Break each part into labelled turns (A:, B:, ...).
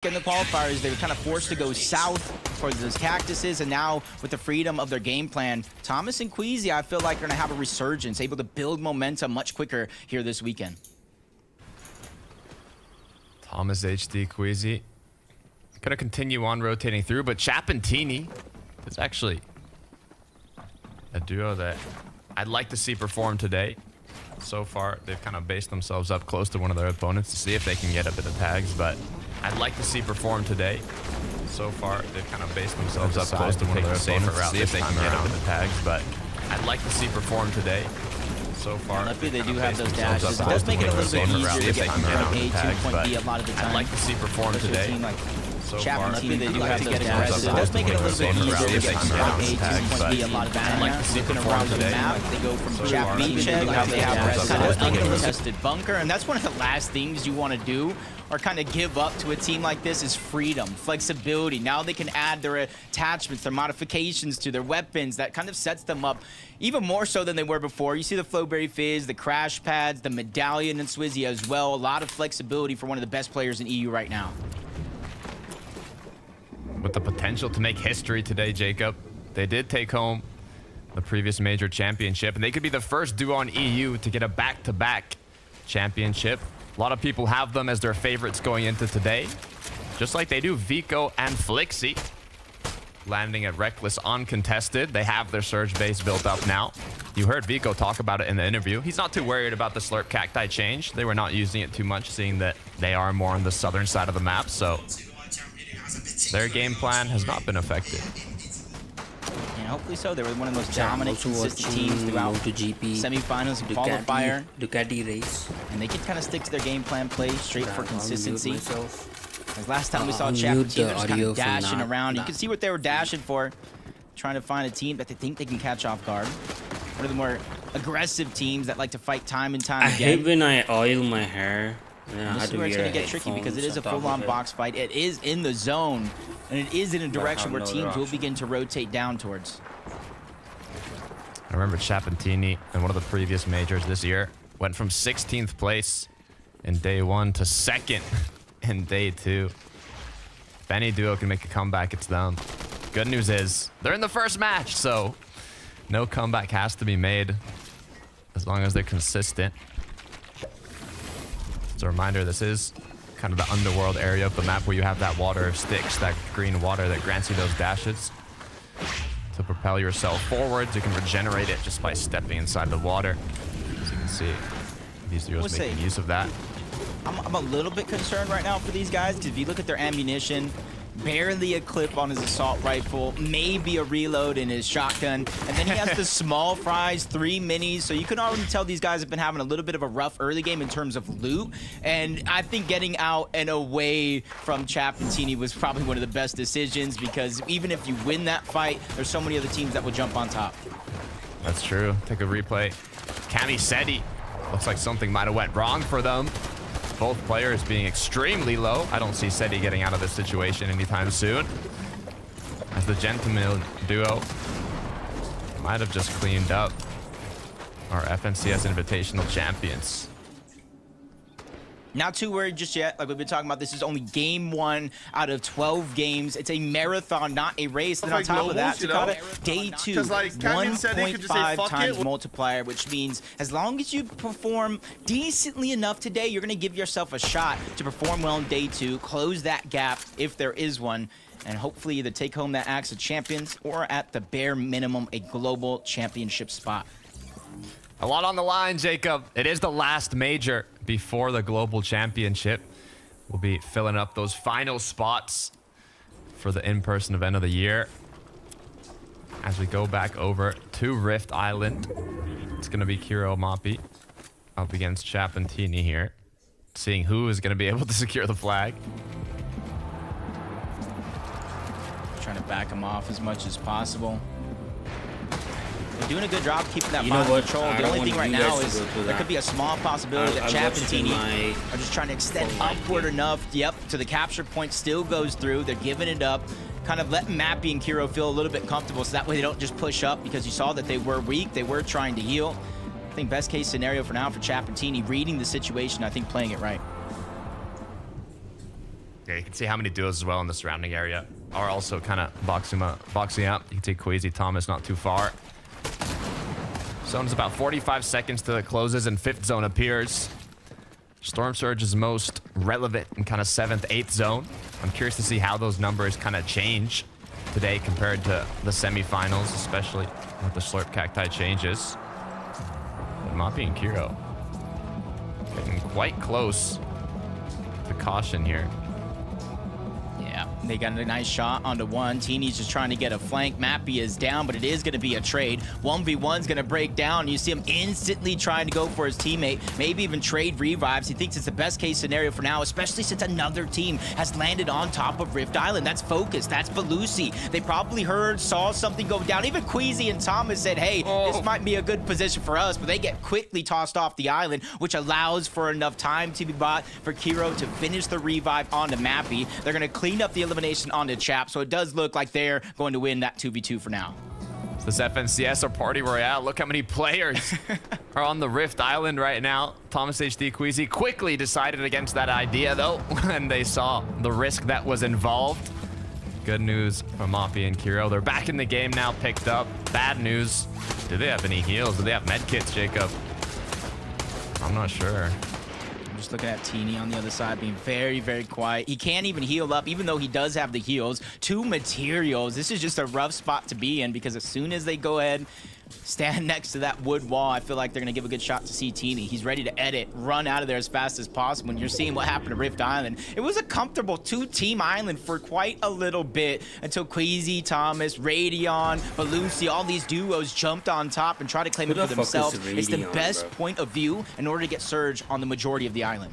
A: In the qualifiers, they were kind of forced to go south for those cactuses, and now with the freedom of their game plan, Thomas and Queasy, I feel like, are going to have a resurgence, able to build momentum much quicker here this weekend.
B: Thomas, HD, Queasy going to continue on rotating through, but Chap and Teeny is actually a duo that I'd like to see perform today. So far, they've kind of based themselves up close to one of their opponents to see if they can get a bit of tags, but I'd like to see perform today. So far, they've kind of based themselves up close to one of their opponents to see if they can get a bit of tags, but I'd like to see perform today. So far,
A: luckily they do have those dashes. It does make it a little bit easier to get from A to point B a lot of the time.
B: I'd like to see perform today. So
A: Chap
B: far,
A: and Teeny, they do have those dashes. It does make it a little bit easier to get from A to point B a lot of the time. Looking around the map, they go from Chap beachhead, now they have kind of an uncontested bunker, and that's one of the last things you want to do or kind of give up to a team like this is freedom, flexibility. Now they can add their attachments, their modifications to their weapons. That kind of sets them up even more so than they were before. You see the Flowberry Fizz, the crash pads, the medallion, and Swizzy as well. A lot of flexibility for one of the best players in EU right now.
B: With the potential to make history today, Jacob. They did take home the previous major championship, and they could be the first duo in EU to get a back-to-back championship. A lot of people have them as their favorites going into today, just like they do Vico and Flixie. Landing at Reckless uncontested. They have their surge base built up now. You heard Vico talk about it in the interview. He's not too worried about the Slurp Cacti change. They were not using it too much, seeing that they are more on the southern side of the map, so their game plan has not been affected.
A: And hopefully so. They were one of the most dominant, consistent teams throughout semifinals and qualifier.
C: Ducati race.
A: And they can kind of stick to their game plan, play straight for consistency. As last time we saw Chap and Teeny just kind of dashing around. You can see what they were dashing for. Trying to find a team that they think they can catch off guard. One of the more aggressive teams that like to fight time and time again.
C: I hate when I oil my hair. Yeah,
A: this is where it's going to get tricky because it is a full-on box fight. It is in the zone, and it is in a direction where teams will begin to rotate down towards.
B: I remember Chap and Teeny in one of the previous majors this year went from 16th place in day 1 to 2nd in day 2. If any duo can make a comeback, it's them. Good news is they're in the first match, so no comeback has to be made as long as they're consistent. As a reminder, this is kind of the underworld area of the map where you have that water of Styx, that green water that grants you those dashes to propel yourself forwards. You can regenerate it just by stepping inside the water. As you can see, these duos making use of that.
A: I'm a little bit concerned right now for these guys because if you look at their ammunition, barely a clip on his assault rifle, maybe a reload in his shotgun, and then he has the small fries, 3 minis, so you can already tell these guys have been having a little bit of a rough early game in terms of loot, and I think getting out and away from Chap and Teeny was probably one of the best decisions because even if you win that fight, there's so many other teams that will jump on top.
B: That's true. Take a replay. Cami Seti. Looks like something might have went wrong for them. Both players being extremely low. I don't see Seti getting out of this situation anytime soon. As the Gentleman duo might have just cleaned up our FNCS Invitational champions.
A: Not too worried just yet. Like we've been talking about, this is only game 1 out of 12 games. It's a marathon, not a race. And on top of that, Takata, day 2, 1.5 times multiplier, which means as long as you perform decently enough today, you're going to give yourself a shot to perform well in day 2, close that gap if there is one, and hopefully either take home that Axe of Champions or at the bare minimum, a global championship spot.
B: A lot on the line, Jacob. It is the last major before the global championship. We'll be filling up those final spots for the in-person event of the year. As we go back over to Rift Island, it's going to be Kiro Mapi up against Chap and Teeny here. Seeing who is going to be able to secure the flag.
A: Trying to back him off as much as possible. They're doing a good job keeping that bottom control. The only thing right now is there could be a small possibility that Chap and Teeny are just trying to extend upward enough. Yep, to the capture point still goes through. They're giving it up. Kind of letting Mappy and Kiro feel a little bit comfortable so that way they don't just push up because you saw that they were weak. They were trying to heal. I think best case scenario for now for Chap and Teeny, reading the situation, I think playing it right.
B: Okay, you can see how many duos as well in the surrounding area are also kind of boxing up. You can see Queasy Thomas not too far. Zone's about 45 seconds till it closes and 5th zone appears. Storm Surge is most relevant in kind of 7th, 8th zone. I'm curious to see how those numbers kind of change today compared to the semifinals, especially with the Slurp Cacti changes. But Moppy and Kiro getting quite close to caution here.
A: Yeah, they got a nice shot onto one. Teeny's just trying to get a flank. Mappy is down, but it is going to be a trade. 1v1's going to break down. You see him instantly trying to go for his teammate, maybe even trade revives. He thinks it's the best case scenario for now, especially since another team has landed on top of Rift Island. That's Focus, that's Belusi. They probably saw something go down. Even Queasy and Thomas said, hey, this might be a good position for us, but they get quickly tossed off the island, which allows for enough time to be bought for Kiro to finish the revive onto Mappy. They're going to clean up the elimination onto Chap, so it does look like they're going to win that 2v2 for now.
B: This FNCS or Party Royale, look how many players are on the Rift Island right now. Thomas HD Queasy quickly decided against that idea though when they saw the risk that was involved. Good news from Moppy and Kiro. They're back in the game now, picked up. Bad news. Do they have any heals? Do they have medkits, Jacob? I'm not sure.
A: Just looking at Teeny on the other side, being very, very quiet. He can't even heal up, even though he does have the heals. 2 materials. This is just a rough spot to be in, because as soon as they go ahead, stand next to that wood wall, I feel like they're going to give a good shot to see Teeny. He's ready to edit, run out of there as fast as possible. And you're seeing what happened to Rift Island. It was a comfortable 2-team island for quite a little bit until Queasy, Thomas, Radion, Belusi, all these duos jumped on top and tried to claim it for themselves. It's the best point of view in order to get Surge on the majority of the island.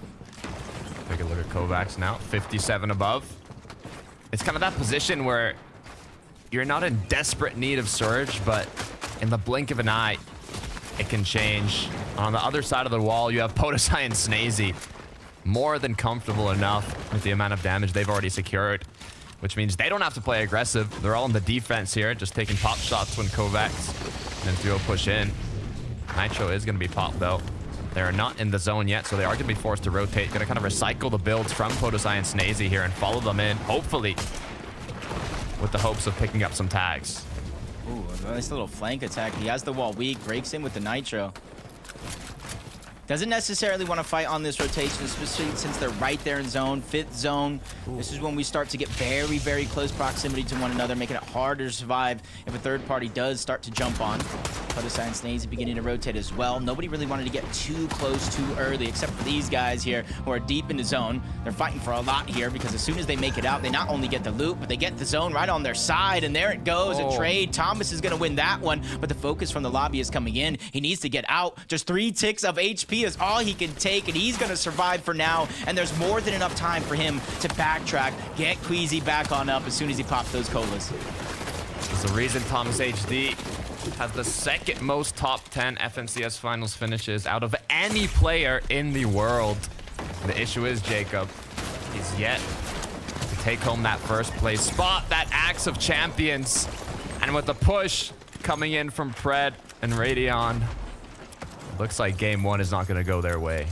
B: Take a look at Kovacs now, 57 above. It's kind of that position where you're not in desperate need of Surge, but in the blink of an eye, it can change. On the other side of the wall, you have Podosai and Snazy. More than comfortable enough with the amount of damage they've already secured, which means they don't have to play aggressive. They're all in the defense here, just taking pop shots when Kovacs and Duo push in. Nitro is going to be popped, though. They're not in the zone yet, so they are going to be forced to rotate. Going to kind of recycle the builds from Podosai and Snazy here and follow them in, hopefully, with the hopes of picking up some tags.
A: Ooh, a nice little flank attack. He has the wall weak, breaks in with the Nitro. Doesn't necessarily want to fight on this rotation, especially since they're right there in zone, 5th zone. Ooh. This is when we start to get very, very close proximity to one another, making it harder to survive if a third party does start to jump on. Podosai and Snazy beginning to rotate as well. Nobody really wanted to get too close too early, except for these guys here who are deep in the zone. They're fighting for a lot here because as soon as they make it out, they not only get the loot, but they get the zone right on their side, and there it goes, a trade. Thomas is going to win that one, but the focus from the lobby is coming in. He needs to get out. Just 3 ticks of HP is all he can take, and he's going to survive for now, and there's more than enough time for him to backtrack, get Queasy back on up as soon as he pops those colas.
B: There's a reason Thomas HD has the 2nd most top 10 FNCS finals finishes out of any player in the world. The issue is, Jacob, he's yet to take home that 1st place spot, that Axe of Champions. And with the push coming in from Pred and Radion, looks like game 1 is not going to go their way.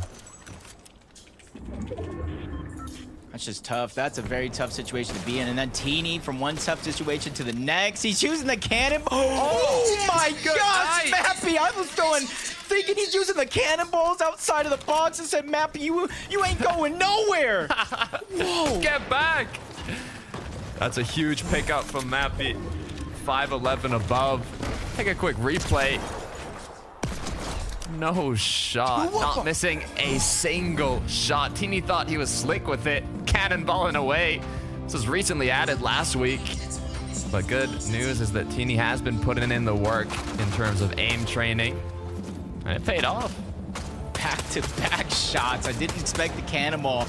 A: That's just tough. That's a very tough situation to be in. And then Teeny from one tough situation to the next. He's using the cannon. Oh my gosh, Mappy! I was thinking he's using the cannonballs outside of the box and said, Mappy, you ain't going nowhere. Whoa.
B: Get back! That's a huge pickup from Mappy. 5'11" above. Take a quick replay. No shot. Not missing a single shot. Teeny thought he was slick with it. Cannonballing away. This was recently added last week. But good news is that Teeny has been putting in the work in terms of aim training. And it paid off.
A: Back-to-back shots. I didn't expect the cannonball,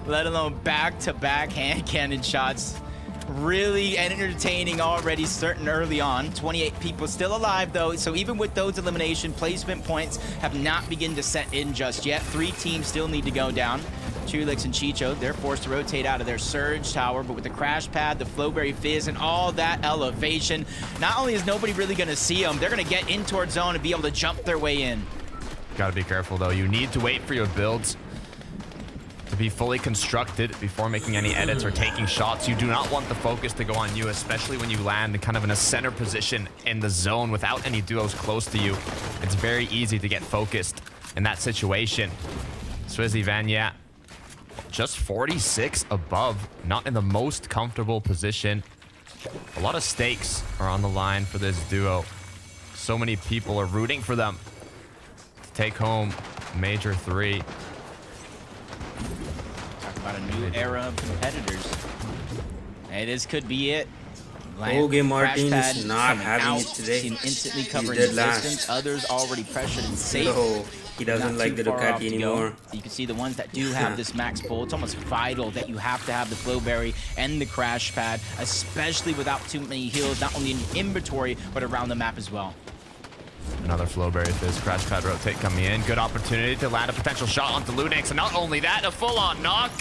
A: let alone back-to-back hand cannon shots. Really entertaining already, starting early on. 28 people still alive though, so even with those elimination, placement points have not begun to set in just yet. 3 teams still need to go down. CLIX and Chicho, they're forced to rotate out of their Surge Tower, but with the Crash Pad, the Flowberry Fizz, and all that elevation, not only is nobody really going to see them, they're going to get in towards zone and be able to jump their way in.
B: Gotta be careful though. You need to wait for your builds to be fully constructed before making any edits or taking shots. You do not want the focus to go on you, especially when you land kind of in a center position in the zone without any duos close to you. It's very easy to get focused in that situation. Swizzy Vanya, just 46 above, not in the most comfortable position. A lot of stakes are on the line for this duo. So many people are rooting for them to take home Major 3.
A: Talk about a new era of competitors. Hey, this could be it.
C: Okay, Martin
A: Crash
C: is
A: pad
C: not
A: coming
C: having
A: out,
C: it today.
A: seen instantly covering
C: dead
A: the
C: last.
A: distance. Others already pressured and safe.
C: No, he doesn't
A: Not
C: like
A: too
C: the
A: far off
C: Ducati
A: to go.
C: anymore.
A: So you can see the ones that do have this max pull. It's almost vital that you have to have the Flowberry and the Crash Pad, especially without too many heals, not only in your inventory, but around the map as well.
B: Another Flowberry Fizz Crash Pad rotate coming in. Good opportunity to land a potential shot onto Lunix. And not only that, a full-on knock.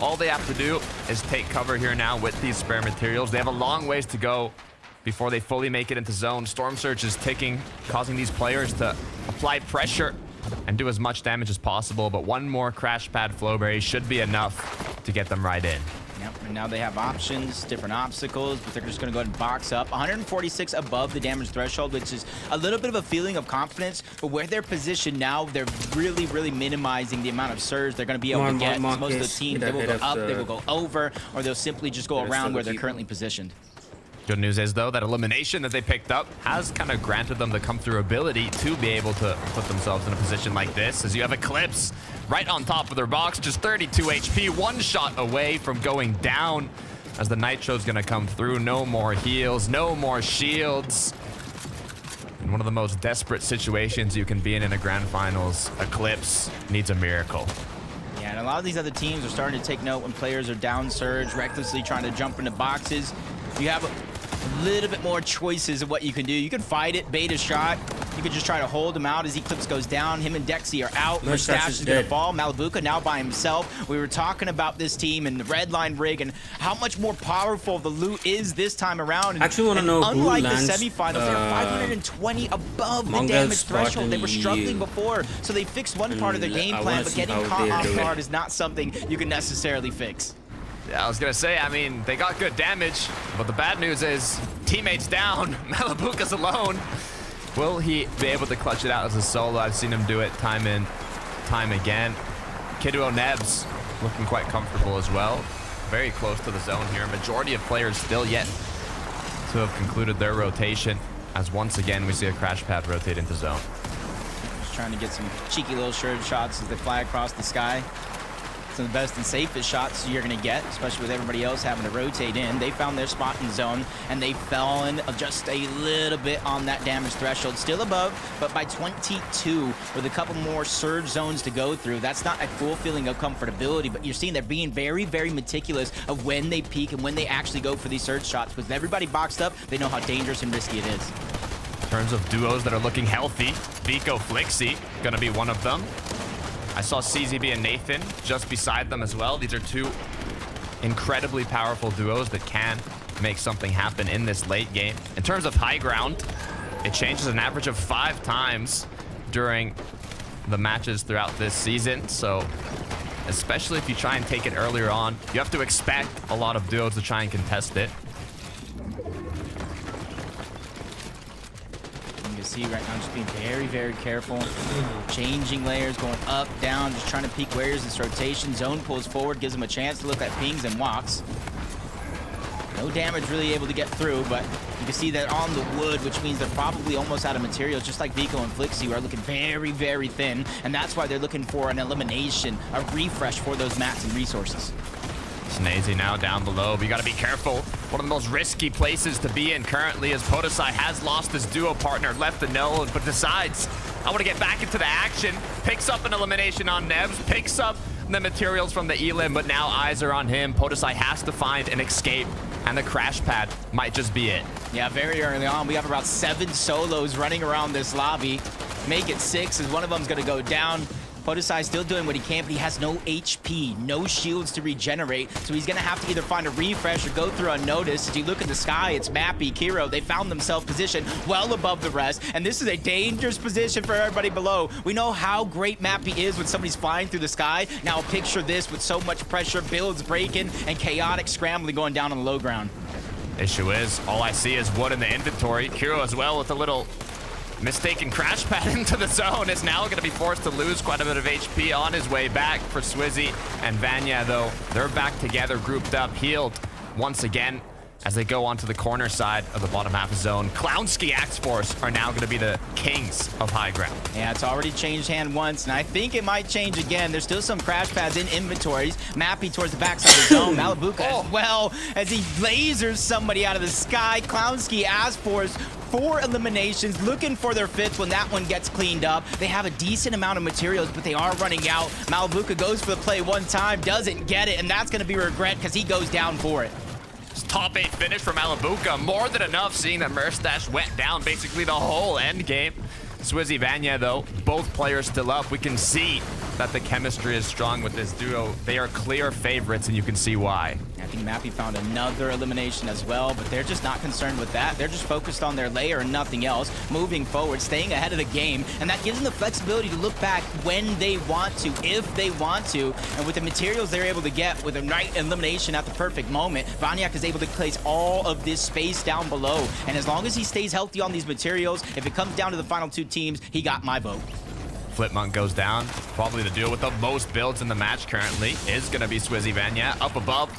B: All they have to do is take cover here now with these spare materials. They have a long ways to go before they fully make it into zone. Storm Surge is ticking, causing these players to apply pressure and do as much damage as possible. But one more Crash Pad Flowberry should be enough to get them right in.
A: Yep, and now they have options, different obstacles, but they're just going to go ahead and box up. 146 above the damage threshold, which is a little bit of a feeling of confidence, but where they're positioned now, they're really, really minimizing the amount of surge they're going to be able to get. Most of the teams, they will go up, they will go over, or they'll simply just go around where they're currently positioned.
B: Good news is, though, that elimination that they picked up has kind of granted them the come-through ability to be able to put themselves in a position like this, as you have Eclipse right on top of their box, just 32 HP, one shot away from going down, as the Nitro's going to come through. No more heals, no more shields. In one of the most desperate situations you can be in a grand finals, Eclipse needs a miracle.
A: Yeah, and a lot of these other teams are starting to take note when players are down surge, recklessly trying to jump into boxes. You have a little bit more choices of what you can do. You can fight it, bait a shot. You could just try to hold him out as Eclipse goes down. Him and Dexy are out. Mustache is going to fall. Malibuka now by himself. We were talking about this team and the red line rig and how much more powerful the loot is this time around. And,
C: I actually want to know who
A: unlike
C: lands,
A: the semifinals, they're 520 above the damage threshold. They were struggling before, so they fixed one part of their game plan, but getting caught off guard is not something you can necessarily fix.
B: Yeah, I was gonna say, I mean, they got good damage, but the bad news is teammates down. Malibuka's alone. Will he be able to clutch it out as a solo? I've seen him do it time in, time again. Kiduo Nebs looking quite comfortable as well. Very close to the zone here. Majority of players still yet to have concluded their rotation, as once again we see a Crash Pad rotate into zone.
A: Just trying to get some cheeky little shirt shots as they fly across the sky. Some of the best and safest shots you're going to get, especially with everybody else having to rotate in. They found their spot in zone, and they've fallen just a little bit on that damage threshold. Still above, but by 22, with a couple more surge zones to go through. That's not a full feeling of comfortability, but you're seeing they're being very, very meticulous of when they peak and when they actually go for these surge shots. With everybody boxed up, they know how dangerous and risky it is.
B: In terms of duos that are looking healthy, Vico Flixie gonna be one of them. I saw CZB and Nathan just beside them as well. These are two incredibly powerful duos that can make something happen in this late game. In terms of high ground, it changes an average of 5 times during the matches throughout this season. So especially if you try and take it earlier on, you have to expect a lot of duos to try and contest it.
A: See right now, just being very, very careful. Changing layers, going up, down, just trying to peek where's this rotation. Zone pulls forward, gives them a chance to look at pings and walks. No damage really able to get through, but you can see that on the wood, which means they're probably almost out of materials, just like Vico and Flixie, who are looking very, very thin, and that's why they're looking for an elimination, a refresh for those mats and resources.
B: Snazy now down below, but you gotta be careful. One of the most risky places to be in currently, as Podesai has lost his duo partner, left the node, but decides, I want to get back into the action. Picks up an elimination on Nebs, picks up the materials from the Elim, but now eyes are on him. Podesai has to find an escape, and the Crash Pad might just be it.
A: Yeah, very early on, we have about 7 solos running around this lobby. Make it 6, as one of them's gonna go down. Podesai still doing what he can, but he has no HP, no shields to regenerate, so he's gonna have to either find a refresh or go through unnoticed. As you look in the sky, it's Mappy, Kiro. They found themselves positioned well above the rest, and this is a dangerous position for everybody below. We know how great Mappy is when somebody's flying through the sky. Now picture this with so much pressure, builds breaking, and chaotic scrambling going down on the low ground.
B: Issue is, all I see is wood in the inventory. Kiro as well with a little mistaken crash pad into the zone is now going to be forced to lose quite a bit of HP on his way back for Swizzy and Vanya, though. They're back together, grouped up, healed once again as they go onto the corner side of the bottom half of zone. Clownski X-Force are now going to be the kings of high ground.
A: Yeah, it's already changed hand once, and I think it might change again. There's still some crash pads in inventories. Mappy towards the backside of the zone. Malabuka as well as he lasers somebody out of the sky. Clownski X-Force 4 eliminations, looking for their 5th when that one gets cleaned up. They have a decent amount of materials, but they are running out. Malabuka goes for the play one time, doesn't get it, and that's going to be regret because he goes down for it.
B: Top 8 finish for Malabuka. More than enough, seeing that Merstash went down basically the whole end game. Swizzy Vanya, though, both players still up. We can see that the chemistry is strong with this duo. They are clear favorites, and you can see why.
A: I think Mappy found another elimination as well, but they're just not concerned with that. They're just focused on their layer and nothing else, moving forward, staying ahead of the game, and that gives them the flexibility to look back when they want to, if they want to, and with the materials they're able to get with a right elimination at the perfect moment, Vanyak is able to place all of this space down below, and as long as he stays healthy on these materials, if it comes down to the final 2 teams, he got my vote.
B: Flipmonk goes down. Probably the duo with the most builds in the match currently is going to be Swizzy Vanya. Up above,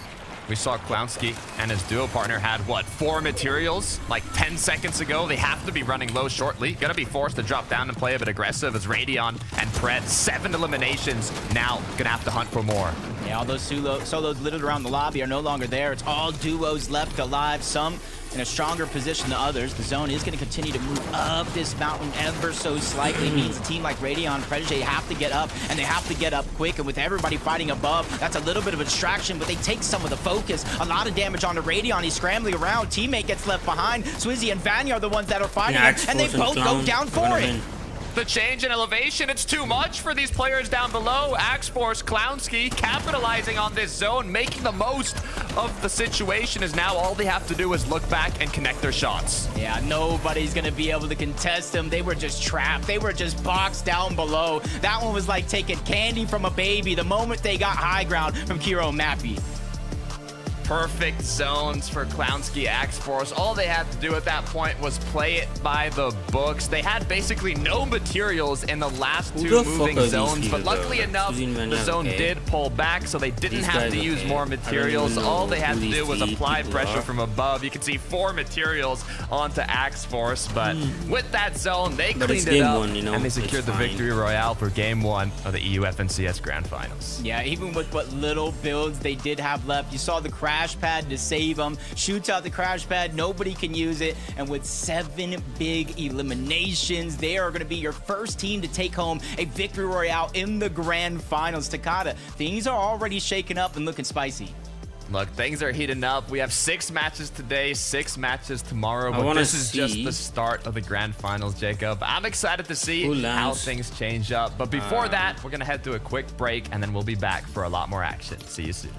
B: we saw Clownski and his duo partner had, what, 4 materials like 10 seconds ago. They have to be running low shortly. Going to be forced to drop down and play a bit aggressive as Radion and Pred, 7 eliminations. Now going to have to hunt for more.
A: Yeah, all those solos littered around the lobby are no longer there. It's all duos left alive, some in a stronger position than others. The zone is going to continue to move up this mountain ever so slightly. It means a team like Radion and Prodigy have to get up, and they have to get up quick. And with everybody fighting above, that's a little bit of a distraction, but they take some of the focus. A lot of damage onto Radion. He's scrambling around. Teammate gets left behind. Swizzy and Vanya are the ones that are fighting him, and they both go down for it.
B: The change in elevation, it's too much for these players down below. X-Force, Clownski capitalizing on this zone, making the most of the situation, is now all they have to do is look back and connect their shots.
A: Yeah, nobody's gonna be able to contest them. They were just trapped. They were just boxed down below. That one was like taking candy from a baby the moment they got high ground from Kiro and Mappy.
B: Perfect zones for Clownski X-Force. All they had to do at that point was play it by the books. They had basically no materials in the last 2 moving zones, but luckily enough, the zone did pull back, so they didn't have to use more materials. All they had to do was apply pressure from above. You can see 4 materials onto X-Force, but with that zone, they cleaned it up, and they secured the victory royale for Game 1 of the EU FNCS Grand Finals.
A: Yeah, even with what little builds they did have left, you saw the crash pad to save them, shoots out the crash pad, nobody can use it, and with 7 big eliminations, they are going to be your first team to take home a victory royale in the grand finals. Takada, things are already shaking up and looking spicy.
B: Look, things are heating up. We have 6 matches today, 6 matches tomorrow, but this is just the start of the grand finals, Jacob. I'm excited to see how things change up, but before that, we're going to head to a quick break, and then we'll be back for a lot more action. See you soon.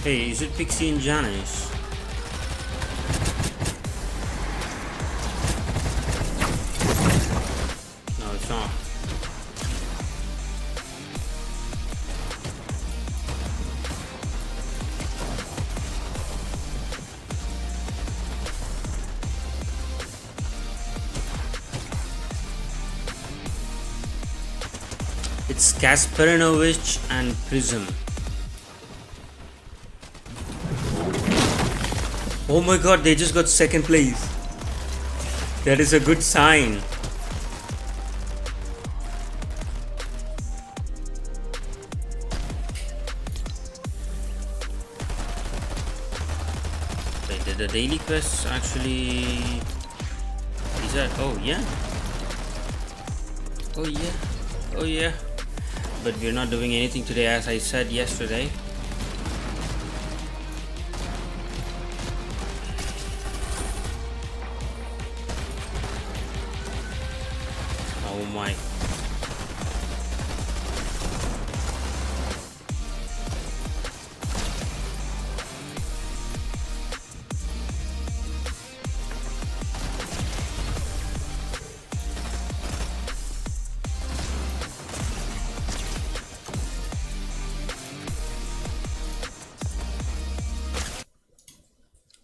C: Hey, is it Pixie and Janice? No, it's not. It's Kasparinovic and Prism. Oh my god, they just got second place. That is a good sign. Wait, did the daily quest actually... Is that... Oh yeah. Oh yeah. Oh yeah. But we're not doing anything today, as I said yesterday. Oh my.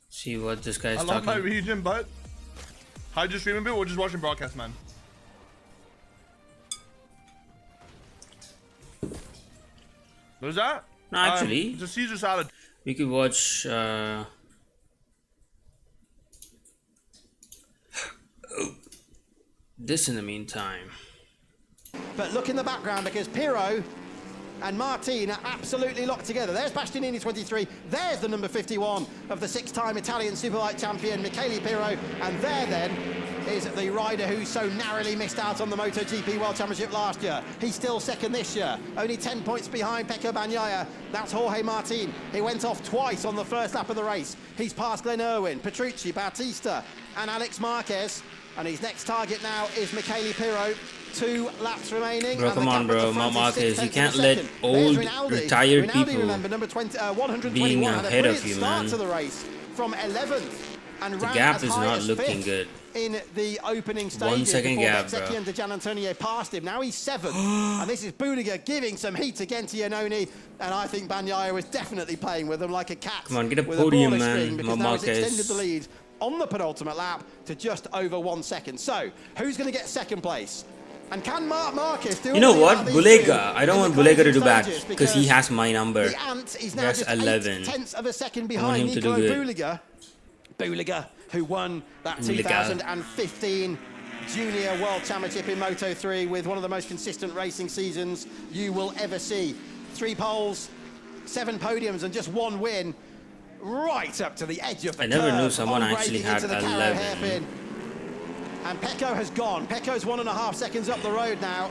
C: See what this guy's
D: I
C: talking.
D: love my region, but how'd you streaming bit? We're just watching broadcast, man. What's that?
C: No, actually,
D: the Caesar salad.
C: we could watch. This in the meantime.
E: But look in the background because Pirro and Martin are absolutely locked together. There's Bastianini 23, there's the number 51 of the six-time Italian Superbike champion, Michele Pirro, and there then is the rider who so narrowly missed out on the MotoGP World Championship last year. He's still second this year, only 10 points behind Pecco Bagnaia. That's Jorge Martin. He went off twice on the first lap of the race. He's passed Glenn Irwin, Petrucci, Bautista, and Alex Marquez. And his next target now is Michele Pirro. 2 laps remaining.
C: Bro, come on, bro. Marquez, you can't let old, retired people being ahead of you, man.
E: To the race from 11th. And
C: the gap is not looking good.
E: In the opening stages,
C: 1 second gap, bro.
E: and De Gianantonio passed him. Now he's 7th. And this is Buliga giving some heat again to Iannone. And I think Bagnaia was definitely playing with him like a cat.
C: Come on, get a
E: with
C: podium,
E: a
C: man.
E: Because now he's extended
C: Marquez.
E: the lead on the penultimate lap to just over 1 second. So, who's going to get second place? And can Marc Marquez do?
C: You know
E: anything
C: what?
E: about these
C: Bulega.
E: two
C: I don't
E: in
C: want
E: the
C: Bulega to
E: closing
C: do bad
E: stages?
C: because he has my number.
E: The Ant is now
C: That's
E: just
C: 11.
E: 0.8 of a second
C: want
E: behind
C: him to do
E: Nicola
C: good.
E: Buliga. Buliga, who won that
C: Buliga.
E: 2015 Junior World Championship in Moto3 with one of the most consistent racing seasons you will ever see. 3 poles, 7 podiums, and just 1 win. Right up to the edge of the
C: I never
E: curve
C: knew someone
E: on
C: actually
E: breaking
C: had
E: into the Carrow
C: 11.
E: hairpin. And Pecco has gone. Pecco's 1.5 seconds up the road now.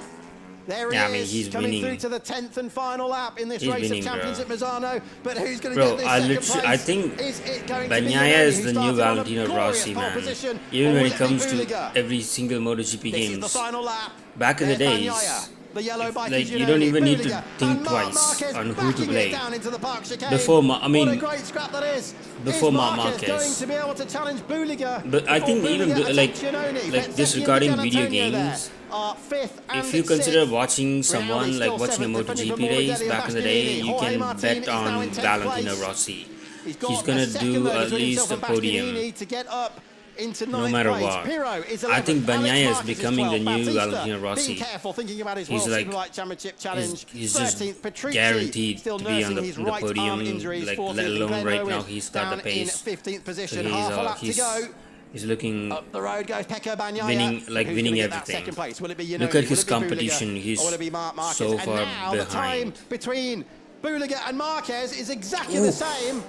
E: There he
C: Yeah,
E: is,
C: I mean, he's
E: coming
C: winning.
E: through to the 10th and final lap in this
C: He's
E: race
C: winning,
E: of champions
C: bro.
E: at Misano. But who's going to
C: Bro,
E: get this
C: I
E: second
C: literally-
E: place?
C: I think
E: Is it going to be
C: Bagnaia
E: Iannone,
C: is
E: who
C: the new
E: started on a
C: Valentino
E: glorious
C: Rossi,
E: pole
C: man.
E: position,
C: Even
E: or
C: when
E: will
C: it comes
E: be
C: to
E: Buliga?
C: every single MotoGP
E: This is the
C: games.
E: final lap.
C: Back in the
E: There's
C: days,
E: Bagnaia. The yellow bike
C: like
E: is
C: you don't
E: Iannone,
C: even need to
E: Buliga,
C: think
E: and Marc
C: twice
E: Marquez
C: on who to
E: backing it
C: play.
E: down into the park chicane.
C: Before I mean,
E: what a great scrap that is.
C: before
E: Is
C: Marc
E: Marquez
C: Marquez.
E: going to be able to challenge Buliga?
C: But I think
E: before
C: even
E: Buliga
C: like
E: attacks Iannone?
C: like
E: Bezzecchi
C: disregarding
E: and
C: video
E: D'Antonio there
C: games,
E: are 5th and
C: if you consider
E: 6th.
C: watching someone
E: Rinaldi's
C: like
E: still
C: watching a
E: 7th, defending
C: MotoGP
E: from
C: race
E: Morbidelli
C: back in the
E: and
C: day,
E: Bastianini.
C: you
E: Jorge
C: can
E: Martin
C: bet
E: is now in
C: on
E: 10th
C: Valentino
E: place.
C: Rossi.
E: He's got
C: He's gonna
E: a second
C: do
E: though
C: at
E: between
C: least
E: himself
C: a
E: and
C: podium.
E: Bastianini to get up into
C: No
E: ninth
C: matter
E: place.
C: what.
E: Pirro is
C: I
E: 11th.
C: think
E: Alex
C: Bagnaia is
E: Marquez
C: becoming the
E: 12th.
C: new
E: Bautista,
C: Valentino Rossi.
E: being careful, thinking about his
C: He's
E: World
C: like-
E: Superbike Championship challenge.
C: He's just
E: 13th, Petrucci,
C: guaranteed
E: still
C: to be on
E: nursing
C: the,
E: his
C: the
E: right arm
C: podium.
E: injuries.
C: Like
E: 14th,
C: let alone
E: Glenn
C: right
E: Irwin
C: now he's got the
E: down
C: pace.
E: in 15th
C: So
E: position. Half a lap to go.
C: he's looking
E: Up the road goes Pecco Bagnaia.
C: winning, like
E: Who's
C: winning
E: gonna get that
C: everything.
E: second place? Will it be Iannone?
C: Look at
E: Will
C: his
E: it be Buliga?
C: competition. He's
E: Or will it be Marc Marquez?
C: so
E: And
C: far
E: now the time
C: behind.
E: between Buliga and Marquez is exactly the same.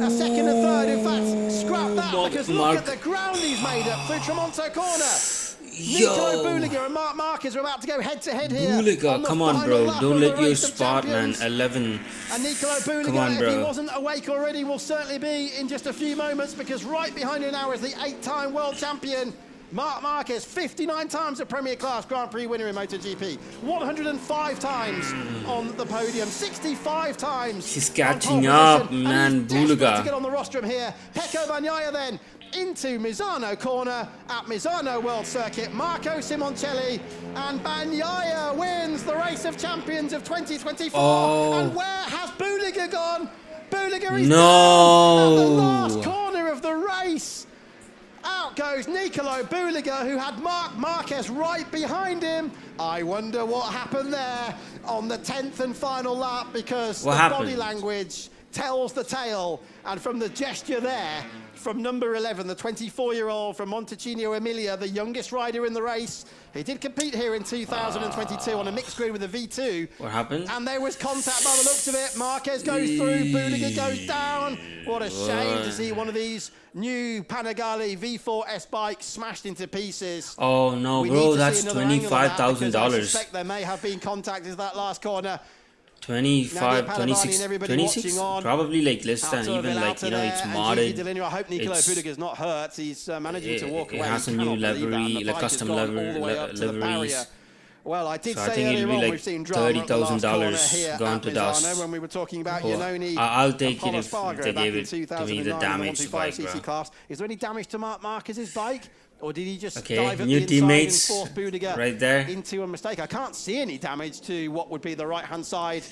E: A second and third. In fact, scrap that because look at the ground he's made up through Tremonto Corner. Nico Buliga and Marc Marquez are about to go head to head here.
C: Buliga, come on, bro. Don't let your spot, man.
E: Champions.
C: 11.
E: And Nicola
C: Come
E: Buliga,
C: on,
E: if he
C: bro.
E: wasn't awake already, will certainly be in just a few moments because right behind you now is the 8-time world champion, Marc Marquez, 59 times a Premier Class Grand Prix winner in MotoGP, 105 times on the podium, 65 times.
C: He's
E: on
C: catching
E: pole
C: up,
E: position,
C: man.
E: and he's desperate
C: Bulaga.
E: to get on the rostrum here. Pecco Bagnaia then into Misano corner at Misano World Circuit. Marco Simoncelli, and Bagnaia wins the Race of Champions of 2024.
C: Oh.
E: And where has Bulaga gone? Bulaga is
C: No.
E: down at the last corner of the race. Out goes Nicolo Bulaga, who had Marc Marquez right behind him. I wonder what happened there on the 10th and final lap, because
C: What
E: the
C: happened?
E: body language tells the tale. And from the gesture there, from number 11, the 24-year-old from Montecineo Emilia, the youngest rider in the race. He did compete here in 2022 on a mixed grid with a V2.
C: What happened?
E: And there was contact by the looks of it. Marquez goes through, Bulaga goes down. What a shame to see one of these new Panigale V4S bikes smashed into pieces.
C: Oh no,
E: We need
C: bro,
E: to
C: that's
E: see another angle of that, because I
C: $25,000.
E: suspect there may have been contact in that last corner.
C: 25,
E: Nadia
C: 26,
E: Palavani and everybody
C: 26?
E: watching on.
C: Probably like less than,
E: Out to
C: even like, you know, it's
E: and
C: modded.
E: Gigi Dell'Inno, I hope Nicolo
C: It's-
E: Bulaga not hurt. He's managing to walk
C: it
E: away.
C: has
E: He
C: a new
E: cannot believe that, and
C: livery,
E: the
C: like
E: bike has
C: custom
E: gone
C: livery-
E: all the way up to the
C: liveries.
E: barrier. Well, I did
C: So I
E: say
C: think it'll
E: earlier
C: be
E: on
C: like
E: we've seen drama at the last corner
C: $30,000
E: here
C: gone
E: at
C: to
E: Misano
C: dust.
E: when we were talking about
C: Cool.
E: Iannone
C: I'll take
E: and
C: it if
E: Paulo Spargo
C: they
E: back
C: gave
E: in
C: it to me, the
E: 2009
C: damaged
E: 125
C: bike,
E: cc
C: bro.
E: class. Is there any damage to Marc Marquez's bike? Or did he just
C: Okay,
E: dive at
C: new
E: the inside
C: teammates
E: and force Bulaga
C: right there.
E: into a mistake? I can't see any damage to what would be the right-hand side.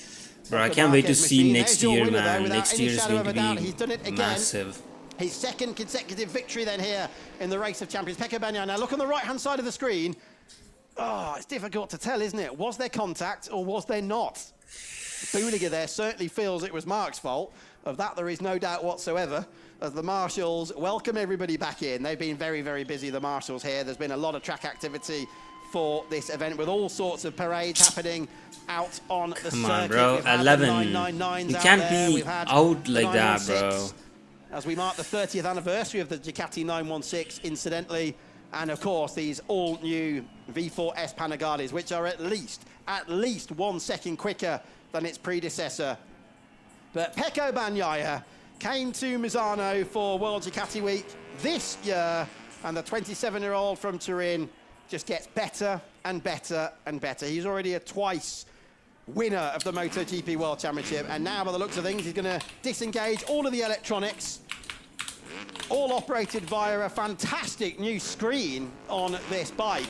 C: Bro, I
E: of the
C: can't wait to
E: Marquez
C: see
E: machine.
C: next
E: There's your
C: year,
E: winner, though,
C: man.
E: without
C: Next
E: any
C: year is
E: shadow
C: going
E: of
C: to
E: a doubt. He's done
C: be
E: it again.
C: massive.
E: His second consecutive victory then here in the Race of Champions. Pecco Bagnaia. Now look on the right-hand side of the screen. Oh, it's difficult to tell, isn't it? Was there contact or was there not? Bulaga there certainly feels it was Mark's fault. Of that, there is no doubt whatsoever. As the marshals welcome everybody back in. They've been very, very busy, the marshals here. There's been a lot of track activity for this event, with all sorts of parades happening out on the
C: Come on,
E: circuit.
C: bro.
E: We've had the
C: 11.
E: 999s
C: You
E: out
C: can't
E: there.
C: be
E: We've had
C: out
E: the
C: like that,
E: 916,
C: bro.
E: as we mark the 30th anniversary of the Ducati 916, incidentally. And of course, these all new V4S Panigales, which are at least 1 second quicker than its predecessor. But Pecco Bagnaia came to Misano for World Ducati Week this year, and the 27-year-old from Turin just gets better and better and better. He's already a twice winner of the MotoGP World Championship, and now by the looks of things, he's going to disengage all of the electronics, all operated via a fantastic new screen on this bike.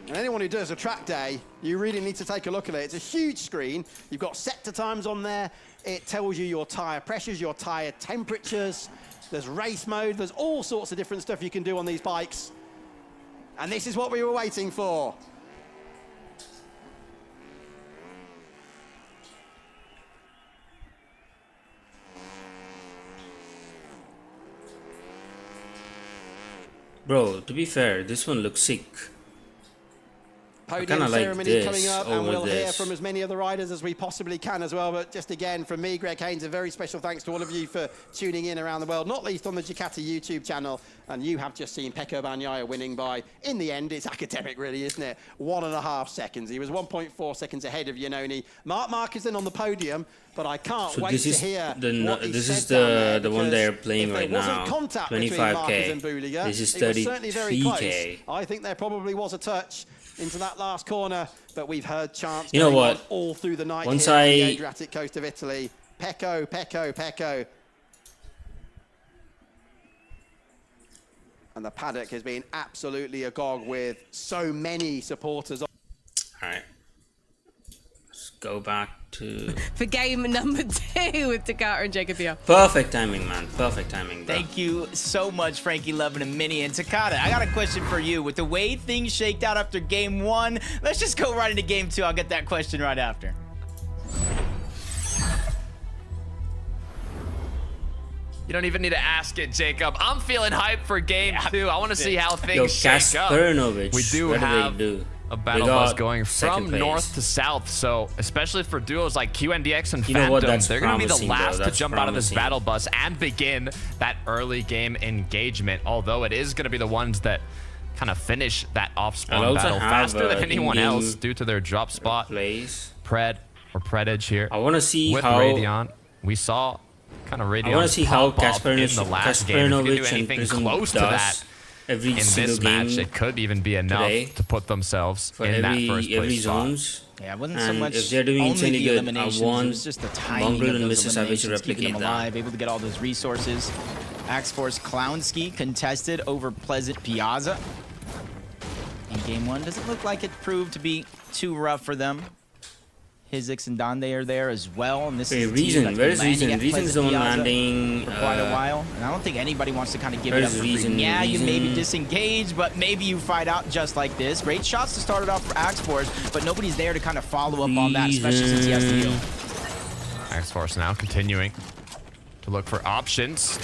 E: And anyone who does a track day, you really need to take a look at it. It's a huge screen. You've got sector times on there. It tells you your tyre pressures, your tyre temperatures. There's race mode. There's all sorts of different stuff you can do on these bikes. And this is what we were waiting for.
C: Bro, to be fair, this one looks sick.
E: Podium
C: kinda like
E: ceremony
C: this
E: coming up, and
C: over
E: we'll hear
C: this.
E: from as many of the riders as we possibly can as well. But just again, from me, Greg Haynes, a very special thanks to all of you for tuning in around the world, not least on the Ducati YouTube channel. And you have just seen Pecco Bagnaia winning by, in the end, it's academic really, isn't it? 1.5 seconds. He was 1.4 seconds ahead of Iannone. Marc Marquez then on the podium, but I can't
C: So
E: wait
C: this
E: to
C: is
E: hear
C: the
E: what he
C: this
E: said
C: is
E: down there,
C: the one
E: because
C: they're playing
E: if there
C: right
E: wasn't
C: now.
E: contact between Marquez and
C: 25k.
E: Bulaga,
C: This is
E: it was certainly very close.
C: 33k.
E: I think there probably was a touch into that last corner, but we've heard chants
C: You know
E: going
C: what?
E: on all through the night
C: Once
E: here on the
C: I-
E: Adriatic coast of Italy. Pecco. And the paddock has been absolutely agog with so many supporters.
C: Alright. Let's go back to...
F: For game number 2 with Takata and Jacob here.
C: Perfect timing, man. Perfect timing, bro.
A: Thank you so much, Frankie Levin and Minnie. And Takata, I got a question for you. With the way things shaked out after game 1, let's just go right into game 2. I'll get that question right after.
B: You don't even need to ask it, Jacob. I'm feeling hyped for game 2. I want to see how things
C: Yo,
B: shake up.
C: Kaspernovic.
B: We do
C: what
B: have
C: do they do?
B: a battle
C: They got
B: bus going
C: second
B: from
C: place.
B: north to south. So especially for duos like QNDX and
C: You know
B: Phantom,
C: what? That's
B: they're going to be the
C: promising, bro.
B: last to
C: That's
B: jump out of this
C: promising.
B: battle bus and begin that early game engagement. Although it is going to be the ones that kind of finish that off-spawn
C: I'll also
B: battle
C: have,
B: faster than anyone
C: in-game
B: else due to their drop spot.
C: Plays.
B: Pred or Predage here.
C: I want to see
B: with
C: how...
B: Radiant. We saw kind of Radiant.
C: I want to see how
B: in the last game. If you can do
C: Kaspernovic and
B: anything
C: Prism
B: close to
C: does.
B: that,
C: every
B: in
C: single
B: this match,
C: game
B: it could even be enough
C: today
B: to put themselves
C: for
B: in that
C: every
B: first place spot.
C: zones.
A: Yeah, it wasn't so
C: And
A: much
C: if they're doing
A: only
C: insanely
A: the
C: good, I
A: eliminations,
C: want
A: it was just the timing
C: Mongrel
A: of
C: and
A: those
C: Mr. Savage to
A: eliminations, keeping them
C: replicate that.
A: alive, able to get all those resources. Axe Force Clownski contested over Pleasant Piazza. In game one, doesn't look like it proved to be too rough for them. Hizix and Donde are there as well, and this is a team that's
C: Where
A: been
C: is
A: landing
C: Reason?
A: at
C: Reason's
A: Pleasant
C: zone
A: Piazza
C: landing.
A: for quite a while, and I don't think anybody wants to kind of give it up
C: Where's
A: for free.
C: Reason?
A: Yeah, you maybe
C: Reason.
A: disengage, but maybe you fight out just like this. Great shots to start it off for Axe Force, but nobody's there to kind of follow up on that, especially since he has to heal.
B: Axe Force now continuing to look for options.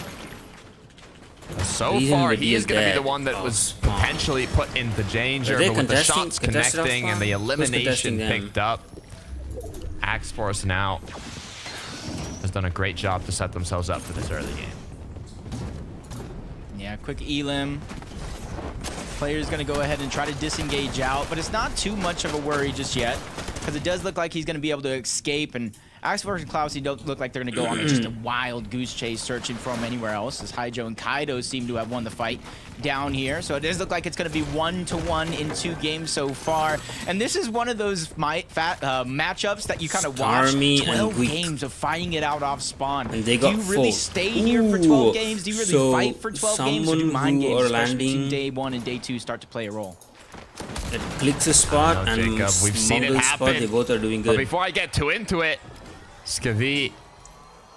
B: So
C: Reason
B: far,
C: would
B: he
C: be
B: is going to be
C: dead.
B: the one that
C: Oh,
B: was
C: come on.
B: potentially put into danger,
C: Are they
B: but with the
C: contesting-
B: shots
C: contested off
B: connecting and
C: front?
B: the
C: Who's
B: elimination
C: contesting them?
B: picked up, Axe Force now has done a great job to set themselves up for this early game.
A: Yeah, quick elim. Player's going to go ahead and try to disengage out, but it's not too much of a worry just yet, because it does look like he's going to be able to escape, and Axe Force and Clousey don't look like they're going to go on just a wild goose chase searching for him anywhere else, as Haijo and Kaido seem to have won the fight down here. So it does look like it's going to be 1-1 in 2 games so far. And this is one of those matchups that you kind of watch.
C: Stormy and
A: 12
C: Weak.
A: games of fighting it out off spawn.
C: And they
A: Do
C: got
A: you really
C: full.
A: stay here for 12 games? Do you really
C: So
A: fight for 12 games? Or do
C: someone
A: mind
C: who
A: games,
C: are
A: especially between
C: landing-
A: day 1 and day 2, start to play a role?
C: At CLIX spot
B: I know,
C: and
B: Jacob, we've seen it
C: Mongrel spot,
B: happen.
C: they both are doing
B: But
C: good.
B: before I get too into it, Skavi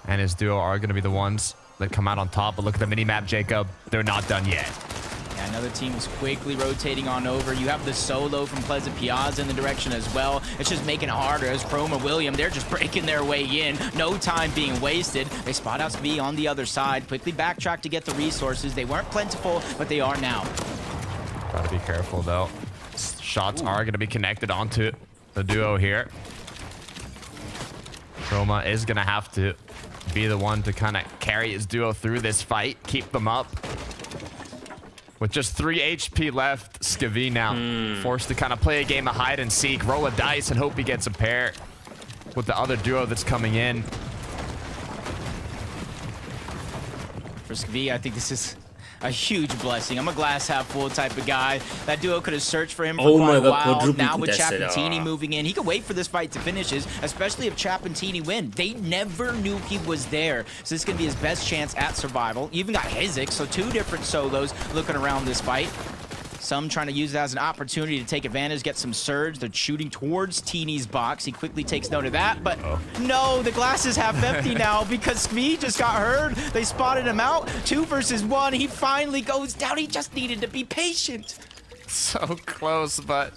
B: and his duo are going to be the ones that come out on top. But look at the mini-map, Jacob. They're not done yet.
A: Yeah, another team is quickly rotating on over. You have the solo from Pleasant Piazza in the direction as well. It's just making it harder as Chrome and William, they're just breaking their way in. No time being wasted. They spot out Skavi on the other side. Quickly backtrack to get the resources. They weren't plentiful, but they are now.
B: Gotta be careful, though. Shots are going to be connected onto the duo here. Chroma is going to have to be the one to kind of carry his duo through this fight, keep them up. With just 3 HP left, Skavi now forced to kind of play a game of hide and seek, roll a dice and hope he gets a pair with the other duo that's coming in.
A: For Skavi, I think this is a huge blessing. I'm a glass half full type of guy. That duo could have searched for him for
C: Oh
A: quite
C: my
A: a
C: God,
A: while.
C: quadruple
A: Now with
C: contested.
A: Chapantini moving in, he could wait for this fight to finishes, especially if Chapantini win. They never knew he was there. So this is going to be his best chance at survival. You even got Hizix, so 2 different solos looking around this fight. Some trying to use it as an opportunity to take advantage, get some surge. They're shooting towards Teeny's box. He quickly takes note of that, but no, the glass is half empty now because Skavi just got hurt. They spotted him out. 2 versus 1. He finally goes down. He just needed to be patient.
B: So close, but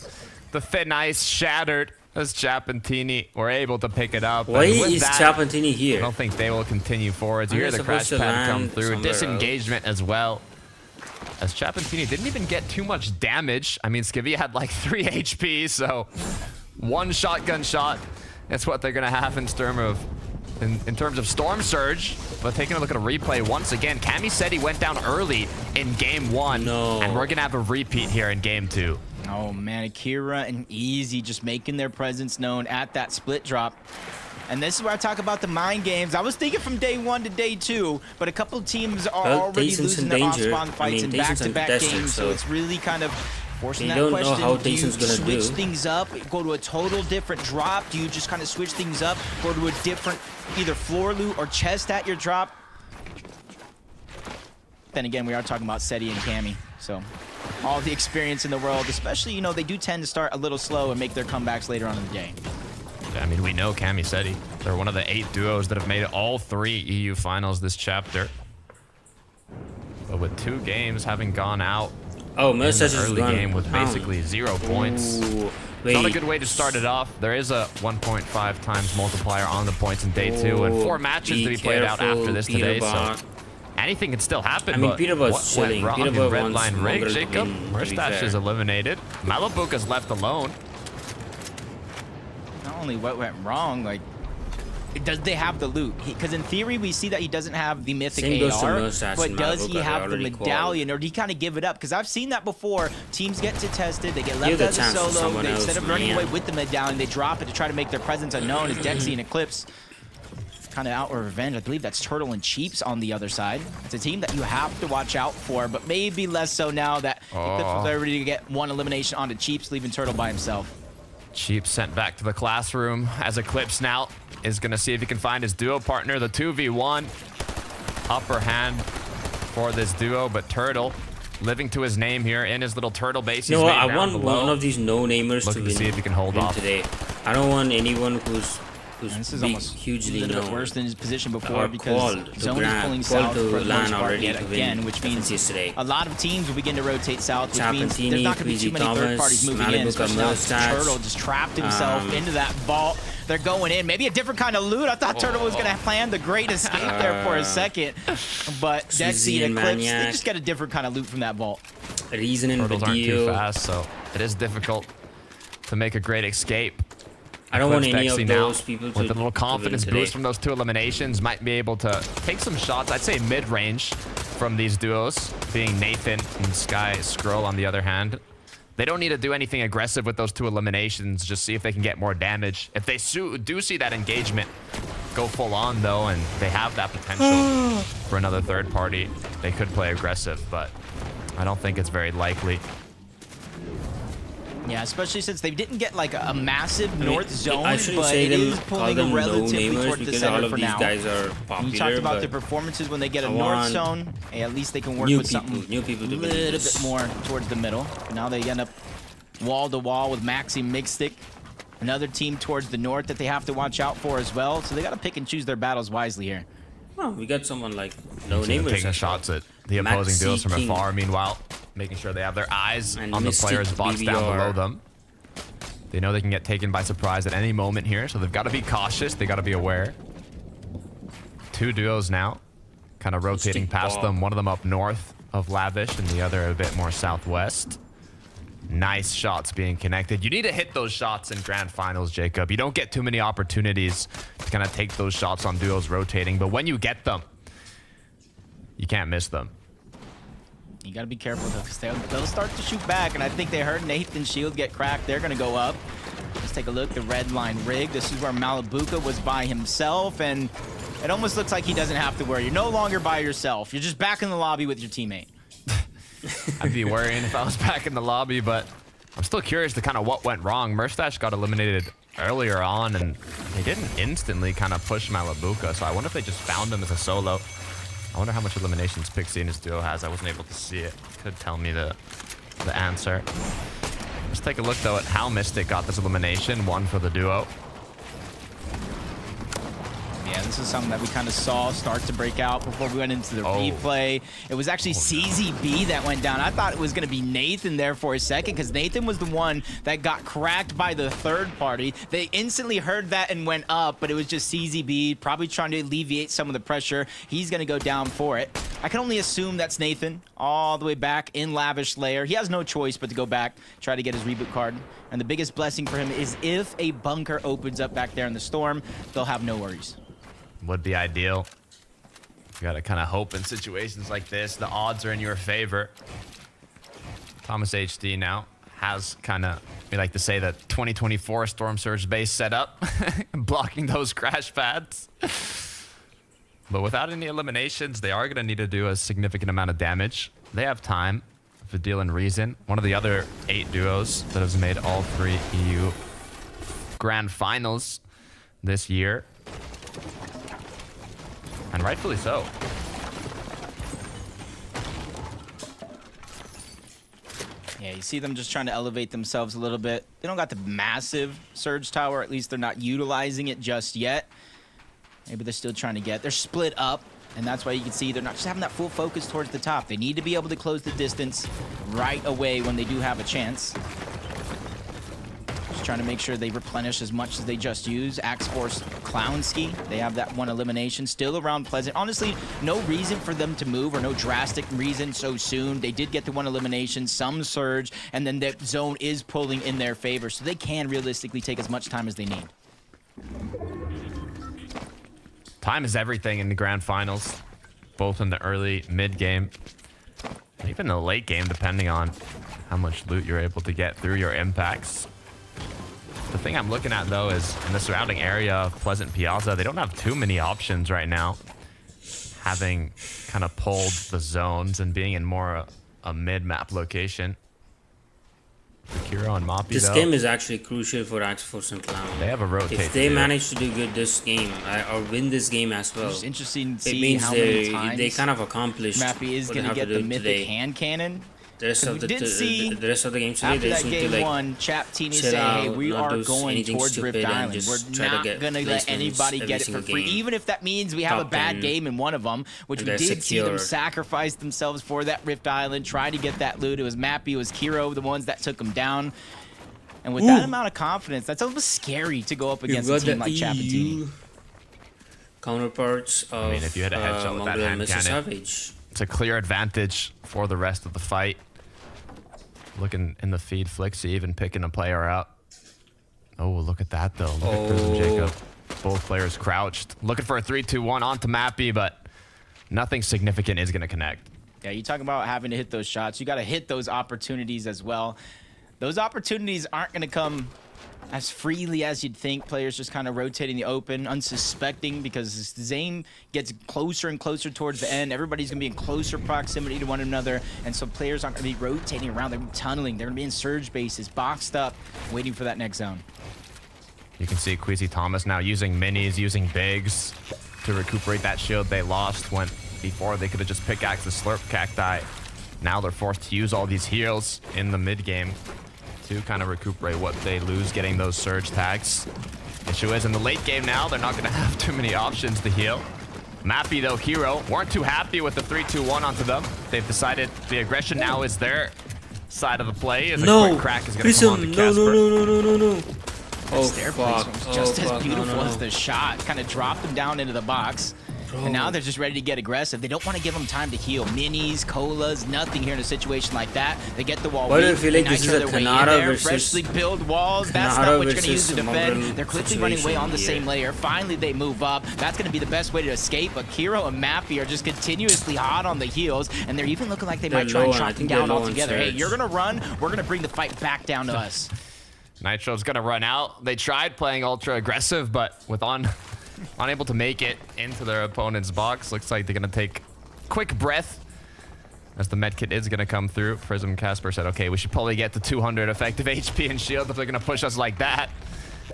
B: the thin ice shattered as Chapantini were able to pick it up.
C: Why
B: And with
C: is
B: that,
C: Chapantini
B: I
C: here?
B: don't think they will continue forwards. You
C: Are
B: hear
C: they
B: the crash
C: supposed to
B: pad come
C: land
B: through.
C: somewhere
B: Disengagement as well. As Chapantini didn't even get too much damage. I mean, Skavi had like 3 HP, so 1 shotgun shot. That's what they're gonna have in terms of Storm Surge. But taking a look at a replay once again, Cammy said he went down early in game 1.
C: No.
B: And we're gonna have a repeat here in game 2.
A: Oh man, Akira and Easy just making their presence known at that split drop. And this is where I talk about the mind games. I was thinking from day 1 to day 2, but a couple teams are
C: Well,
A: already
C: Tason's
A: losing
C: in
A: their
C: danger.
A: off-spawn fights in
C: Tason's
A: back-to-back
C: uncontested,
A: games, so
C: so
A: it's really kind of forcing
C: they
A: that
C: don't know
A: question.
C: how
A: Do you
C: Tason's gonna
A: switch
C: do.
A: things up, go to a total different drop? Do you just kind of switch things up, go to a different either floor loot or chest at your drop? Then again, we are talking about Seti and Cammy, so all the experience in the world, especially, you know, they do tend to start a little slow and make their comebacks later on in the game.
B: I mean, we know Cammy Seti. They're one of the 8 duos that have made all 3 EU finals this chapter. But with 2 games having gone out
C: Oh,
B: in
C: Message
B: the
C: is
B: early
C: gone.
B: game with basically 0 points.
C: Ooh,
B: It's not a
C: wait.
B: good way to start it off. There is a 1.5 times multiplier on the points in day 2, and 4 matches to be played out after this today. So anything can still happen.
C: I mean,
B: but
C: Peterboro's
B: what
C: chilling.
B: went wrong in
C: Peterborough
B: red
C: wants
B: line rig,
C: Mongrel to
B: Jacob?
C: win, to be
B: Mustache
C: fair.
B: is eliminated. Malabuka's left alone.
A: Not only what went wrong, like, does they have the loot? Because in theory, we see that he doesn't have the mythic
C: Same goes to
A: AR,
C: Mustache
A: but
C: and
A: does he
C: Malabuka,
A: have the
C: they're already
A: medallion, or do he kind of give it up? Because I've seen that before. Teams get to test it, they get
C: Give
A: left
C: the
A: as a
C: chance to
A: solo,
C: someone
A: instead
C: else,
A: of running
C: man.
A: away with the medallion, they drop it to try to make their presence unknown as Dexy and Eclipse kind of out of revenge. I believe that's Turtle and Cheeps on the other side. It's a team that you have to watch out for, but maybe less so now that Eclipse was ready to get one elimination onto Cheeps, leaving Turtle by himself.
B: Cheeps sent back to the classroom as Eclipse now is going to see if he can find his duo partner. The 2v1 upper hand for this duo, but Turtle living to his name here in his little turtle base.
C: You know what? I want one of these no-namers to win,
B: see if he can hold off
C: today. I don't want anyone who's
A: this is
C: big,
A: almost
C: hugely
A: a little bit worse than his position before because Zone is pulling south for the most part yet again, which means a lot of teams will begin to rotate south, which means there's not going to be too many third parties moving in, especially now Turtle just trapped himself into that vault. They're going in. Maybe a different kind of loot. I thought Turtle was going to plan the great escape there for a second, but Dexy and Eclipse, they just get a different kind of loot from that vault.
C: Reasoning
B: Turtles aren't too fast, so it is difficult to make a great escape.
C: I don't want any of those people to,
B: with a little confidence boost from those 2 eliminations, might be able to take some shots, I'd say mid-range, from these duos, being Nathan and Sky Scroll on the other hand. They don't need to do anything aggressive with those 2 eliminations, just see if they can get more damage. If they do see that engagement go full on though, and they have that potential for another third party, they could play aggressive, but I don't think it's very likely.
A: Yeah, especially since they didn't get like a massive north zone, but
C: it
A: is pulling them relatively towards the center for now.
C: Guys are popular,
A: you talked about their performances when they get a north zone. Hey, at least they can work with something a little bit more towards the middle. But now they end up wall to wall with Maxi Mixstick. Another team towards the north that they have to watch out for as well. So they got to pick and choose their battles wisely here.
C: Oh, we got someone like no-namers.
B: Taking shots at the opposing duels from afar, meanwhile, making sure they have their eyes on the player's box down below them. They know they can get taken by surprise at any moment here, so they've got to be cautious. They got to be aware. 2 duos now, kind of rotating past them. One of them up north of Lavish and the other a bit more southwest. Nice shots being connected. You need to hit those shots in grand finals, Jacob. You don't get too many opportunities to kind of take those shots on duos rotating, but when you get them, you can't miss them.
A: You got to be careful though, because they'll start to shoot back, and I think they heard Nathan's shield get cracked. They're going to go up. Let's take a look. The red line rig. This is where Malibuka was by himself, and it almost looks like he doesn't have to worry. You're no longer by yourself. You're just back in the lobby with your teammate.
B: I'd be worrying if I was back in the lobby, but I'm still curious to kind of what went wrong. Merstash got eliminated earlier on, and they didn't instantly kind of push Malibuka, so I wonder if they just found him as a solo. I wonder how much eliminations Pixie and his duo has. I wasn't able to see it. Could tell me the answer. Let's take a look, though, at how Mystic got this elimination. 1 for the duo.
A: Yeah, this is something that we kind of saw start to break out before we went into the replay. It was actually CZB that went down. I thought it was going to be Nathan there for a second, because Nathan was the one that got cracked by the third party. They instantly heard that and went up, but it was just CZB, probably trying to alleviate some of the pressure. He's going to go down for it. I can only assume that's Nathan all the way back in Lavish Lair. He has no choice but to go back, try to get his reboot card. And the biggest blessing for him is if a bunker opens up back there in the storm, they'll have no worries.
B: Would be ideal. You gotta kind of hope in situations like this. The odds are in your favor. Thomas HD now has kind of, we like to say, that 2024 Storm Surge base set up, blocking those crash pads. But without any eliminations, they are gonna need to do a significant amount of damage. They have time for deal and reason. One of the other 8 duos that has made all 3 EU grand finals this year. And rightfully so.
A: Yeah, you see them just trying to elevate themselves a little bit. They don't got the massive surge tower. At least they're not utilizing it just yet. Maybe they're still trying to get. They're split up, and that's why you can see they're not just having that full focus towards the top. They need to be able to close the distance right away when they do have a chance. Just trying to make sure they replenish as much as they just use. Axe Force Clownski, they have that 1 elimination still around Pleasant. Honestly, no reason for them to move, or no drastic reason so soon. They did get the 1 elimination, some surge, and then the zone is pulling in their favor, so they can realistically take as much time as they need.
B: Time is everything in the grand finals, both in the early, mid game, and even the late game, depending on how much loot you're able to get through your impacts. The thing I'm looking at, though, is in the surrounding area of Pleasant Piazza, they don't have too many options right now. Having kind of pulled the zones and being in more a mid-map location. Kiro and Moppy,
C: This
B: though,
C: game is actually crucial for Axforce and Clown.
B: they have a rotate.
C: If they manage to do good this game, or win this game as well,
A: It's interesting to
C: it
A: see
C: means
A: how many times
C: they kind of accomplished
A: Mappy is
C: what
A: going
C: they
A: to
C: have
A: get
C: to
A: the
C: do
A: mythic
C: today.
A: hand cannon.
C: The rest of
A: we
C: the
A: did see
C: rest of the games today,
A: After
C: they
A: that
C: seem to
A: game
C: like
A: one, Chap Teeny
C: chill
A: say, hey,
C: out,
A: we
C: not
A: are
C: do
A: going
C: anything
A: towards
C: stupid,
A: Rift
C: and
A: Island.
C: just
A: We're
C: try to
A: not
C: get
A: going to let
C: placements
A: anybody
C: every
A: get it for
C: single
A: free,
C: game.
A: even if that means we have a
C: Top
A: bad
C: 10,
A: game in one of them, which we
C: and
A: did
C: they're
A: see them
C: secure.
A: sacrifice themselves for that Rift Island, try to get that loot. It was Mappy, it was Kiro, the ones that took them down. And with that amount of confidence, that's almost scary to go up against a team like Chap and Teeny.
C: Counterparts of
B: if you had a headshot with that
C: Mongrel
B: hand
C: and Mr.
B: cannon,
C: Savage.
B: it's a clear advantage for the rest of the fight. Looking in the feed, Flixie even picking a player out. Oh, look at that, though. Look at Prism Jacob. Both players crouched. Looking for a 3-2-1 onto Mappy, but nothing significant is going to connect.
A: Yeah, you talk about having to hit those shots. You got to hit those opportunities as well. Those opportunities aren't going to come as freely as you'd think. Players just kind of rotating the open, unsuspecting, because Zane gets closer and closer towards the end. Everybody's going to be in closer proximity to one another, and so players aren't going to be rotating around. They're going to be tunneling. They're going to be in surge bases, boxed up, waiting for that next zone.
B: You can see Queasy Thomas now using minis, using bigs to recuperate that shield they lost when before they could have just pickaxed the Slurp Cacti. Now they're forced to use all these heals in the mid game to kind of recuperate what they lose getting those surge tags. Issue is in the late game now, they're not going to have too many options to heal. Mappy, though, Hero, weren't too happy with the 3-2-1 onto them. They've decided the aggression now is their side of the play. As a quick crack is going to come on to Casper.
C: No. Oh,
A: Their
C: fuck.
A: placement was just as beautiful
C: No.
A: as the shot. Kind of dropped them down into the box. And now they're just ready to get aggressive. They don't want to give them time to heal. Minis, colas, nothing here in a situation like that. They get the wall.
C: Why do I
A: weak.
C: feel like
A: They
C: this is
A: nitro
C: a
A: their way in
C: Kanara
A: there,
C: versus-
A: freshly build walls. That's
C: Kanara
A: not what you're going to use
C: versus
A: to defend.
C: Mongrel
A: They're quickly running away on the
C: situation
A: same layer. Finally, they move up. That's going to be the best way to escape. But Kiro and Mappy are just continuously hot on the heels, and they're even looking like they might try and chop them down altogether. Hey, you're going to run. We're going to bring the fight back down to us.
B: Nitro's gonna run out. They tried playing ultra aggressive, but with unable to make it into their opponent's box. Looks like they're gonna take quick breath as the medkit is gonna come through. Prism Casper said, okay, we should probably get to 200 effective HP and shield if they're gonna push us like that.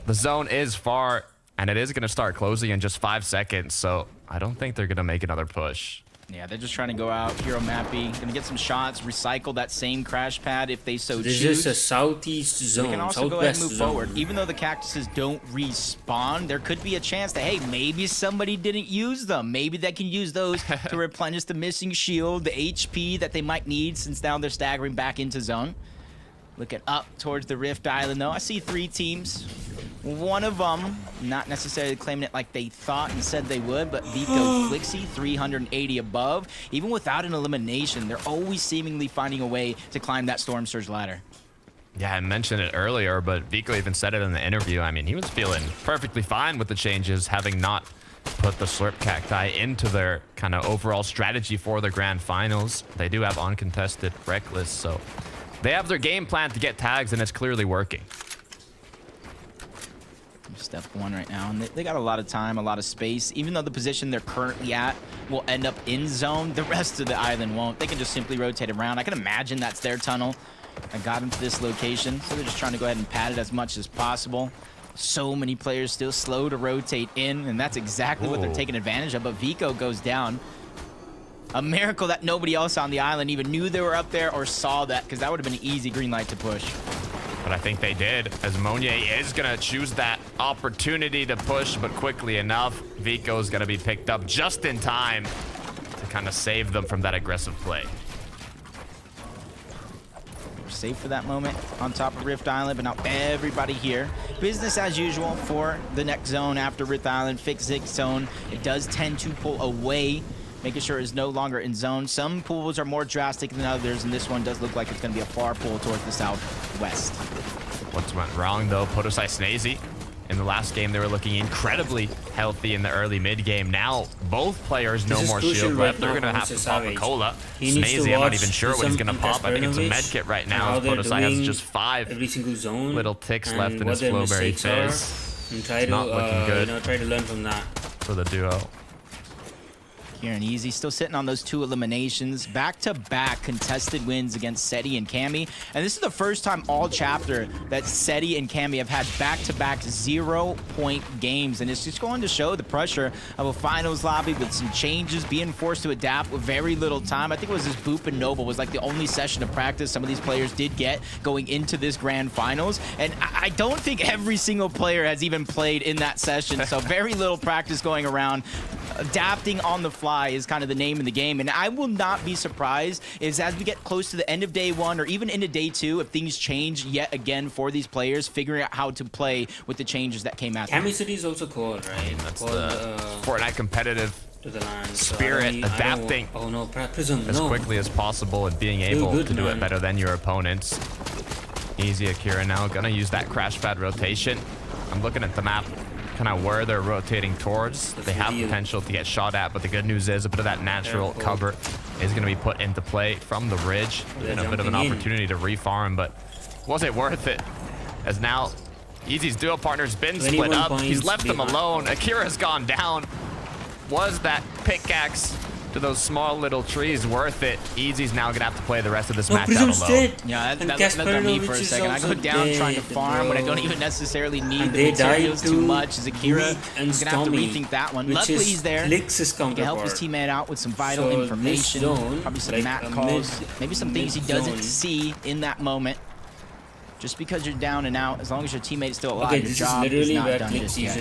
B: The zone is far, and it is gonna start closing in just 5 seconds, so I don't think they're gonna make another push.
A: Yeah, they're just trying to go out. Hero Mappy gonna get some shots, recycle that same crash pad if they so
C: This
A: choose.
C: is a southeast zone.
A: We can also go ahead and
C: southwest
A: move
C: zone.
A: forward. Even though the cactuses don't respawn, there could be a chance that, hey, maybe somebody didn't use them. Maybe they can use those to replenish the missing shield, the HP that they might need since now they're staggering back into zone. Looking up towards the Rift Island, though. I see 3 teams. One of them not necessarily claiming it like they thought and said they would, but Vico Flixie, 380 above. Even without an elimination, they're always seemingly finding a way to climb that Storm Surge ladder.
B: Yeah, I mentioned it earlier, but Vico even said it in the interview. I mean, he was feeling perfectly fine with the changes, having not put the Slurp Cacti into their kind of overall strategy for the grand finals. They do have uncontested Reckless, so they have their game plan to get tags, and it's clearly working.
A: Step 1 right now, and they got a lot of time, a lot of space. Even though the position they're currently at will end up in zone, the rest of the island won't. They can just simply rotate around. I can imagine that's their tunnel that got them to this location, so they're just trying to go ahead and pad it as much as possible. So many players still slow to rotate in, and that's exactly what they're taking advantage of, but Vico goes down. A miracle that nobody else on the island even knew they were up there or saw that, because that would have been an easy green light to push.
B: But I think they did, as Monier is going to choose that opportunity to push, but quickly enough, Vico's going to be picked up just in time to kind of save them from that aggressive play.
A: We're safe for that moment on top of Rift Island, but now everybody here. Business as usual for the next zone after Rift Island. Fixed Zig zone. It does tend to pull away, making sure it's no longer in zone. Some pools are more drastic than others, and this one does look like it's going to be a far pull towards the southwest.
B: What's went wrong, though? Podosai Snazy In the last game, they were looking incredibly healthy in the early mid game. Now, both players no more shield left. They're going to have to pop a cola. Smazy, I'm not even sure what he's going to pop. I think it's a med kit right now. Protosai has just 5
C: every single zone
B: little ticks left in his Flowberry Fizz.
C: and try to
B: not looking good.
C: you know, try to learn from that.
B: For the duo.
A: Kieran Easy still sitting on those 2 eliminations. Back-to-back contested wins against Seti and Cammy. And this is the first time all chapter that Seti and Cammy have had back-to-back 0-point games. And it's just going to show the pressure of a finals lobby with some changes, being forced to adapt with very little time. I think it was this Boop and Noble was like the only session of practice some of these players did get going into this grand finals. And I don't think every single player has even played in that session. So very little practice going around. Adapting on the fly is kind of the name of the game, and I will not be surprised if as we get close to the end of day 1 or even into day 2, if things change yet again for these players, figuring out how to play with the changes that came out.
C: Cammy City is also cool, right?
B: That's the Fortnite competitive
C: to the land,
B: spirit, adapting
C: Prism,
B: as quickly as possible and being able to do it better than your opponents. Easy Akira now gonna use that crash pad rotation. I'm looking at the map, kind of where they're rotating towards. They have potential to get shot at, but the good news is a bit of that natural cover is going to be put into play from the ridge. And a bit of an opportunity to refarm, but was it worth it? As now Easy's duo partner's been split up. He's left them alone. Akira's gone down. Was that pickaxe to those small little trees worth it? Easy's now gonna have to play the rest of this match down alone.
A: Yeah, that's on me for a second. I go down trying to farm when I don't even necessarily need the materials too much. As Akira is gonna have to rethink that one. Luckily he's there. He can help his teammate out with some vital information, probably some map calls, maybe some things he doesn't see in that moment. Just because you're down and out, as long as your teammate is still alive, your job is not done just yet.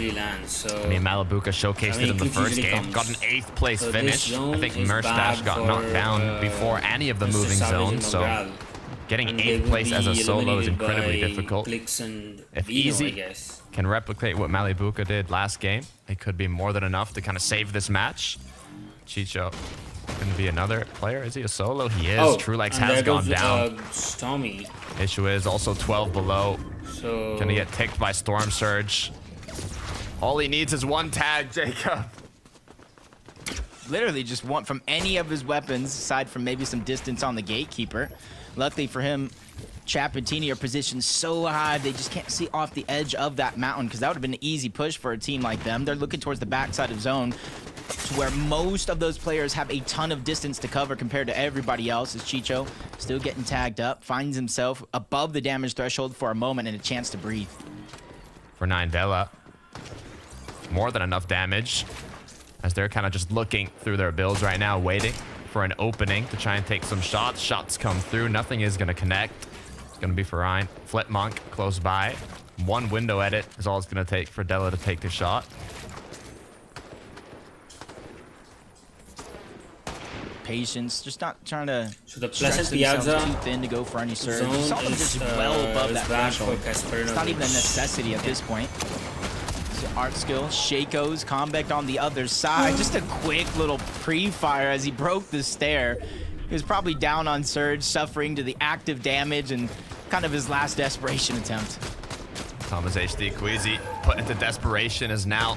C: So
B: I mean, Malibuka showcased it in the first game. Got an 8th place finish. I think Merstash got knocked down before any of the moving zones, so getting 8th place as a solo is incredibly difficult. If Easy can replicate what Malibuka did last game, it could be more than enough to kind of save this match. Chicho going to be another player. Is he a solo? He is. TrueLikes has gone down.
C: Stormy.
B: Issue is also 12 below.
C: So
B: Gonna get ticked by Storm Surge. All he needs is 1 tag, Jacob.
A: Literally just want from any of his weapons, aside from maybe some distance on the gatekeeper. Luckily for him, Chap and Tini are positioned so high they just can't see off the edge of that mountain, because that would have been an easy push for a team like them. They're looking towards the backside of zone, to where most of those players have a ton of distance to cover compared to everybody else. As Chicho still getting tagged up, finds himself above the damage threshold for a moment and a chance to breathe.
B: For 9Della, more than enough damage, as they're kind of just looking through their builds right now, waiting for an opening to try and take some shots. Shots come through. Nothing is going to connect. It's going to be for Ryan. Flip Monk close by. 1 window edit is all it's going to take for Della to take the shot.
A: Patience, just not trying to
C: the
A: stretch themselves too thin to go for any surge. You saw them just well above that threshold. It's not even a necessity at this point. So art skill, Shaco's Combeck on the other side. Just a quick little pre-fire as he broke the stair. He was probably down on surge, suffering to the active damage and kind of his last desperation attempt.
B: Thomas HD Queasy put into desperation as now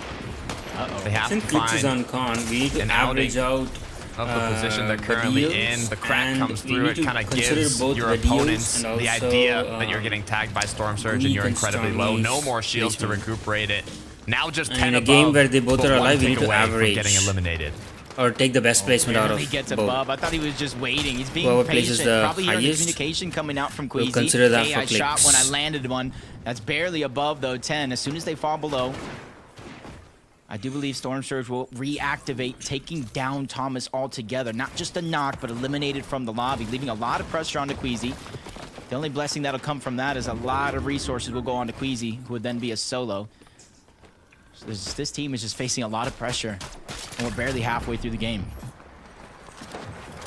B: they have to
C: CLIX is on
B: find
C: con. We need to
B: an
C: average out
B: of the position they're currently in. The crack comes through. It kind of gives your opponents the idea that you're getting tagged by Storm Surge and you're incredibly low. No more shields to recuperate it. Now just 10
C: in a
B: above,
C: game where they both are alive, we need to
B: away from
C: average.
B: getting eliminated.
C: Or take the best placement out of
A: He gets
C: both.
A: above. I thought he was just waiting. He's being
C: Whoever places
A: patient.
C: the
A: Probably hearing the
C: highest,
A: communication coming out from
C: we'll
A: Queasy.
C: consider that
A: Hey,
C: for
A: I shot
C: CLIX.
A: when I landed one. That's barely above though, 10. As soon as they fall below, I do believe Storm Surge will reactivate, taking down Thomas altogether. Not just a knock, but eliminated from the lobby, leaving a lot of pressure on Queasy. The only blessing that'll come from that is a lot of resources will go on to Queasy, who would then be a solo. So this team is just facing a lot of pressure, and we're barely halfway through the game.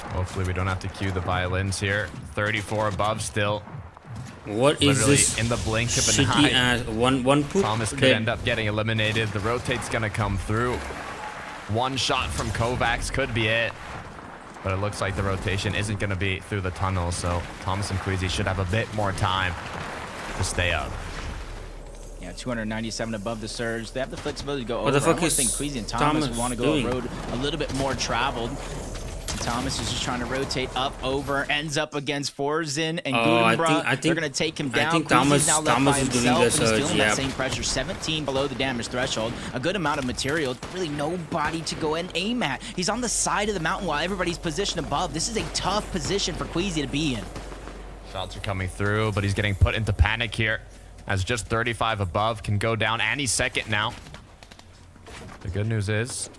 B: Hopefully we don't have to cue the violins here. 34 above still.
C: What is
B: Literally
C: this
B: in the blink of an
C: shitty
B: eye.
C: ass one poop?
B: Thomas could end up getting eliminated. The rotate's gonna come through. 1 shot from Kovacs could be it. But it looks like the rotation isn't gonna be through the tunnel, so Thomas and Queasy should have a bit more time to stay up.
A: Yeah, Yeah, 297 above the surge. They have the flexibility to go
C: What
A: over.
C: the fuck
A: I
C: is
A: think Queasy and Thomas
C: Thomas
A: want to go
C: doing?
A: a road a little bit more traveled. And Thomas is just trying to rotate up, over, ends up against Forzin and Gudenbra.
C: I think
A: they're going to take him down.
C: I think
A: Queasy's now left by
C: Thomas is doing
A: himself,
C: the
A: and he's
C: surge,
A: feeling
C: yeah.
A: that same pressure. 17 below the damage threshold. A good amount of material. Really nobody to go and aim at. He's on the side of the mountain while everybody's positioned above. This is a tough position for Queasy to be in.
B: Shots are coming through, but he's getting put into panic here, as just 35 above can go down, and he's second now. The good news is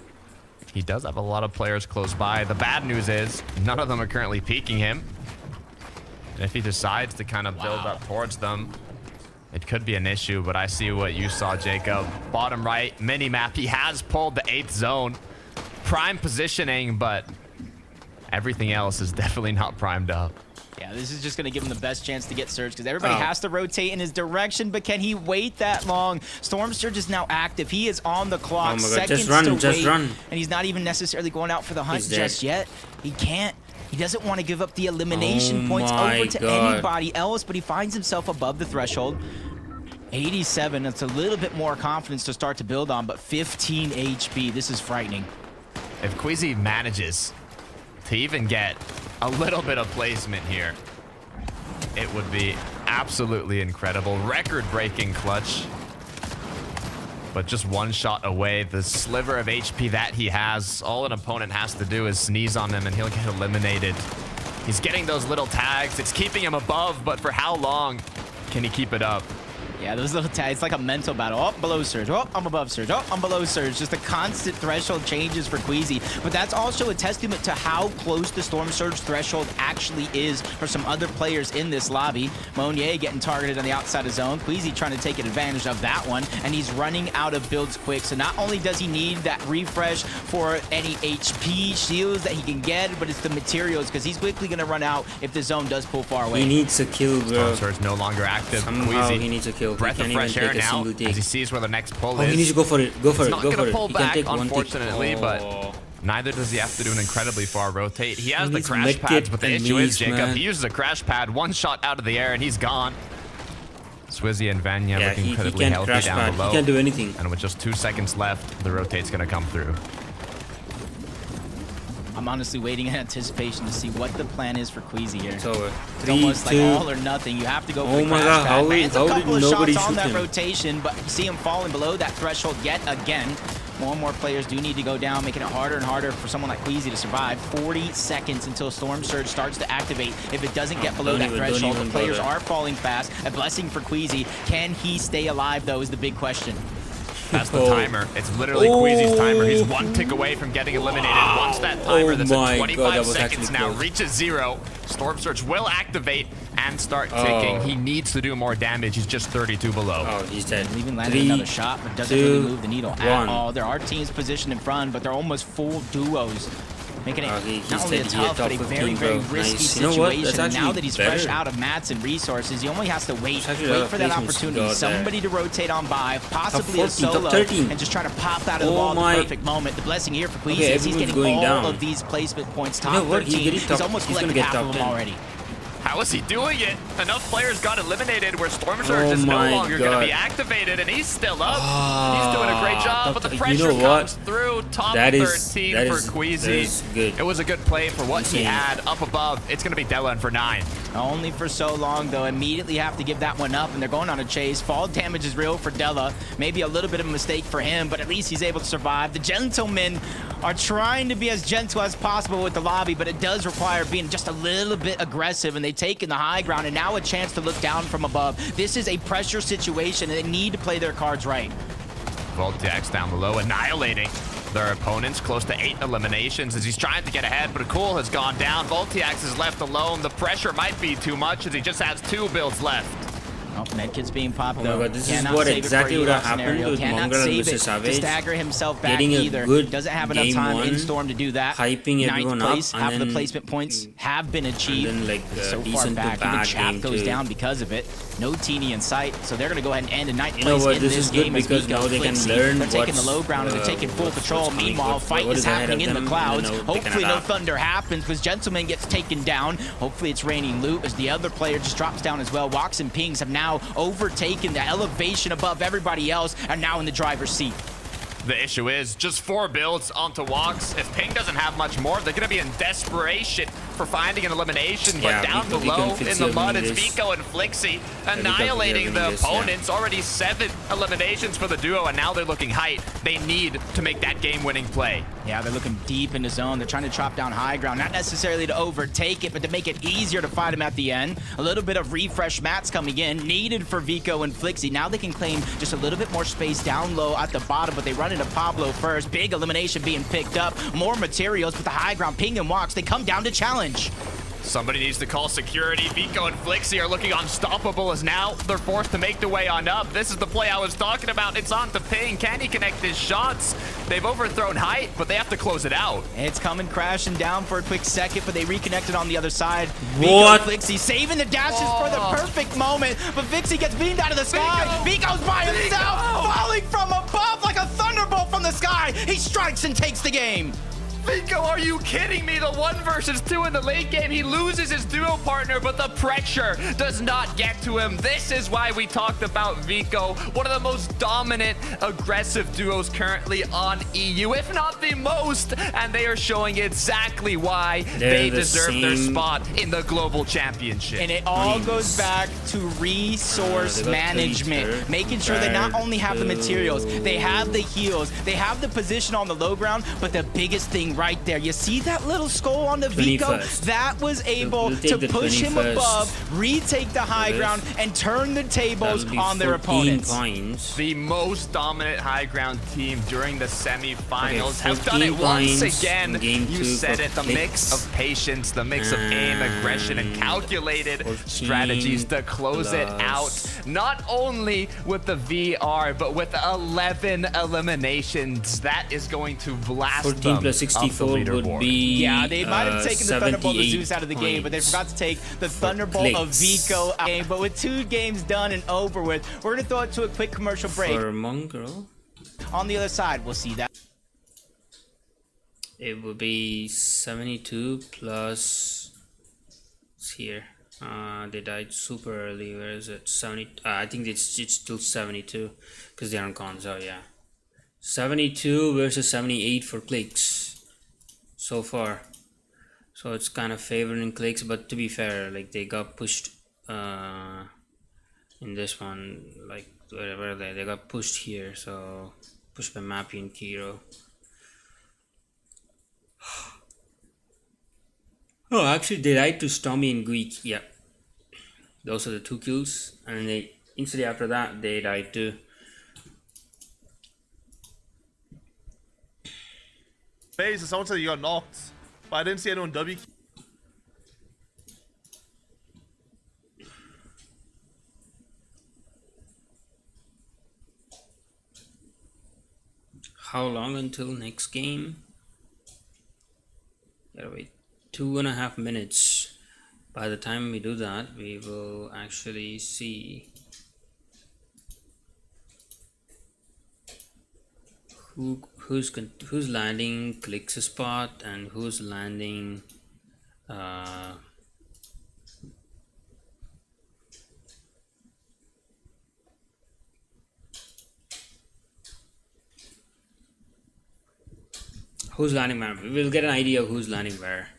B: he does have a lot of players close by. The bad news is none of them are currently peeking him. And if he decides to kind of build up towards them, it could be an issue, but I see what you saw, Jacob. Bottom right, mini-map. He has pulled the 8th zone. Prime positioning, but everything else is definitely not primed up.
A: Yeah, this is just going to give him the best chance to get Surge because everybody has to rotate in his direction, but can he wait that long? Storm Surge is now active. He is on the clock.
C: Oh my God.
A: Seconds
C: Just
A: to
C: run.
A: wait, and he's not even necessarily going out for the hunt just yet. He can't. He doesn't want to give up the elimination points over to anybody else, but he finds himself above the threshold. 87, that's a little bit more confidence to start to build on, but 15 HP. This is frightening.
B: If Queasy manages to even get a little bit of placement here, it would be absolutely incredible. Record-breaking clutch. But just one shot away, the sliver of HP that he has, all an opponent has to do is sneeze on him and he'll get eliminated. He's getting those little tags. It's keeping him above, but for how long can he keep it up?
A: Yeah, those little tags, it's like a mental battle. Oh, below Surge. Oh, I'm above Surge. Oh, I'm below Surge. Just a constant threshold changes for Queasy. But that's also a testament to how close the Storm Surge threshold actually is for some other players in this lobby. Monier getting targeted on the outside of zone. Queasy trying to take advantage of that one. And he's running out of builds quick. So not only does he need that refresh for any HP shields that he can get, but it's the materials because he's quickly going to run out if the zone does pull far away.
C: He needs a kill, bro.
B: Storm Surge no longer active.
C: Somehow
B: Queasy.
C: he needs a kill.
B: Breath
C: He
B: of
C: can't
B: fresh
C: even
B: air
C: take a
B: now
C: single take.
B: as he sees where the next pull
C: Oh,
B: is.
C: he needs to go for it. Go for
B: He's
C: it.
B: not
C: Go
B: gonna
C: for
B: pull
C: it. He
B: back,
C: can take one take.
B: unfortunately, but neither does he have to do an incredibly far rotate. He has
C: He
B: the
C: needs
B: crash
C: medkit
B: pads, but the
C: and
B: issue is,
C: knees,
B: Jacob,
C: man.
B: he uses a crash pad, one shot out of the air, and he's gone. Swizzy and Vanya
C: Yeah,
B: looking
C: he
B: incredibly
C: can't
B: healthy
C: crash
B: down
C: pad.
B: below.
C: He can't do anything.
B: And with just 2 seconds left, the rotate's gonna come through.
A: I'm honestly waiting in anticipation to see what the plan is for Queasy here.
C: It's over.
A: It's
C: 3,
A: almost
C: 2.
A: like all or nothing. You have to go for the
C: Oh my
A: crash
C: God,
A: pad.
C: how
A: Lands a
C: did
A: couple of
C: nobody
A: shots on
C: shoot
A: that
C: him?
A: rotation, but you see him falling below that threshold yet again. More and more players do need to go down, making it harder and harder for someone like Queasy to survive. 40 seconds until Storm Surge starts to activate. If it doesn't get below that threshold, the players are falling fast. A blessing for Queasy. Can he stay alive, though, is the big question.
B: That's the timer. It's literally Queasy's timer. He's 1 tick away from getting eliminated. Once that timer that's at 25 seconds now reaches 0, Storm Surge will activate and start ticking. He needs to do more damage. He's just 32 below.
C: Oh, he's dead.
A: Even landed another shot, but doesn't really move the needle at all. There are teams positioned in front, but they're almost full duos. Making it not only a tough, but a very, very risky situation. And now that he's fresh out of mats and resources, he only has to wait for that opportunity. Somebody to rotate on by, possibly a solo, and just try to pop out of the wall at the perfect moment. The blessing here for Queasy is he's getting all of these placement points. Top 13, he's almost collected half of them already.
B: How is he doing it? Enough players got eliminated where Storm Surge is no longer going to be activated, and he's still up. He's doing a great job, but the pressure comes through. Top 13 for Queasy. It was a good play for what he had up above. It's going to be Dylan for 9.
A: Only for so long, though. Immediately have to give that one up, and they're going on a chase. Fall damage is real for Della. Maybe a little bit of a mistake for him, but at least he's able to survive. The gentlemen are trying to be as gentle as possible with the lobby, but it does require being just a little bit aggressive, and they've taken the high ground, and now a chance to look down from above. This is a pressure situation, and they need to play their cards right.
B: Voltiax down below, annihilating their opponents, close to 8 eliminations as he's trying to get ahead, but Cool has gone down. Voltiax is left alone. The pressure might be too much as he just has 2 builds left.
A: Oh, medkit's being popped, though.
C: Oh my God, this is what exactly would have happened with MONGRAAL versus Savage.
A: To stagger himself back
C: Getting a
A: either.
C: good
A: Doesn't have enough time in Storm to do that.
C: Hyping everyone up,
A: place, half of the placement points have been achieved.
C: And then, like,
A: so far
C: decent
A: back,
C: to
A: even
C: bad
A: Chap
C: game
A: goes
C: too.
A: down because of it. No Teeny in sight, so they're going to go ahead and end a 9th
C: You know
A: place
C: what,
A: in
C: this
A: this
C: is good
A: game as
C: because
A: Vigo
C: now they can
A: Flixie.
C: learn
A: They're taking the
C: what's,
A: low ground and they're taking full patrol.
C: what's coming,
A: Meanwhile, fight
C: what
A: is
C: is ahead
A: happening
C: of
A: in the
C: them,
A: clouds.
C: and then they'll pick it
A: Hopefully no
C: up.
A: thunder happens because Gentleman gets taken down. Hopefully it's raining loot as the other player just drops down as well. Walks and Pings have now now overtaken the elevation above everybody else and now in the driver's seat.
B: The issue is just 4 builds onto Walks. If Ping doesn't have much more, they're going to be in desperation for finding an elimination. But down below in the mud, it's Vico and Flixie annihilating the opponents. Already 7 eliminations for the duo, and now they're looking height. They need to make that game-winning play.
A: Yeah, they're looking deep in the zone. They're trying to chop down high ground, not necessarily to overtake it, but to make it easier to fight them at the end. A little bit of refresh mats coming in, needed for Vico and Flixie. Now they can claim just a little bit more space down low at the bottom, but they run into Pablo first. Big elimination being picked up. More materials, but the high ground, Ping and Walks, they come down to challenge.
B: Somebody needs to call security. Vico and Flixie are looking unstoppable as now they're forced to make their way on up. This is the play I was talking about. It's on to Ping. Can he connect his shots? They've overthrown height, but they have to close it out.
A: It's coming crashing down for a quick second, but they reconnected on the other side.
C: What?
A: Vico, Flixie saving the dashes for the perfect moment, but Flixie gets beamed out of the sky. Vico's by himself, falling from above like a thunderbolt from the sky. He strikes and takes the game.
B: Vico, are you kidding me? The 1 versus 2 in the late game. He loses his duo partner, but the pressure does not get to him. This is why we talked about Vico, one of the most dominant, aggressive duos currently on EU, if not the most. And they are showing exactly why they deserve their spot in the global championship.
A: And it all goes back to resource management, making sure they not only have the materials, they have the heals, they have the position on the low ground, but the biggest thing right there, you see that little skull on the Vico? That was able to push him above, retake the high ground, and turn the tables on their opponents.
C: Points.
B: The most dominant high ground team during the semifinals have done it once again. You said it, the mix of patience, the mix of aim, aggression, and calculated strategies to close it out. Not only with the VR, but with 11 eliminations. That is going to blast
C: 14
B: them
C: plus 64 would be
A: yeah, they might have taken the Thunderbolt of Zeus out of the game, but they
C: points
A: forgot to take the Thunderbolt of Vico out. But with 2 games done and over with, we're going to throw it to a quick commercial break.
C: for MONGRAAL.
A: On the other side, we'll see that.
C: It would be 72 plus. It's here. They died super early. Where is it? 70. I think it's still 72 because they're on console. Yeah, 72 versus 78 for CLIX so far. So it's kind of favoring CLIX, but to be fair, like they got pushed in this one, like where they got pushed here. So pushed by Mappy and Kiro. Oh, actually, they died to Stormy and Greek. Yeah, those are the 2 kills, and they instantly after that they died too.
D: Base, someone said you got knocked, but I didn't see anyone W.
C: How long until next game? Gotta wait 2.5 minutes. By the time we do that, we will actually see who's landing CLIX's spot and who's landing who's landing where. We will get an idea of who's landing where.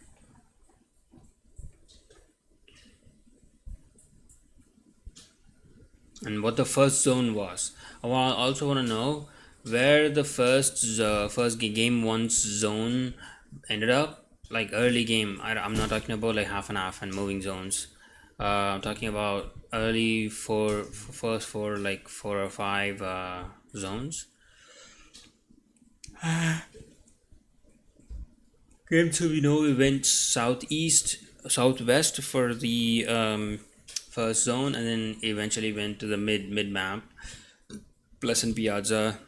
C: And what the first zone was. I also want to know where the first game 1's zone ended up. Like early game. I'm not talking about like half and half and moving zones. I'm talking about early first 4 like 4 or 5 zones. Game 2, we know we went southwest for the first zone, and then eventually went to the mid map, Pleasant Piazza.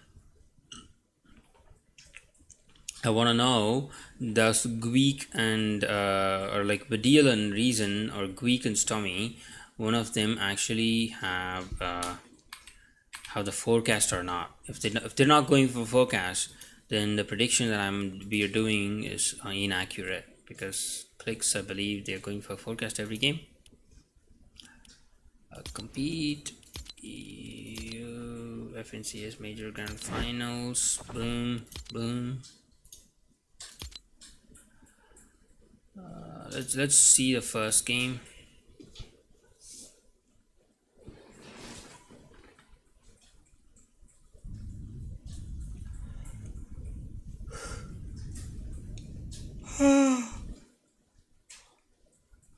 C: I want to know, does Greek and or like Badil and Reason, or Greek and Stormy, one of them actually have the forecast or not? If they're not going for forecast, then the prediction that we are doing is inaccurate, because CLIX, I believe, they're going for forecast every game. Compete. EU, FNCS Major Grand Finals. Boom, boom. Let's see the first game.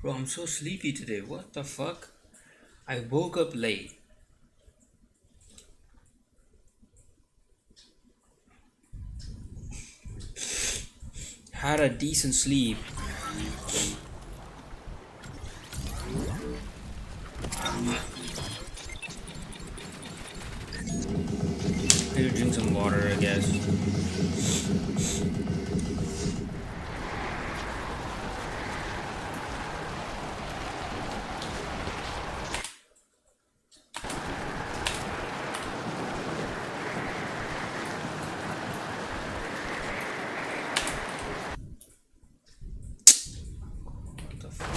C: Bro, I'm so sleepy today. What the fuck? I woke up late. Had a decent sleep. Maybe drink some water, I guess. What the fuck?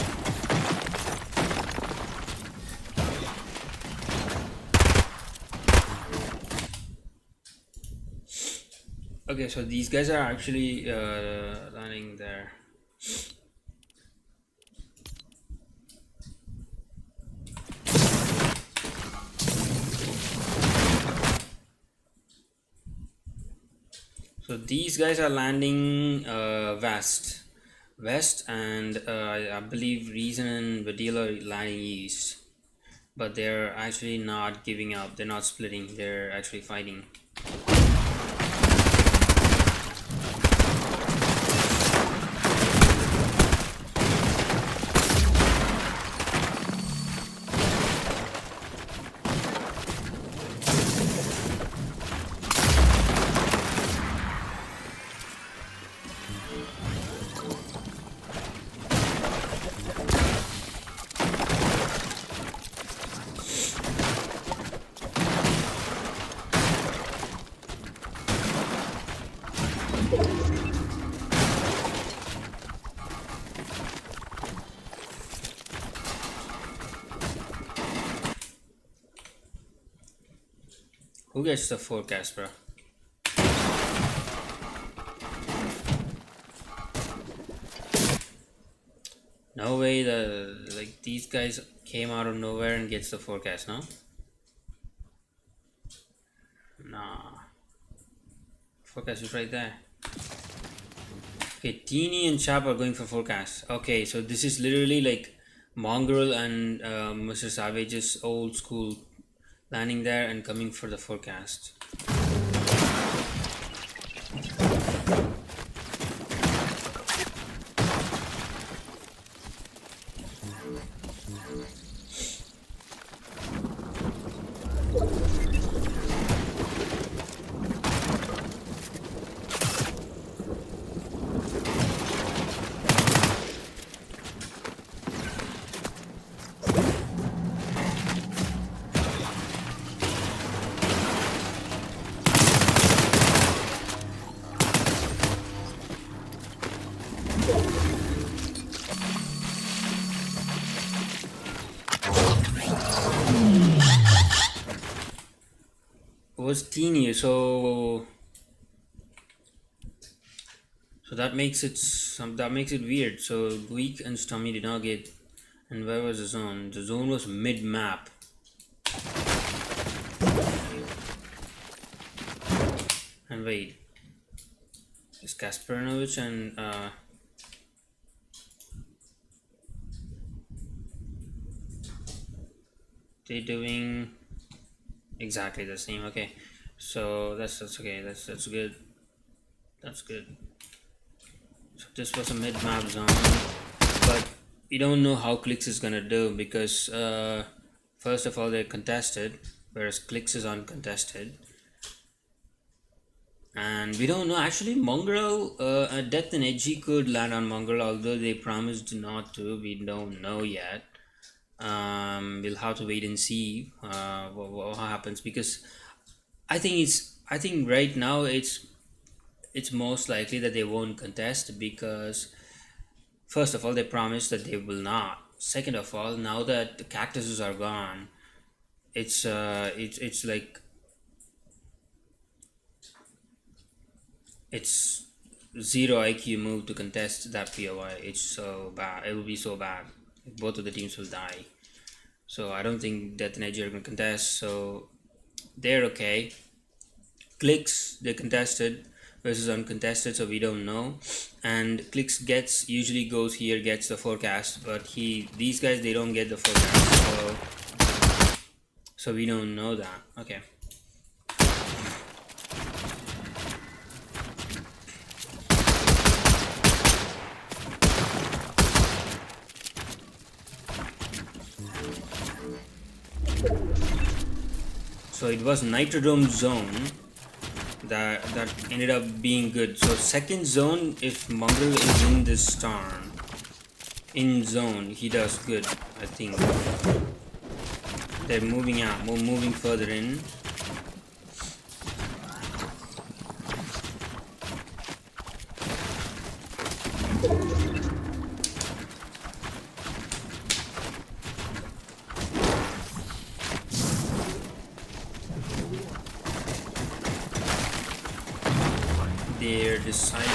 C: Okay, so these guys are actually landing there. So these guys are landing west, and I believe Reason and Vadila are landing east. But they're actually not giving up. They're not splitting. They're actually fighting. Who gets the forecast, bro? No way these guys came out of nowhere and gets the forecast, no? Nah. Forecast is right there. Okay, Teeny and Chap are going for forecast. Okay, so this is literally like Mongrel and Mr. Savage's old school landing there and coming for the forecast. Was teeny, so that makes it weird. So Greek and Stommy did not get. And where was the zone? The zone was mid map. And wait, is Kasparinovic and they doing exactly the same? Okay, so that's okay. That's good. That's good. So this was a mid-map zone, but we don't know how CLIX is gonna do because first of all they're contested, whereas CLIX is uncontested, and we don't know. Actually, MONGRAAL, Death and Edgy could land on MONGRAAL, although they promised not to. We don't know yet. We'll have to wait and see what happens, because I think right now it's most likely that they won't contest, because first of all they promised that they will not, second of all, now that the cactuses are gone, it's like it's 0 IQ move to contest that POI. It's so bad. It will be so bad. Both of the teams will die. So I don't think Death and Edge are going to contest. So they're okay. CLIX, they contested versus uncontested, so we don't know. And CLIX usually goes here, gets the forecast, but these guys, they don't get the forecast. So we don't know that. Okay. So it was Nitrodome zone that ended up being good. So second zone, if Mongrel is in this turn, in zone, he does good, I think. They're moving out, moving further in. They're deciding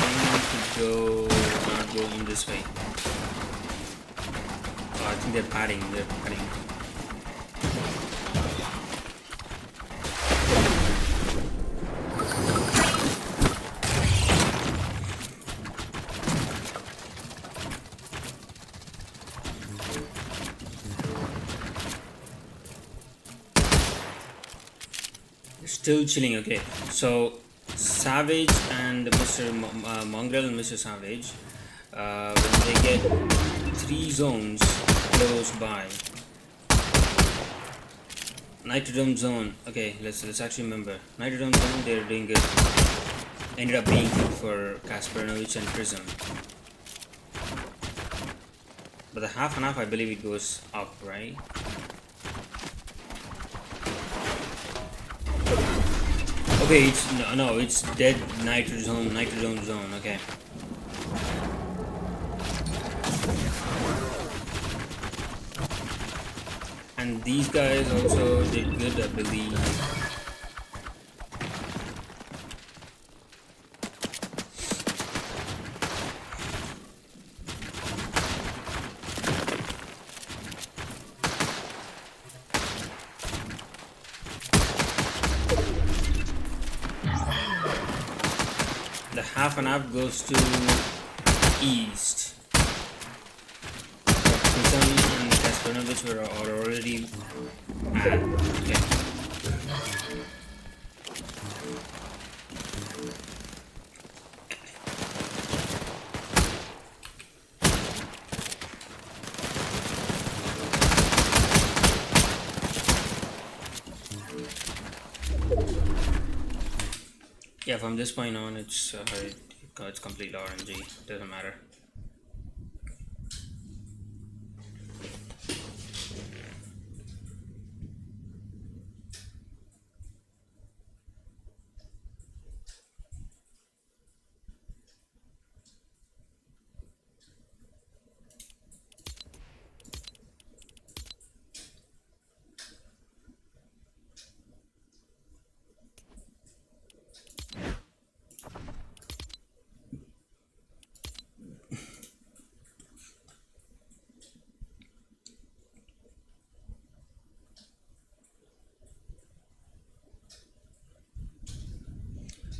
C: to not go in this way. Oh, I think they're padding. Still chilling. Okay, so Savage and Mr. Mongrel and Mr. Savage, when they get 3 zones close by. Nitrodome zone. Okay, let's actually remember. Nitrodome zone, they're doing good. Ended up being good for Kaspernovich and Prism. But the half and half, I believe it goes up, right? Okay, it's dead Nitrodome zone, okay. And these guys also did good, I believe. The half and half goes to east. Prism and Kaspernovich are already at. Okay. Yeah, from this point on, it's complete RNG. Doesn't matter.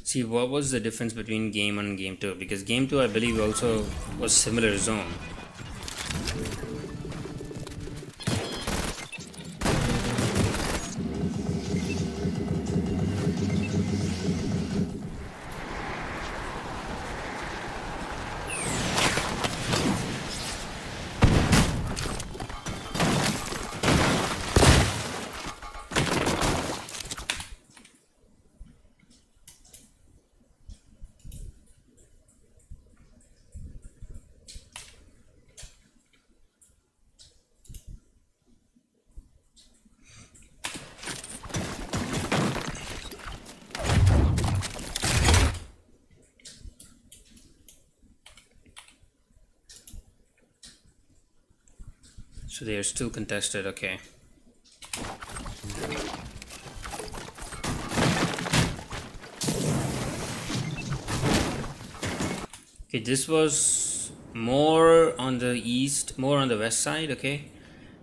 C: See, what was the difference between game 1 and game 2? Because game 2, I believe, also was similar zone. So they are still contested. Okay. Okay, this was more on the east, more on the west side. Okay,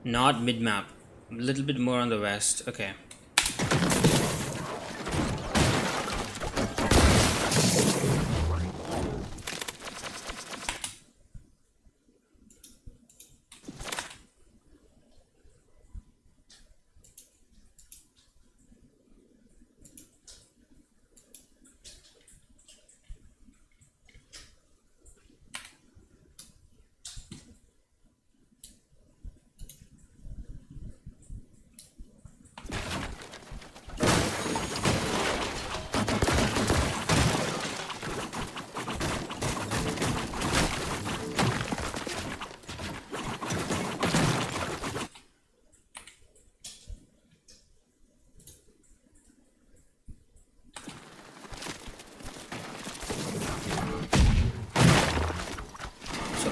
C: not mid map, a little bit more on the west. Okay.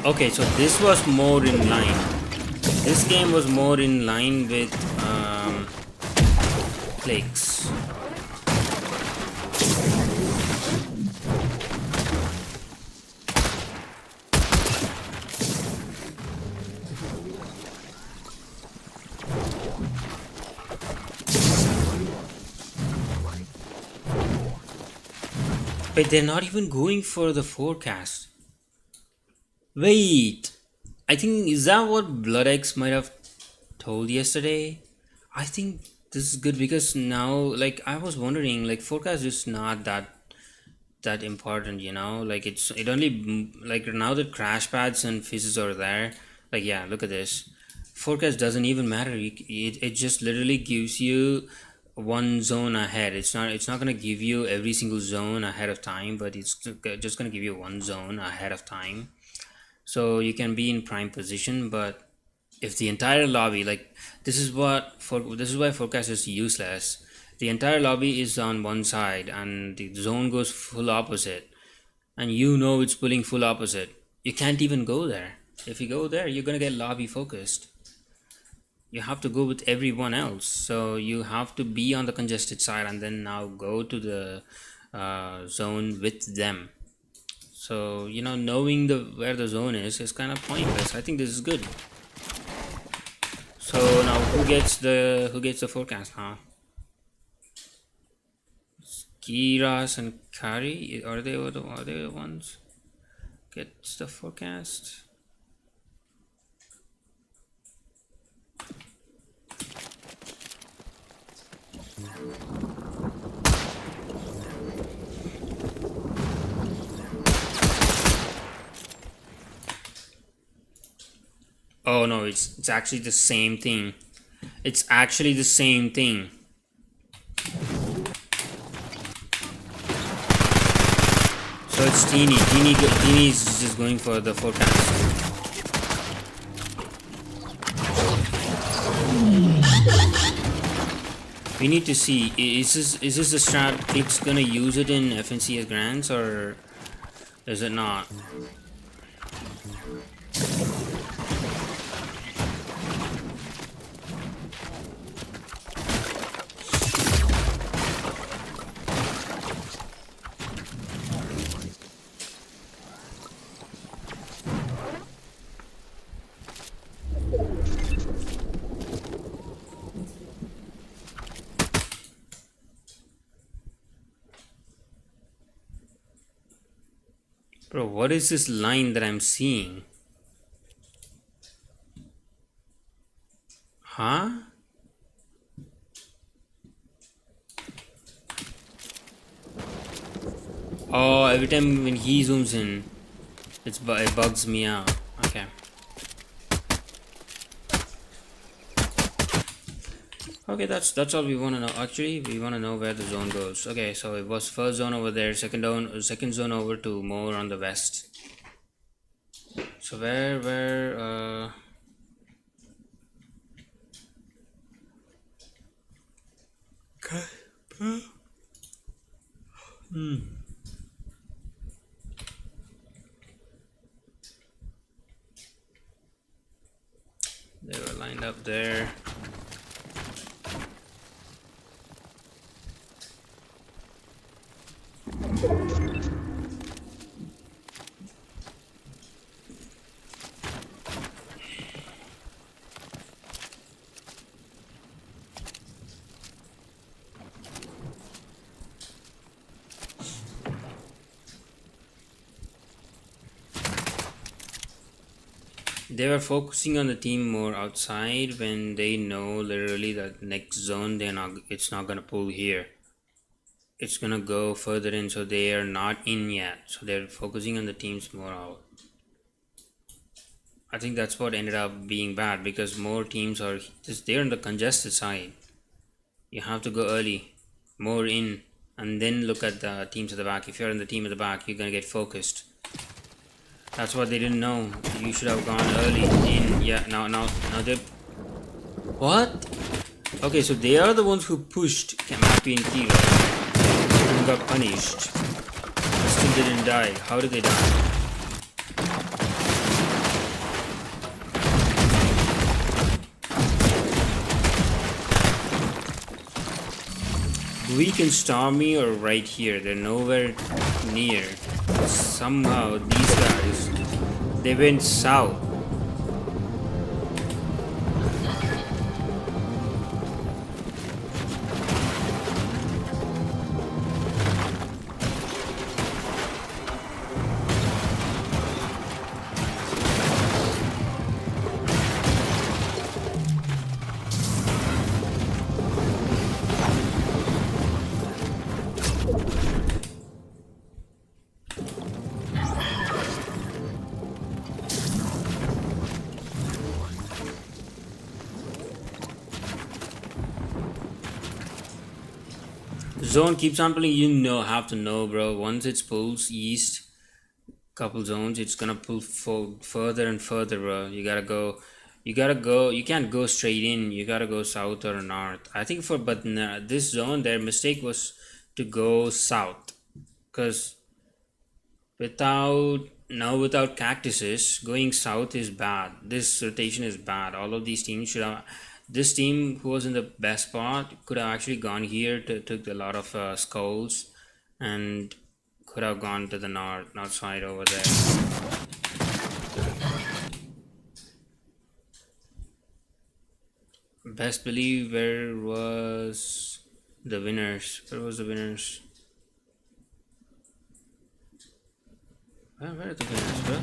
C: Okay, so this was more in line. This game was more in line with CLIX. But they're not even going for the forecast. Wait, I think, is that what BloodX might have told yesterday? I think this is good because now, like, I was wondering, like, forecast is not that important, you know, like it only, like, now that crash pads and fizzes are there, like, yeah, look at this. Forecast doesn't even matter. It just literally gives you one zone ahead. It's not gonna give you every single zone ahead of time, but it's just gonna give you one zone ahead of time. So you can be in prime position, but if the entire lobby, like, this is why forecast is useless. The entire lobby is on one side and the zone goes full opposite, and you know it's pulling full opposite. You can't even go there. If you go there, you're gonna get lobby focused. You have to go with everyone else, so you have to be on the congested side and then now go to the zone with them. So, you know, knowing where the zone is kind of pointless. I think this is good. So now who gets the forecast, huh? Kiras and Kari, are they the ones gets the forecast? Oh no, it's actually the same thing. It's actually the same thing. So it's Teeny is just going for the forecast. We need to see, is this the strat CLIX gonna use it in FNCS grants or is it not? Bro, what is this line that I'm seeing? Huh? Oh, every time when he zooms in, it bugs me out. Okay. Okay, that's all we want to know. Actually, we want to know where the zone goes. Okay, so it was first zone over there, second zone over to more on the west. So where There were lined up there. They were focusing on the team more outside when they know literally that next zone it's not gonna pull here. It's gonna go further in, so they are not in yet. So they're focusing on the teams more out. I think that's what ended up being bad because more teams are just they're on the congested side. You have to go early, more in, and then look at the teams at the back. If you're in the team at the back, you're gonna get focused. That's what they didn't know. You should have gone early in. Yeah, now they. What? Okay, so they are the ones who pushed Mappy and Kilo and got punished. But still didn't die. How did they die? Bleak and Stormy are right here. They're nowhere near. Somehow these guys, they went south. Zone keeps on pulling, have to know, bro. Once it pulls east, couple zones, it's gonna pull further and further, bro. You gotta go, you can't go straight in, you gotta go south or north. I think this zone, their mistake was to go south. Because without cactuses, going south is bad. This rotation is bad. All of these teams should have. This team who was in the best spot could have actually gone here to took a lot of skulls and could have gone to the north side over there. Best believe where was the winners? Where was the winners? Where are the winners, bro?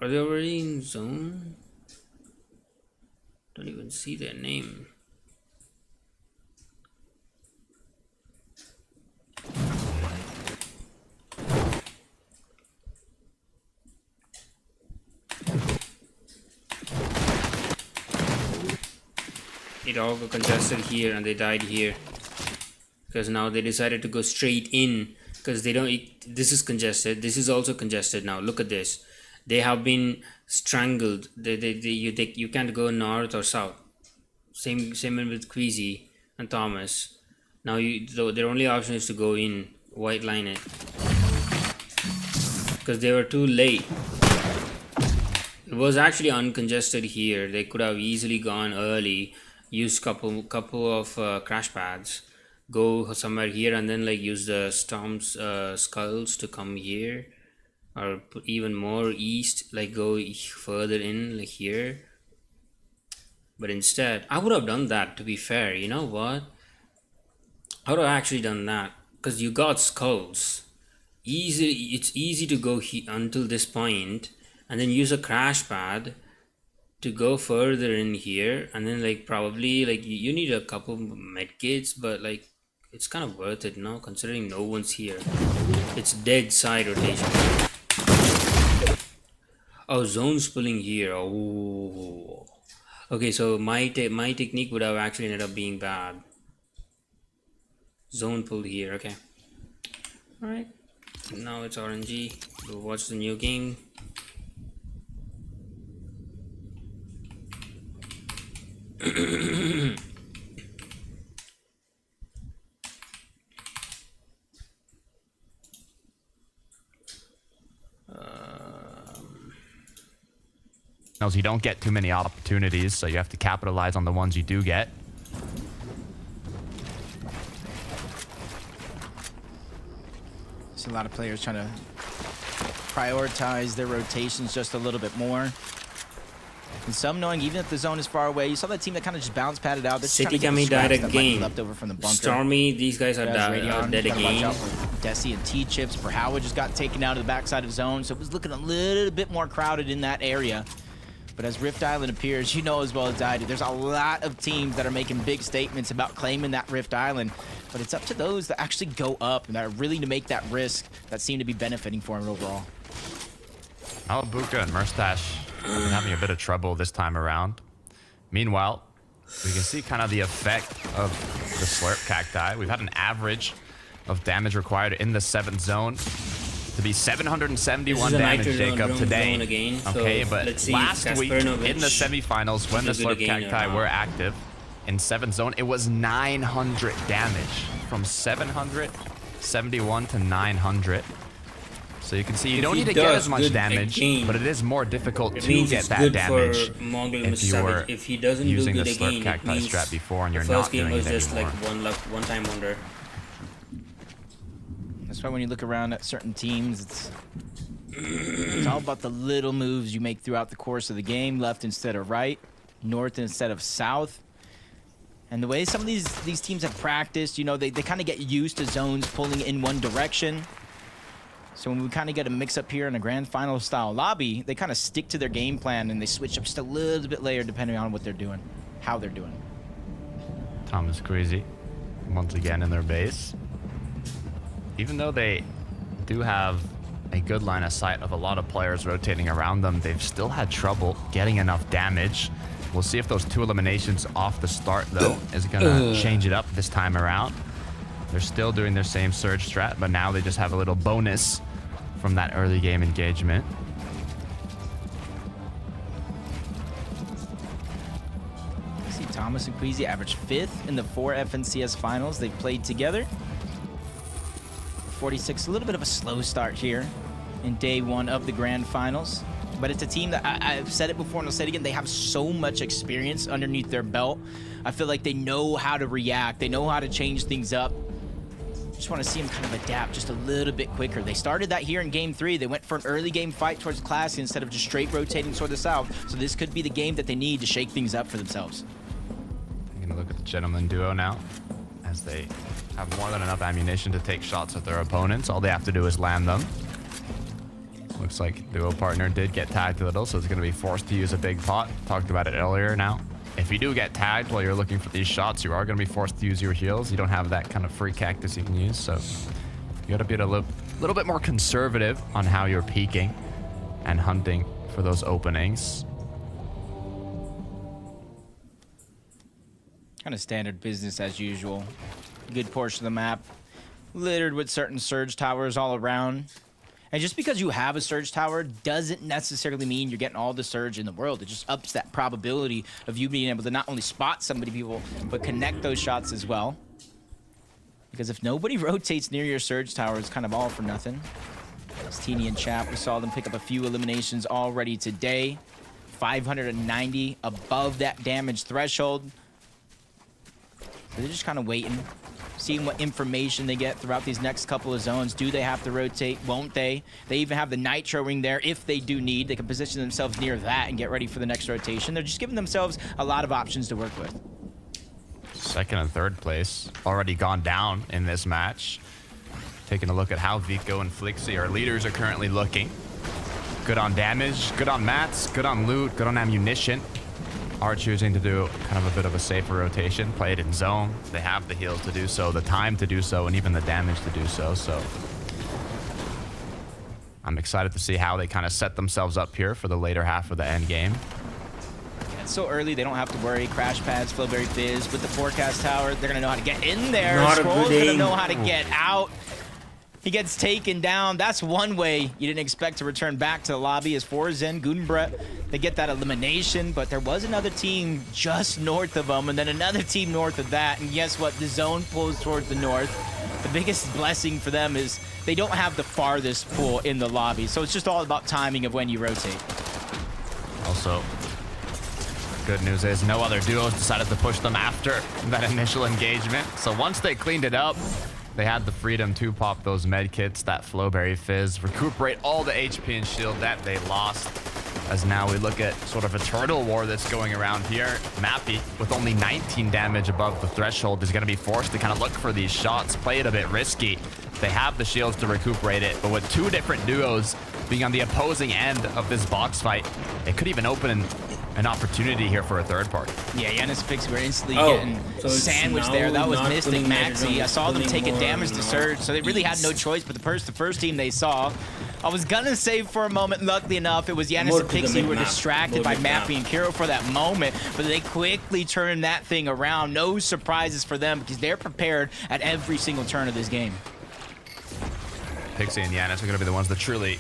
C: Are they already in zone? Don't even see their name. It all got congested here and they died here. Because now they decided to go straight in. Because they don't. This is congested. This is also congested now. Look at this. They have been strangled. You can't go north or south. Same with Queasy and Thomas. Now their only option is to go in, white line it, because they were too late. It was actually uncongested here. They could have easily gone early, used couple of crash pads, go somewhere here, and then like use the storm's skulls to come here. Or put even more east, like go further in, like here. But instead, I would have done that, to be fair. You know what? I would have actually done that. Because you got skulls. It's easy to go until this point. And then use a crash pad to go further in here. And then like probably like you need a couple medkits. But like it's kind of worth it, no? Considering no one's here. It's dead side rotation. Oh, zone's pulling here. Oh, okay. So my technique would have actually ended up being bad. Zone pulled here. Okay. All right. Now it's RNG. We'll watch the new game.
B: You don't get too many opportunities, so you have to capitalize on the ones you do get.
G: A lot of players trying to prioritize their rotations just a little bit more. And some knowing even if the zone is far away, you saw that team that kind of just bounce padded out.
C: City Kami died again.
G: Left over from the bunker.
C: Stormy, these guys are dead again.
G: Watch out for Desi and T-Chips. Perhawa just got taken out of the backside of zone, so it was looking a little bit more crowded in that area. But as Rift Island appears, you know as well as I do, there's a lot of teams that are making big statements about claiming that Rift Island. But it's up to those that actually go up and that are willing to make that risk that seem to be benefiting for him overall.
B: Malabuka and Murstache having a bit of trouble this time around. Meanwhile, we can see kind of the effect of the Slurp Cacti. We've had an average of damage required in the 7th zone to be 771 damage, Jacob, today.
C: Again,
B: okay,
C: so
B: but last week in the semifinals, when the Slurp Cacti were active in 7th zone, it was 900 damage, from 771 to 900. So you can see you don't need to get as much damage, but it is more difficult to get that damage if you were using the Slurp Cacti strat before and you're not doing it anymore.
C: First game was just like one-time wonder.
G: That's why when you look around at certain teams, it's all about the little moves you make throughout the course of the game. Left instead of right, north instead of south. And the way some of these teams have practiced, you know, they kind of get used to zones pulling in one direction. So when we kind of get a mix-up here in a grand final style lobby, they kind of stick to their game plan and they switch up just a little bit later depending on what they're doing, how they're doing.
B: Thomas Crazy once again in their base. Even though they do have a good line of sight of a lot of players rotating around them, they've still had trouble getting enough damage. We'll see if those 2 eliminations off the start, though, is going to change it up this time around. They're still doing their same surge strat, but now they just have a little bonus from that early game engagement.
G: See Thomas and Queasy averaged 5th in the 4 FNCS finals they've played together. 46, a little bit of a slow start here in day 1 of the grand finals. But it's a team that I've said it before and I'll say it again, they have so much experience underneath their belt. I feel like they know how to react. They know how to change things up. Just want to see them kind of adapt just a little bit quicker. They started that here in game 3. They went for an early game fight towards Classy instead of just straight rotating toward the south. So this could be the game that they need to shake things up for themselves.
B: I'm going to look at the gentleman duo now, as they have more than enough ammunition to take shots at their opponents. All they have to do is land them. Looks like duo partner did get tagged a little, so it's going to be forced to use a big pot. Talked about it earlier now. If you do get tagged while you're looking for these shots, you are going to be forced to use your heals. You don't have that kind of free cactus you can use, so you got to be a little bit more conservative on how you're peeking and hunting for those openings.
G: Kind of standard business as usual. Good portion of the map littered with certain surge towers all around. And just because you have a surge tower doesn't necessarily mean you're getting all the surge in the world. It just ups that probability of you being able to not only spot somebody, people, but connect those shots as well. Because if nobody rotates near your surge tower, it's kind of all for nothing. As Teeny and Chap, we saw them pick up a few eliminations already today. 590 above that damage threshold. So they're just kind of waiting, seeing what information they get throughout these next couple of zones. Do they have to rotate? Won't they? They even have the Nitro Ring there if they do need. They can position themselves near that and get ready for the next rotation. They're just giving themselves a lot of options to work with.
B: 2nd and 3rd place already gone down in this match. Taking a look at how Vico and Flixie, our leaders, are currently looking. Good on damage, good on mats, good on loot, good on ammunition. Are choosing to do kind of a bit of a safer rotation, play it in zone. They have the heals to do so, the time to do so, and even the damage to do so. So I'm excited to see how they kind of set themselves up here for the later half of the end game.
G: Yeah, it's so early, they don't have to worry. Crash pads, Flowberry Fizz with the forecast tower. They're going to know how to get in there. Scroll's going to know how to get out. He gets taken down. That's one way you didn't expect to return back to the lobby as Forzen, Gudenbrett, they get that elimination, but there was another team just north of them and then another team north of that. And guess what? The zone pulls towards the north. The biggest blessing for them is they don't have the farthest pull in the lobby. So it's just all about timing of when you rotate.
B: Also So good news is no other duos decided to push them after that initial engagement. So once they cleaned it up, they had the freedom to pop those med kits, that Flowberry Fizz, recuperate all the HP and shield that they lost. As now we look at sort of a turtle war that's going around here. Mappy, with only 19 damage above the threshold, is going to be forced to kind of look for these shots, play it a bit risky. They have the shields to recuperate it, but with two different duos being on the opposing end of this box fight, it could even open an opportunity here for a third party.
G: Yeah, Yanis Fix were instantly getting sandwiched there. That was Mystic Maxi. I saw them take a damage to Surge, so they really had no choice but the first team they saw. I was gonna say for a moment, luckily enough, it was Yanis and Pixie who were distracted by Mappy and Kiro for that moment, but they quickly turned that thing around. No surprises for them because they're prepared at every single turn of this game.
B: Pixie and Yanis are gonna be the ones that truly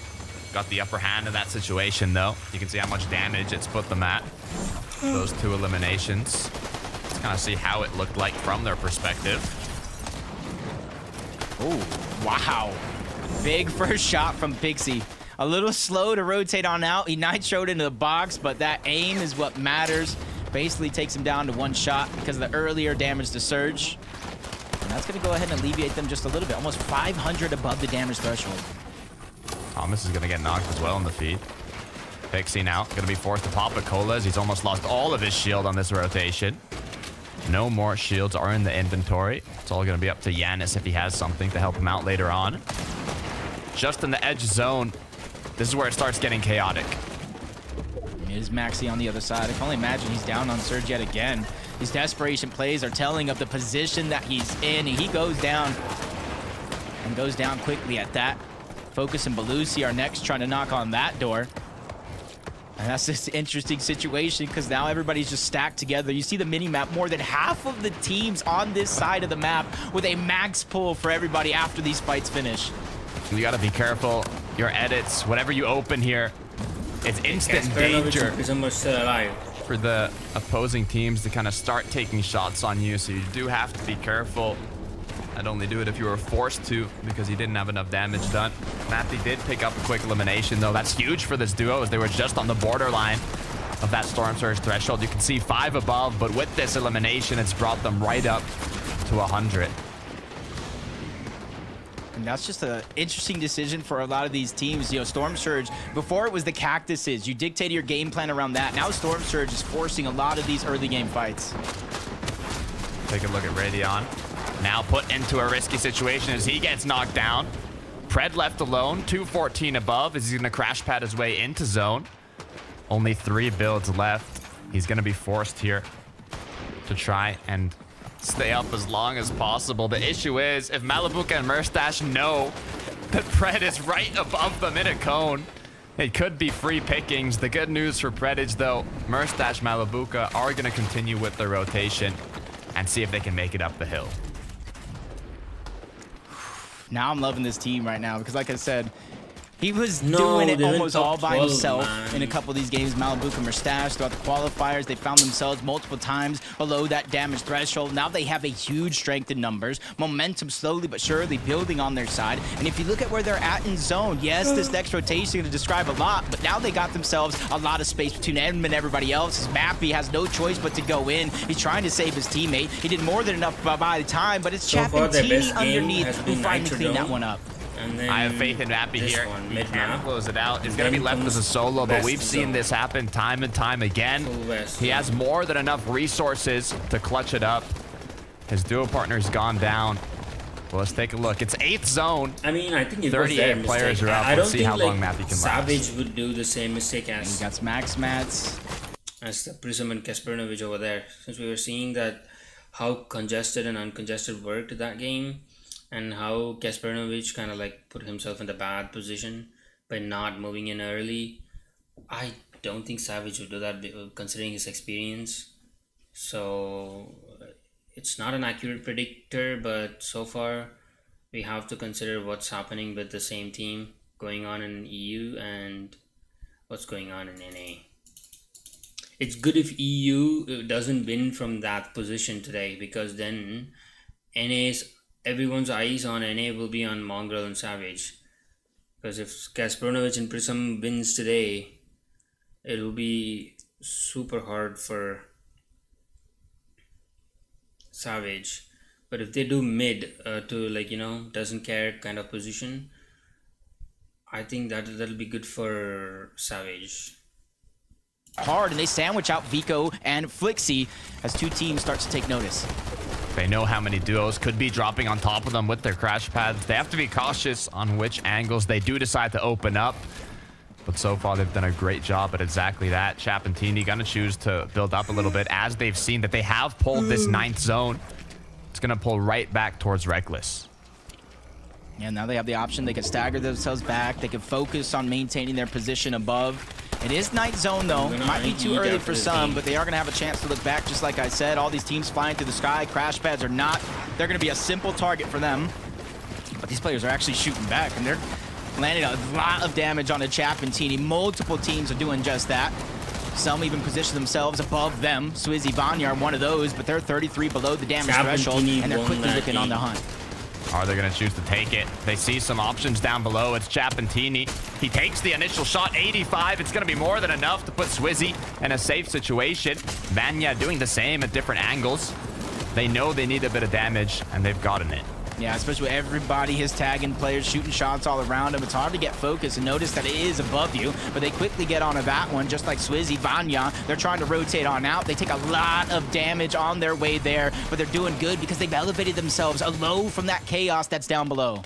B: got the upper hand in that situation, though. You can see how much damage it's put them at. Those two eliminations. Let's kind of see how it looked like from their perspective.
G: Oh, wow. Big first shot from Pixie. A little slow to rotate on out. He nitroed into the box, but that aim is what matters. Basically takes him down to one shot because of the earlier damage to Surge. And that's going to go ahead and alleviate them just a little bit. Almost 500 above the damage threshold.
B: Thomas is going to get knocked as well in the feed. Pixie now going to be forced to pop a Cola as he's almost lost all of his shield on this rotation. No more shields are in the inventory. It's all going to be up to Yanis if he has something to help him out later on. Just in the edge zone, this is where it starts getting chaotic.
G: Is Maxi on the other side. I can only imagine he's down on Surge yet again. His desperation plays are telling of the position that he's in, and he goes down. And goes down quickly at that. Focus and Belusi are next, trying to knock on that door. And that's this interesting situation because now everybody's just stacked together. You see the mini-map, more than half of the teams on this side of the map with a max pull for everybody after these fights finish.
B: You gotta be careful. Your edits, whatever you open here, it's instant danger for the opposing teams to kind of start taking shots on you. So you do have to be careful. I'd only do it if you were forced to because he didn't have enough damage done. Mappy did pick up a quick elimination, though. That's huge for this duo as they were just on the borderline of that Storm Surge threshold. You can see 5 above, but with this elimination, it's brought them right up to 100.
G: And that's just an interesting decision for a lot of these teams. You know, Storm Surge, before it was the Cactuses. You dictated your game plan around that. Now Storm Surge is forcing a lot of these early game fights.
B: Take a look at Radeon. Now put into a risky situation as he gets knocked down. Pred left alone, 214 above as he's going to crash pad his way into zone. Only 3 builds left. He's going to be forced here to try and stay up as long as possible. The issue is, if Malibuka and Murstache know that Pred is right above them in a cone, it could be free pickings. The good news for Predage, though, Murstache, Malibuka are going to continue with their rotation and see if they can make it up the hill.
G: Now I'm loving this team right now because, like I said, he was doing it almost all by himself in a couple of these games. Malibuka and Murstache throughout the qualifiers, they found themselves multiple times below that damage threshold. Now they have a huge strength in numbers. Momentum slowly but surely building on their side. And if you look at where they're at in zone, yes, this next rotation is going to describe a lot, but now they got themselves a lot of space between him and everybody else. His Mappy has no choice but to go in. He's trying to save his teammate. He did more than enough by the time, but it's Chap and Teeny underneath who finally cleaned that one up.
B: I have faith in Mappy here. He can close it out. He's going to be left as a solo, but we've seen this happen time and time again. He has more than enough resources to clutch it up. His duo partner's gone down. Well, let's take a look. It's 8th zone.
C: I mean, I think it
B: 38
C: was
B: players are up. Let's see how long Mappy can last.
C: Savage would do the same mistake as
G: he got Max Mats.
C: As the Prism and Kaspernovich over there. Since we were seeing that how congested and uncongested worked that game, and how Kaspernovich kind of like put himself in the bad position by not moving in early. I don't think Savage would do that considering his experience. So it's not an accurate predictor, but so far we have to consider what's happening with the same team going on in EU and what's going on in NA. It's good if EU doesn't win from that position today, because then everyone's eyes on NA will be on MONGRAAL and Savage. Because if Kaspernovich and Prism wins today, it'll be super hard for Savage. But if they do mid to like, you know, doesn't care kind of position, I think that'll be good for Savage.
G: Hard, and they sandwich out Vico and Flixie as two teams start to take notice.
B: They know how many duos could be dropping on top of them with their crash pads. They have to be cautious on which angles they do decide to open up. But so far, they've done a great job at exactly that. Chap and Teeny gonna choose to build up a little bit as they've seen that they have pulled this 9th zone. It's gonna pull right back towards Reckless.
G: Yeah, now they have the option. They can stagger themselves back. They can focus on maintaining their position above. It is 9th zone, though. Might be too early for some, but they are going to have a chance to look back. Just like I said, all these teams flying through the sky. Crash pads are not. They're going to be a simple target for them. But these players are actually shooting back, and they're landing a lot of damage on a Chap and Teeny. Multiple teams are doing just that. Some even position themselves above them. Swizzy, Vanya are one of those, but they're 33 below the damage threshold, and they're quickly looking on the hunt.
B: Are they going to choose to take it? They see some options down below. It's Chap and Teeny. He takes the initial shot, 85. It's going to be more than enough to put Swizzy in a safe situation. Vanya doing the same at different angles. They know they need a bit of damage, and they've gotten it.
G: Yeah, especially with everybody, his tagging players shooting shots all around him. It's hard to get focused and notice that it is above you, but they quickly get onto that one, just like Swizzy, Vanya. They're trying to rotate on out. They take a lot of damage on their way there, but they're doing good because they've elevated themselves low from that chaos that's down below.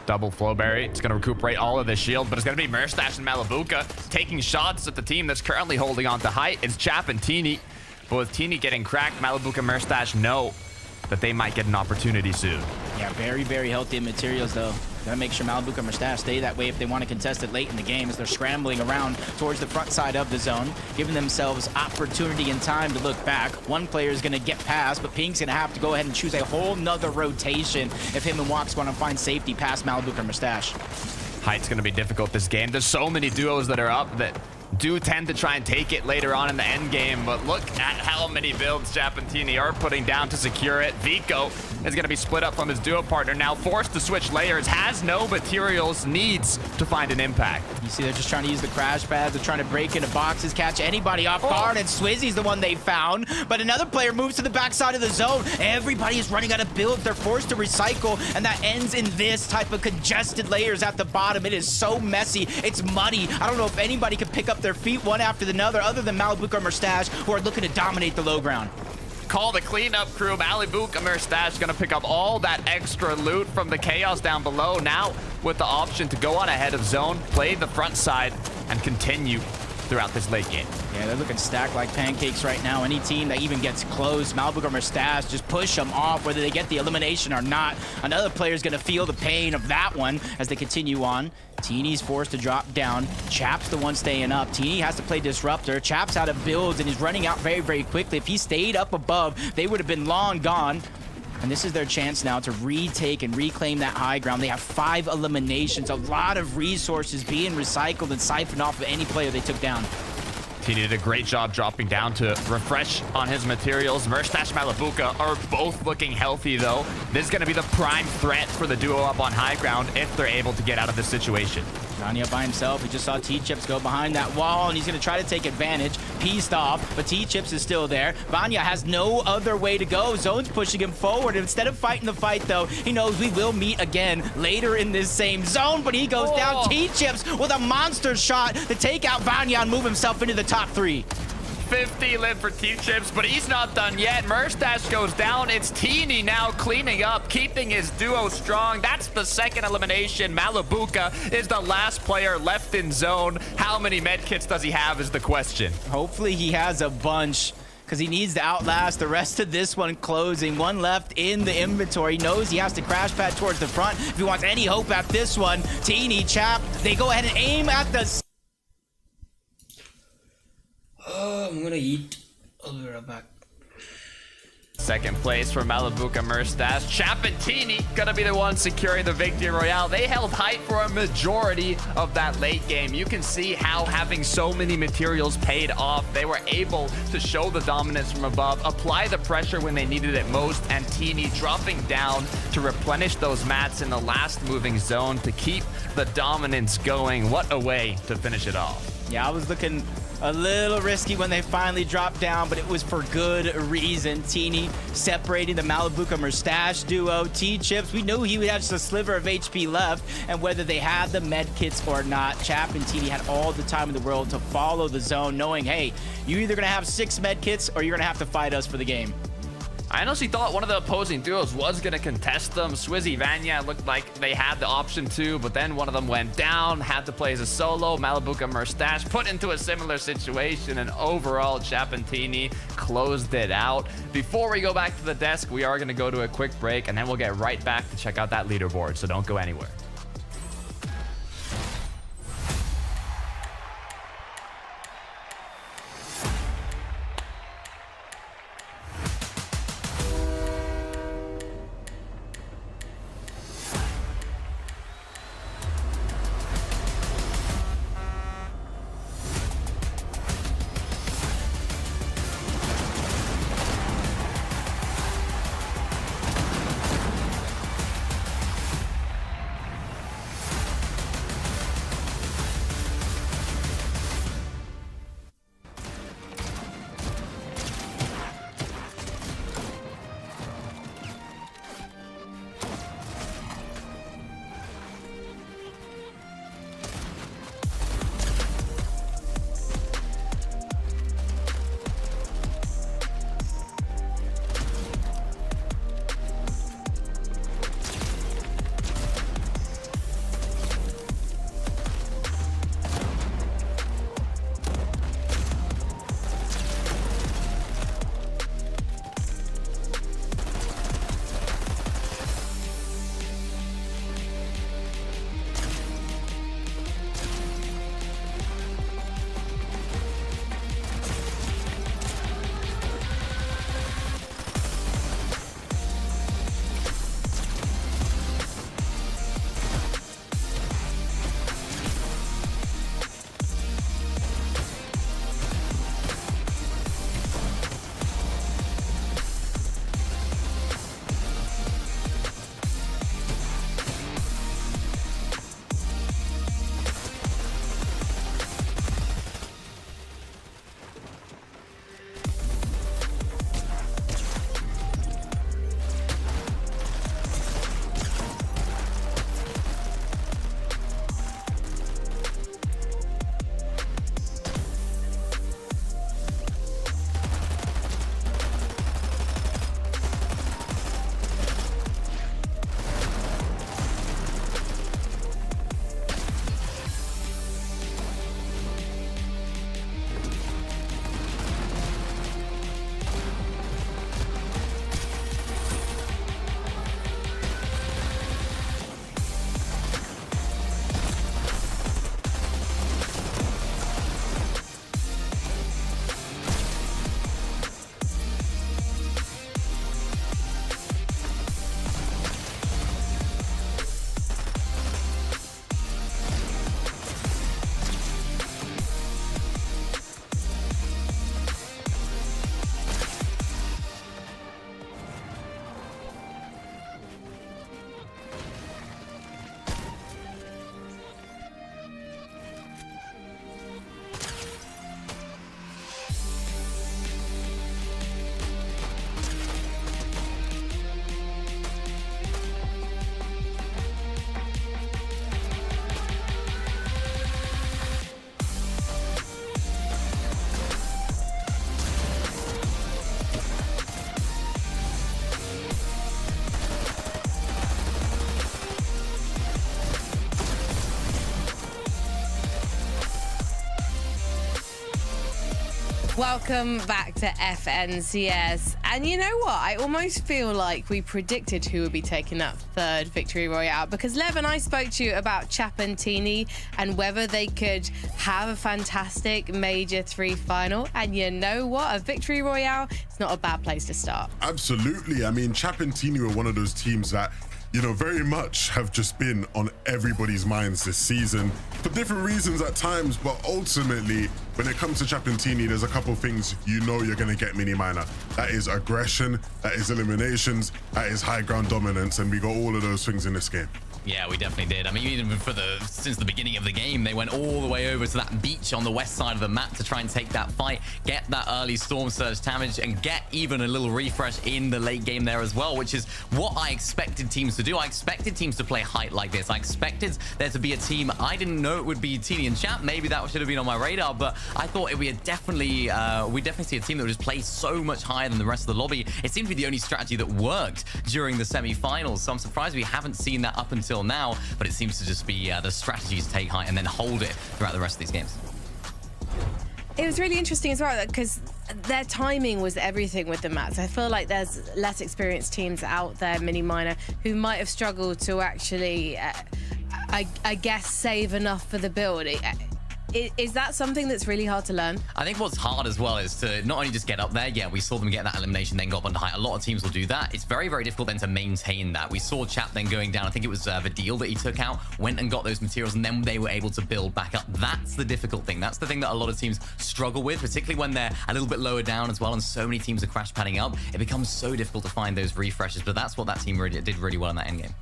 B: Double Flowberry. It's going to recuperate all of the shield, but it's going to be Merstash and Malibuka taking shots at the team that's currently holding on to height. It's Chap and Teeny, but with Teeny getting cracked, Malibuka and Merstash know that they might get an opportunity soon.
G: Yeah, very, very healthy in materials, though. Gotta make sure Malibuka and Merstash stay that way if they want to contest it late in the game as they're scrambling around towards the front side of the zone, giving themselves opportunity and time to look back. One player is going to get past, but Pink's going to have to go ahead and choose a whole nother rotation if him and Walk's want to find safety past Malibuka and Merstash.
B: Height's going to be difficult this game. There's so many duos that are up that do tend to try and take it later on in the end game, but look at how many builds Chap and Teeny are putting down to secure it. Vico is going to be split up from his duo partner, now forced to switch layers, has no materials, needs to find an impact.
G: You see they're just trying to use the crash pads, they're trying to break into boxes, catch anybody off guard, and Swizzy's the one they found, but another player moves to the backside of the zone. Everybody is running out of builds, they're forced to recycle, and that ends in this type of congested layers at the bottom. It is so messy, it's muddy. I don't know if anybody can pick up their feet one after another other than Malibuka or Merstash, who are looking to dominate the low ground.
B: Call the cleanup crew. Malibuka and Merstash gonna pick up all that extra loot from the chaos down below, now with the option to go on ahead of zone, play the front side, and continue throughout this late game.
G: Yeah, they're looking stacked like pancakes right now. Any team that even gets close, Malibuka or Merstash, just push them off, whether they get the elimination or not. Another player's gonna feel the pain of that one as they continue on. Teeny's forced to drop down. Chap's the one staying up. Teeny has to play Disruptor. Chap's out of builds and he's running out very, very quickly. If he stayed up above, they would have been long gone. And this is their chance now to retake and reclaim that high ground. They have 5 eliminations, a lot of resources being recycled and siphoned off of any player they took down.
B: Teeny did a great job dropping down to refresh on his materials. Merstash, Malibuka are both looking healthy, though. This is going to be the prime threat for the duo up on high ground if they're able to get out of this situation.
G: Vanya by himself. We just saw T-Chips go behind that wall, and he's going to try to take advantage. Pieced off, but T-Chips is still there. Vanya has no other way to go. Zone's pushing him forward. Instead of fighting the fight, though, he knows we will meet again later in this same zone, but he goes down. T-Chips with a monster shot to take out Vanya and move himself into the top 3.
B: 50 live for T-Chips, but he's not done yet. Merstash goes down. It's Teeny now cleaning up, keeping his duo strong. That's the second elimination. Malibuka is the last player left in zone. How many medkits does he have is the question.
G: Hopefully he has a bunch, because he needs to outlast the rest of this one closing. One left in the inventory. He knows he has to crash pad towards the front if he wants any hope at this one. Teeny, Chap, they go ahead and aim at the...
C: I'm gonna eat. I'll be right back.
B: Second place for Malibuka Merstash. Chap and Teeny gonna be the ones securing the victory royale. They held height for a majority of that late game. You can see how having so many materials paid off. They were able to show the dominance from above, apply the pressure when they needed it most, and Teeny dropping down to replenish those mats in the last moving zone to keep the dominance going. What a way to finish it off.
G: Yeah, I was looking A little risky when they finally dropped down, but it was for good reason. Teeny separating the Malibuca Mustache duo. T-Chips, we knew he would have just a sliver of HP left, and whether they had the med kits or not, Chap and Teeny had all the time in the world to follow the zone, knowing, hey, you're either going to have 6 med kits or you're going to have to fight us for the game.
B: I honestly thought one of the opposing duos was going to contest them. Swizzy, Vanya looked like they had the option to, but then one of them went down, had to play as a solo. Malibuca Mustache put into a similar situation, and overall, Chapantini closed it out. Before we go back to the desk, we are going to go to a quick break, and then we'll get right back to check out that leaderboard, so don't go anywhere.
F: Welcome back to FNCS. And you know what? I almost feel like we predicted who would be taking that third Victory Royale, because Lev and I spoke to you about Chapantini and whether they could have a fantastic Major 3 final. And you know what? A Victory Royale is not a bad place to start.
H: Absolutely. I mean, Chapantini were one of those teams that, you know, very much have just been on everybody's minds this season for different reasons at times, but ultimately, when it comes to Chapantini, there's a couple things you know you're going to get mini minor. That is aggression, that is eliminations, that is high ground dominance, and we got all of those things in this game.
I: Yeah, we definitely did. I mean, even since the beginning of the game, they went all the way over to that beach on the west side of the map to try and take that fight, get that early Storm Surge damage, and get even a little refresh in the late game there as well, which is what I expected teams to do. I expected teams to play height like this. I expected there to be a team. I didn't know it would be Teeny and Chap. Maybe that should have been on my radar, but I thought we definitely see a team that would just play so much higher than the rest of the lobby. It seemed to be the only strategy that worked during the semi-finals, so I'm surprised we haven't seen that up until now, but it seems to just be the strategies take height and then hold it throughout the rest of these games.
F: It was really interesting as well because their timing was everything with the mats. I feel like there's less experienced teams out there, mini minor, who might have struggled to actually, I guess, save enough for the build. Is that something that's really hard to learn? I
I: think what's hard as well is to not only just get up there. Yeah, we saw them get that elimination, then go up under height. A lot of teams will do that. It's very, very difficult then to maintain that. We saw Chap then going down. I think it was the deal that he took out, went and got those materials, and then they were able to build back up. That's the difficult thing. That's the thing that a lot of teams struggle with, particularly when they're a little bit lower down as well, and so many teams are crash padding up. It becomes so difficult to find those refreshes, but that's what that team did really well in that endgame.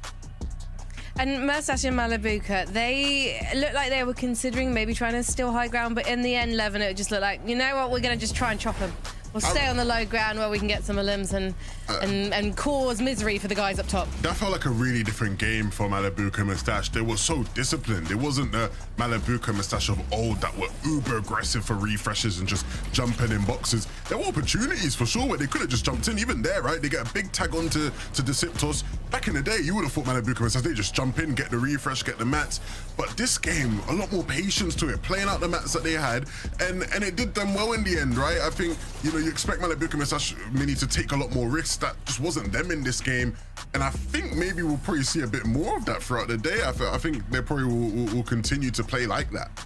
F: And Murstache and Malabuka, they looked like they were considering maybe trying to steal high ground, but in the end, Levin, it just looked like, you know what, we're going to just try and chop them. We'll stay on the low ground where we can get some elims and cause misery for the guys up top.
H: That felt like a really different game for Malabuka and Moustache. They were so disciplined. It wasn't the Malabuka and Moustache of old that were uber aggressive for refreshes and just jumping in boxes. There were opportunities for sure where they could have just jumped in. Even there, right? They get a big tag on to Deceptos. Back in the day, you would have thought Malabuka and Moustache, they just jump in, get the refresh, get the mats. But this game, a lot more patience to it, playing out the mats that they had, and it did them well in the end, right? I think, you know, you expect Malabuka and Moustache Mini to take a lot more risks. That just wasn't them in this game, and I think maybe we'll probably see a bit more of that throughout the day. I think they probably will continue to play like that.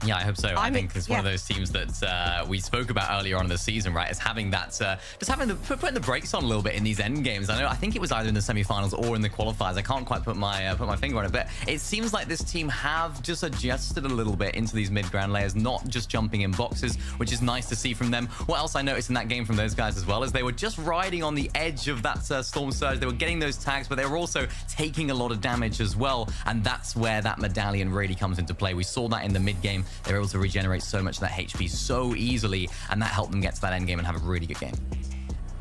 I: Yeah, I hope so. I think it's one of those teams that we spoke about earlier on in the season, right? Is having that, just having putting the brakes on a little bit in these end games. I think it was either in the semi-finals or in the qualifiers. I can't quite put my finger on it, but it seems like this team have just adjusted a little bit into these mid-ground layers, not just jumping in boxes, which is nice to see from them. What else I noticed in that game from those guys as well is they were just riding on the edge of that Storm Surge. They were getting those tags, but they were also taking a lot of damage as well, and that's where that medallion really comes into play. We saw that in the mid-game. They were able to regenerate so much of that HP so easily, and that helped them get to that end game and have a really good game.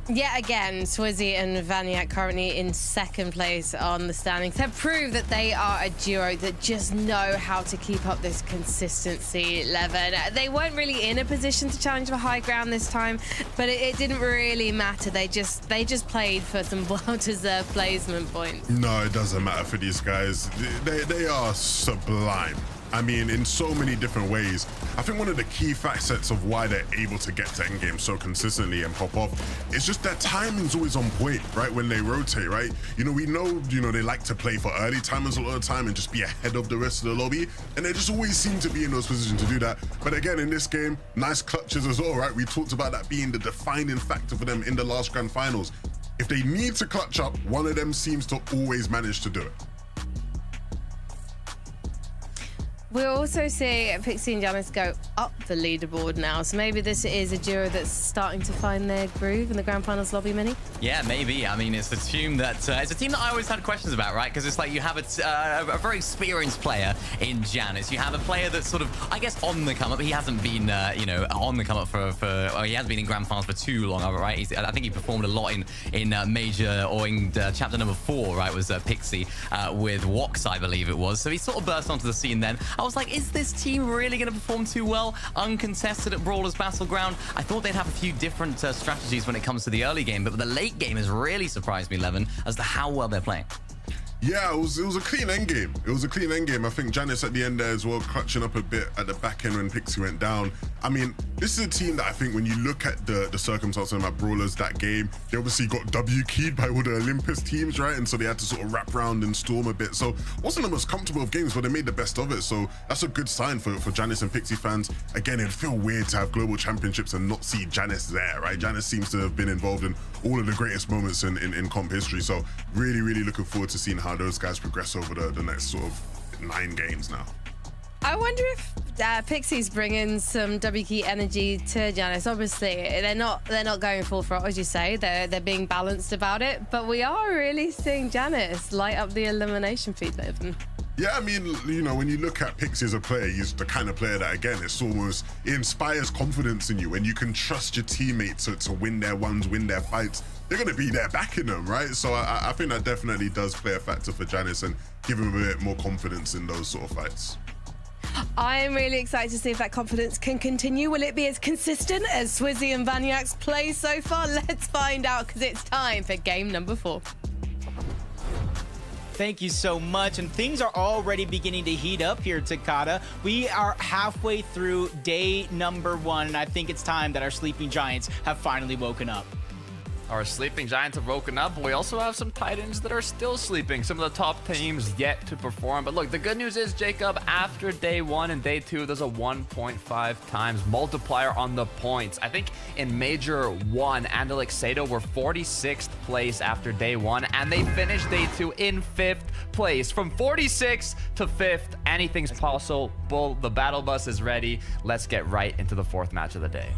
F: Yet again, Swizzy and Vaniac currently in second place on the standings have proved that they are a duo that just know how to keep up this consistency level. They weren't really in a position to challenge for high ground this time, but it didn't really matter. They just played for some well-deserved placement points.
H: No, it doesn't matter for these guys. They are sublime. I mean, in so many different ways. I think one of the key facets of why they're able to get to endgame so consistently and pop off is just their timing's always on point, right? When they rotate, right? You know, we know, they like to play for early timers a lot of the time and just be ahead of the rest of the lobby. And they just always seem to be in those positions to do that. But again, in this game, nice clutches as well, right? We talked about that being the defining factor for them in the last grand finals. If they need to clutch up, one of them seems to always manage to do it.
F: We'll also see Pixie and Janice go up the leaderboard now, so maybe this is a duo that's starting to find their groove in the Grand Finals lobby, Mini?
I: Yeah, maybe. I mean, it's a team that I always had questions about, right? Because it's like you have a very experienced player in Janice. You have a player that's sort of, I guess, on the come up. He hasn't been, on the come up for he hasn't been in Grand Finals for too long, right? I think he performed a lot in major or in chapter number 4, right? Was Pixie with Wox, I believe it was. So he sort of burst onto the scene then. I was like, is this team really going to perform too well uncontested at Brawlers Battleground? I thought they'd have a few different strategies when it comes to the early game, but the late game has really surprised me, Levin, as to how well they're playing.
H: Yeah, it was a clean end game. It was a clean end game. I think Janice at the end there as well, clutching up a bit at the back end when Pixie went down. I mean, this is a team that I think when you look at the circumstances of my Brawlers that game, they obviously got W-keyed by all the Olympus teams, right? And so they had to sort of wrap around and storm a bit. So it wasn't the most comfortable of games, but they made the best of it. So that's a good sign for Janice and Pixie fans. Again, it'd feel weird to have global championships and not see Janice there, right? Janice seems to have been involved in all of the greatest moments in comp history. So really, really looking forward to seeing how those guys progress over the next sort of 9 games now.
F: I wonder if Pixie's bringing some W key energy to Janice. Obviously, they're not going full throttle, as you say. They're being balanced about it. But we are really seeing Janice light up the elimination feed with them.
H: Yeah, I mean, you know, when you look at Pixie as a player, he's the kind of player that, again, it's almost, it inspires confidence in you, and you can trust your teammates to win their ones, win their fights. They're going to be there backing them, right? So I think that definitely does play a factor for Janice and give him a bit more confidence in those sort of fights.
F: I'm really excited to see if that confidence can continue. Will it be as consistent as Swizzy and Vaniac's play so far? Let's find out, because it's time for game number 4.
G: Thank you so much. And things are already beginning to heat up here at Takata. We are halfway through day number 1, and I think it's time that our sleeping giants have finally woken up.
B: Our sleeping giants have woken up, but we also have some Titans that are still sleeping. Some of the top teams yet to perform. But look, the good news is, Jacob, after day 1 and day 2, there's a 1.5 times multiplier on the points. I think in Major 1, Andalix Sato were 46th place after day 1, and they finished day 2 in 5th place. From 46th to 5th, anything's possible. The battle bus is ready. Let's get right into the 4th match of the day.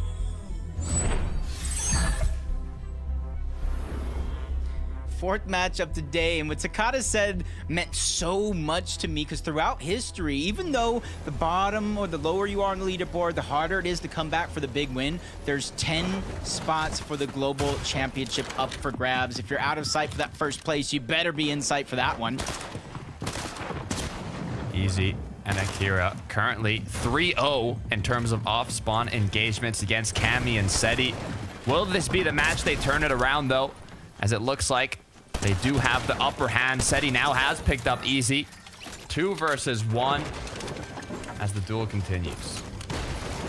G: Fourth matchup today, and what Takata said meant so much to me, because throughout history, even though the bottom or the lower you are on the leaderboard, the harder it is to come back for the big win, there's 10 spots for the global championship up for grabs. If you're out of sight for that first place, you better be in sight for that one.
B: Easy and Akira currently 3-0 in terms of off-spawn engagements against Cammy and Seti. Will this be the match they turn it around, though? As it looks like they do have the upper hand. Seti now has picked up Easy. 2 versus 1 as the duel continues.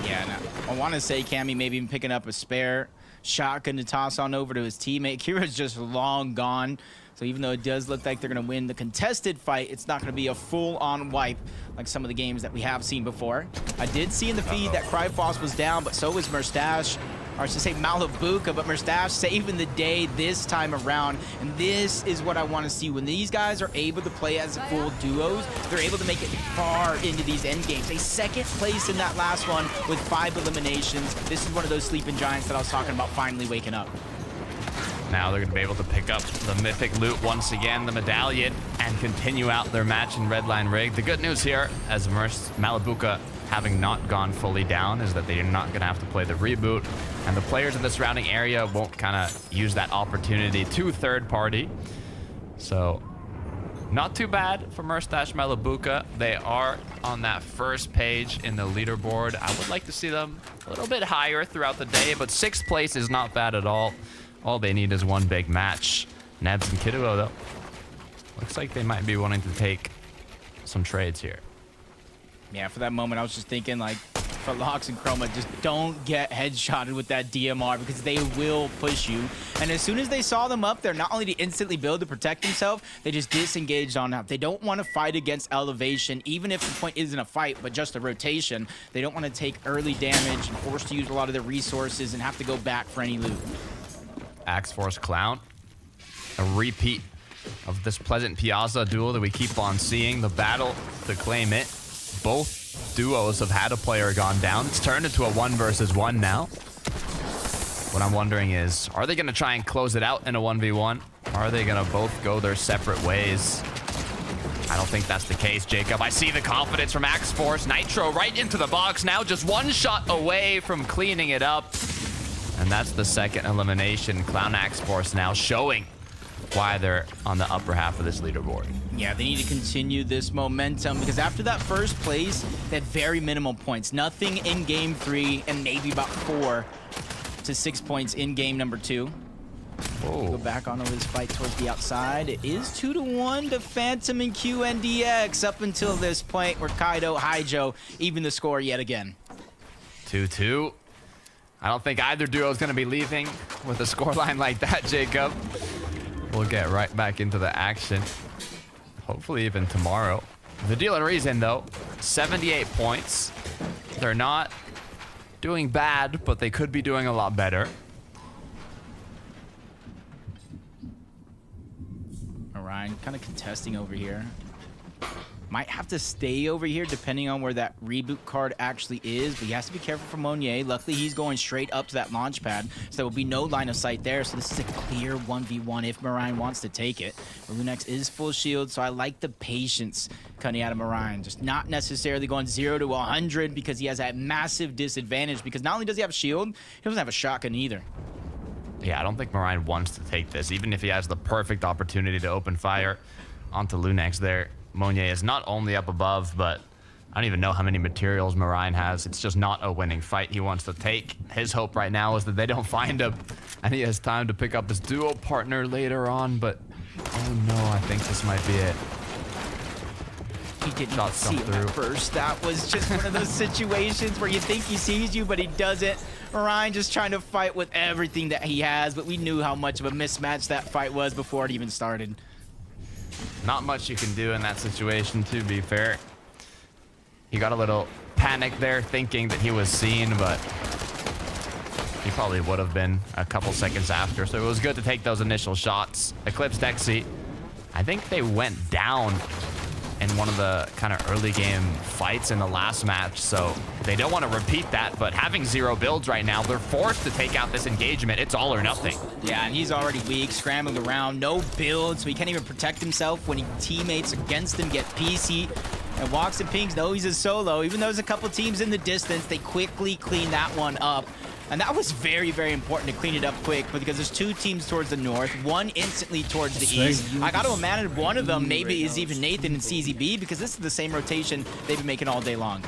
G: Yeah, no, I want to say Cammy maybe even picking up a spare shotgun to toss on over to his teammate. Kira's just long gone. So even though it does look like they're going to win the contested fight, it's not going to be a full-on wipe like some of the games that we have seen before. I did see in the feed that Cryfoss was down, but so was Mustache. Or I should say Malabuka, but Mustache saving the day this time around. And this is what I want to see. When these guys are able to play as full duos, they're able to make it far into these end games. A second place in that last one with 5 eliminations. This is one of those sleeping giants that I was talking about finally waking up.
B: Now they're going to be able to pick up the mythic loot once again, the medallion, and continue out their match in Redline Rig. The good news here, as Malabuka having not gone fully down, is that they are not going to have to play the reboot, and the players in the surrounding area won't kind of use that opportunity to third party. So not too bad for Mustache Malabuka. They are on that first page in the leaderboard. I would like to see them a little bit higher throughout the day, but 6th place is not bad at all. All they need is one big match. Nebs and Kiduo, though, looks like they might be wanting to take some trades here.
G: Yeah, for that moment, I was just thinking, like, for Lox and Chroma, just don't get headshotted with that DMR, because they will push you. And as soon as they saw them up there, not only to instantly build to protect themselves, they just disengaged on up. They don't want to fight against elevation, even if the point isn't a fight, but just a rotation. They don't want to take early damage and force to use a lot of their resources and have to go back for any loot.
B: Axe Force Clown, a repeat of this Pleasant Piazza duel that we keep on seeing. The battle to claim it. Both duos have had a player gone down. It's turned into a 1 versus 1 now. What I'm wondering is, are they going to try and close it out in a 1v1? Or are they going to both go their separate ways? I don't think that's the case, Jacob. I see the confidence from Axe Force. Nitro right into the box now, just 1 shot away from cleaning it up. And that's the second elimination. Clown Axe Force now showing why they're on the upper half of this leaderboard.
G: Yeah, they need to continue this momentum, because after that first place, they had very minimal points. Nothing in game 3 and maybe about 4 to 6 points in game number 2.
B: Whoa.
G: Go back on over this fight towards the outside. It is 2-1 to Phantom and QNDX up until this point, where Kaido, Haijo even the score yet again.
B: 2-2. I don't think either duo is going to be leaving with a scoreline like that, Jacob. We'll get right back into the action. Hopefully even tomorrow. The deal and reason, though, 78 points. They're not doing bad, but they could be doing a lot better.
G: Orion kind of contesting over here. Might have to stay over here depending on where that reboot card actually is, but he has to be careful for Monier. Luckily, he's going straight up to that launch pad, so there will be no line of sight there. So this is a clear 1v1 if Marine wants to take it. Lunex is full shield, so I like the patience coming out of Marine. Just not necessarily going 0 to 100 because he has that massive disadvantage, because not only does he have shield, he doesn't have a shotgun either.
B: Yeah, I don't think Marine wants to take this, even if he has the perfect opportunity to open fire onto Lunex there. Monier is not only up above, but I don't even know how many materials Marine has. It's just not a winning fight he wants to take. His hope right now is that they don't find him, and he has time to pick up his duo partner later on, but oh no, I think this might be it.
G: He didn't see him at first. That was just one of those situations where you think he sees you, but he doesn't. Marine just trying to fight with everything that he has, but we knew how much of a mismatch that fight was before it even started.
B: Not much you can do in that situation, to be fair. He got a little panicked there, thinking that he was seen, but he probably would have been a couple seconds after. So it was good to take those initial shots. Eclipse Dexy, I think they went down in one of the kind of early game fights in the last match, so they don't want to repeat that, but having 0 builds right now, they're forced to take out this engagement. It's all or nothing.
G: Yeah, and he's already weak, scrambling around, no build, so he can't even protect himself when teammates against him get PC. And Walks and Pings know he's a solo. Even though there's a couple teams in the distance, they quickly clean that one up. And that was very, very important to clean it up quick, because there's 2 teams towards the north, 1 instantly towards the east. I got to imagine one of them maybe is even Nathan and CZB, because this is the same rotation they've been making all day long.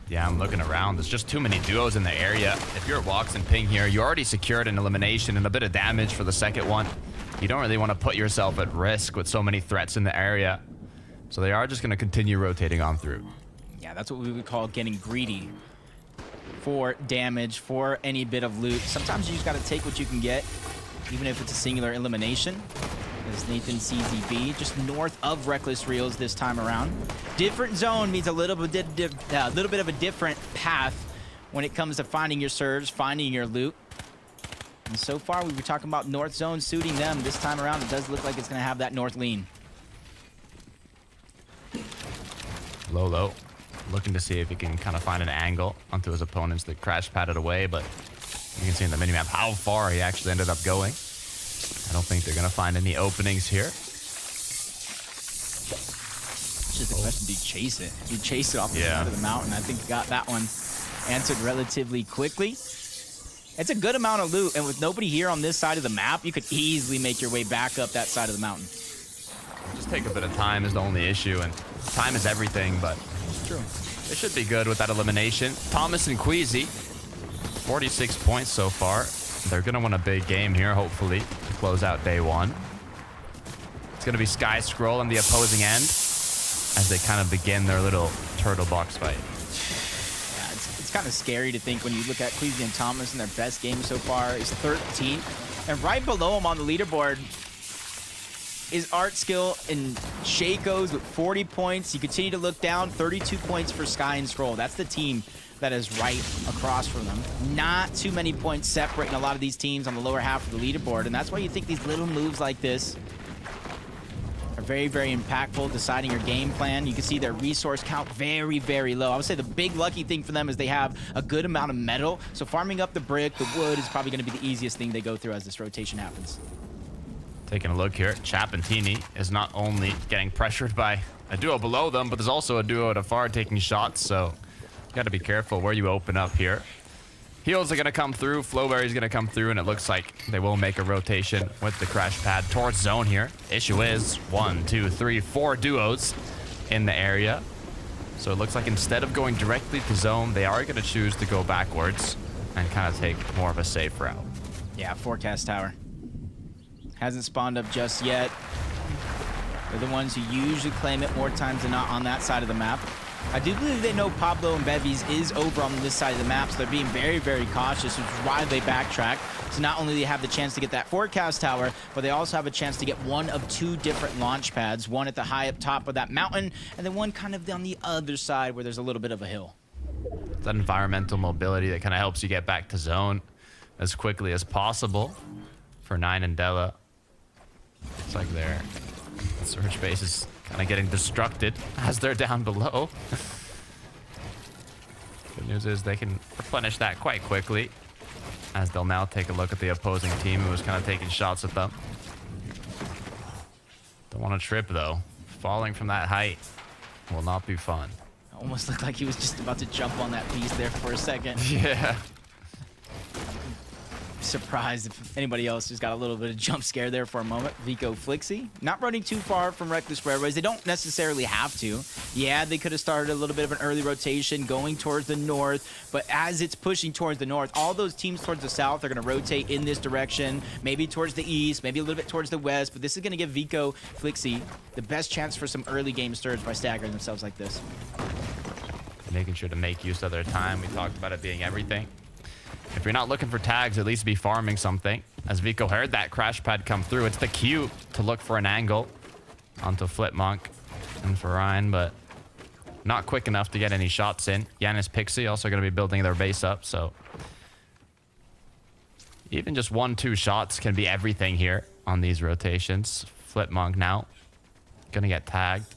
B: Yeah, I'm looking around. There's just too many duos in the area. If you're at Walks and Ping here, you already secured an elimination and a bit of damage for the second one. You don't really want to put yourself at risk with so many threats in the area. So they are just going to continue rotating on through.
G: Yeah, that's what we would call getting greedy for damage, for any bit of loot. Sometimes you just got to take what you can get, even if it's a singular elimination. There's Nathan CZB, just north of Reckless Reels this time around. Different zone means a little bit of a different path when it comes to finding your surge, finding your loot. And so far, we were talking about north zone suiting them. This time around, it does look like it's going to have that north lean.
B: Lolo looking to see if he can kind of find an angle onto his opponents that crash padded away, but you can see in the minimap how far he actually ended up going. I don't think they're going to find any openings here.
G: It's just the question, do you chase it? You chase it off the side of the mountain. I think you got that one answered relatively quickly. It's a good amount of loot, and with nobody here on this side of the map, you could easily make your way back up that side of the mountain.
B: Just take a bit of time is the only issue, and time is everything, but
G: true.
B: They should be good with that elimination. Thomas and Queasy, 46 points so far. They're going to win a big game here, hopefully, to close out day 1. It's going to be Sky Scroll on the opposing end as they kind of begin their little turtle box fight.
G: Yeah, it's kind of scary to think when you look at Queasy and Thomas, and their best game so far is 13th. And right below them on the leaderboard is Art Skill and Shaco's with 40 points. You continue to look down, 32 points for Sky and Scroll. That's the team that is right across from them. Not too many points separating a lot of these teams on the lower half of the leaderboard, and that's why you think these little moves like this are very, very impactful, deciding your game plan. You can see their resource count very, very low. I would say the big lucky thing for them is they have a good amount of metal, so farming up the brick, the wood, is probably going to be the easiest thing they go through as this rotation happens.
B: Taking a look here, Chapantini is not only getting pressured by a duo below them, but there's also a duo at afar taking shots, so you got to be careful where you open up here. Heals are going to come through, Flowberry's going to come through, and it looks like they will make a rotation with the crash pad towards zone here. Issue is 1, 2, 3, 4 duos in the area. So it looks like instead of going directly to zone, they are going to choose to go backwards and kind of take more of a safe route.
G: Yeah, forecast tower. Hasn't spawned up just yet. They're the ones who usually claim it more times than not on that side of the map. I do believe they know Pablo and Bevies is over on this side of the map, so they're being very, very cautious, which is why they backtrack. So not only do they have the chance to get that forecast tower, but they also have a chance to get one of 2 different launch pads, one at the high up top of that mountain, and then one kind of on the other side where there's a little bit of a hill.
B: That environmental mobility that kind of helps you get back to zone as quickly as possible for 9 and Della. It's like they're Surge base is kind of getting destructed as they're down below. Good news is they can replenish that quite quickly, as they'll now take a look at the opposing team who was kind of taking shots at them. Don't want to trip though. Falling from that height will not be fun.
G: Almost looked like he was just about to jump on that piece there for a second.
B: Yeah.
G: Surprised if anybody else just got a little bit of jump scare there for a moment. Vico Flixie, not running too far from Reckless Railways. They don't necessarily have to. Yeah, they could have started a little bit of an early rotation going towards the north, but as it's pushing towards the north, all those teams towards the south are going to rotate in this direction, maybe towards the east, maybe a little bit towards the west, but this is going to give Vico Flixie the best chance for some early game surge by staggering themselves like this.
B: Making sure to make use of their time. We talked about it being everything. If you're not looking for tags, at least be farming something. As Vico heard that crash pad come through, it's the cue to look for an angle onto Flipmonk and for Ryan, but not quick enough to get any shots in. Yanis Pixie also going to be building their base up, so even just 1-2 shots can be everything here on these rotations. Flipmonk now going to get tagged.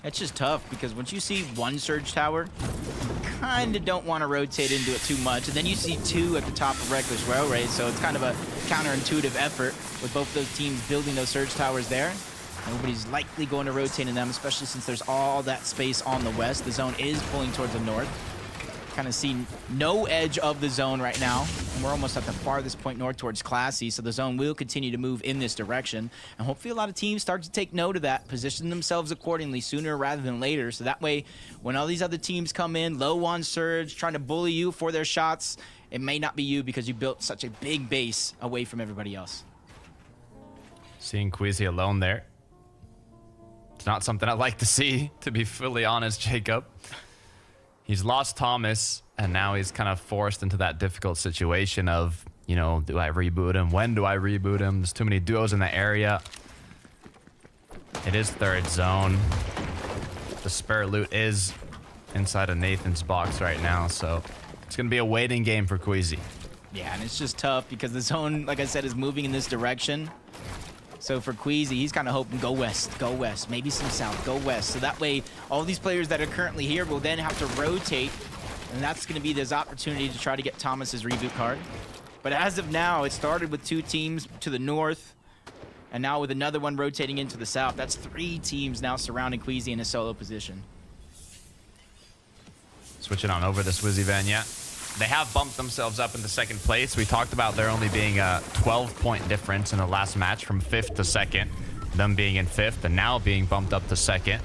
G: It's just tough because once you see one surge tower, you kind of don't want to rotate into it too much. And then you see two at the top of Reckless Railway, so it's kind of a counterintuitive effort with both those teams building those surge towers there. Nobody's likely going to rotate in them, especially since there's all that space on the west. The zone is pulling towards the north. Kind of see no edge of the zone right now. And we're almost at the farthest point north towards Classy, so the zone will continue to move in this direction. And hopefully a lot of teams start to take note of that, position themselves accordingly sooner rather than later, so that way when all these other teams come in low on surge, trying to bully you for their shots, it may not be you because you built such a big base away from everybody else.
B: Seeing Queasy alone there. It's not something I like to see, to be fully honest, Jacob. He's lost Thomas, and now he's kind of forced into that difficult situation of, you know, do I reboot him? When do I reboot him? There's too many duos in the area. It is third zone. The spare loot is inside of Nathan's box right now, so it's going to be a waiting game for Queasy.
G: Yeah, and it's just tough because the zone, like I said, is moving in this direction. So for Queasy, he's kind of hoping go west, maybe some south, go west. So that way, all these players that are currently here will then have to rotate, and that's going to be this opportunity to try to get Thomas's reboot card. But as of now, it started with 2 teams to the north, and now with another one rotating into the south. That's 3 teams now surrounding Queasy in a solo position.
B: Switching on over to Swizzy Vanya. They have bumped themselves up into second place. We talked about there only being a 12-point difference in the last match from 5th to 2nd. Them being in 5th and now being bumped up to 2nd.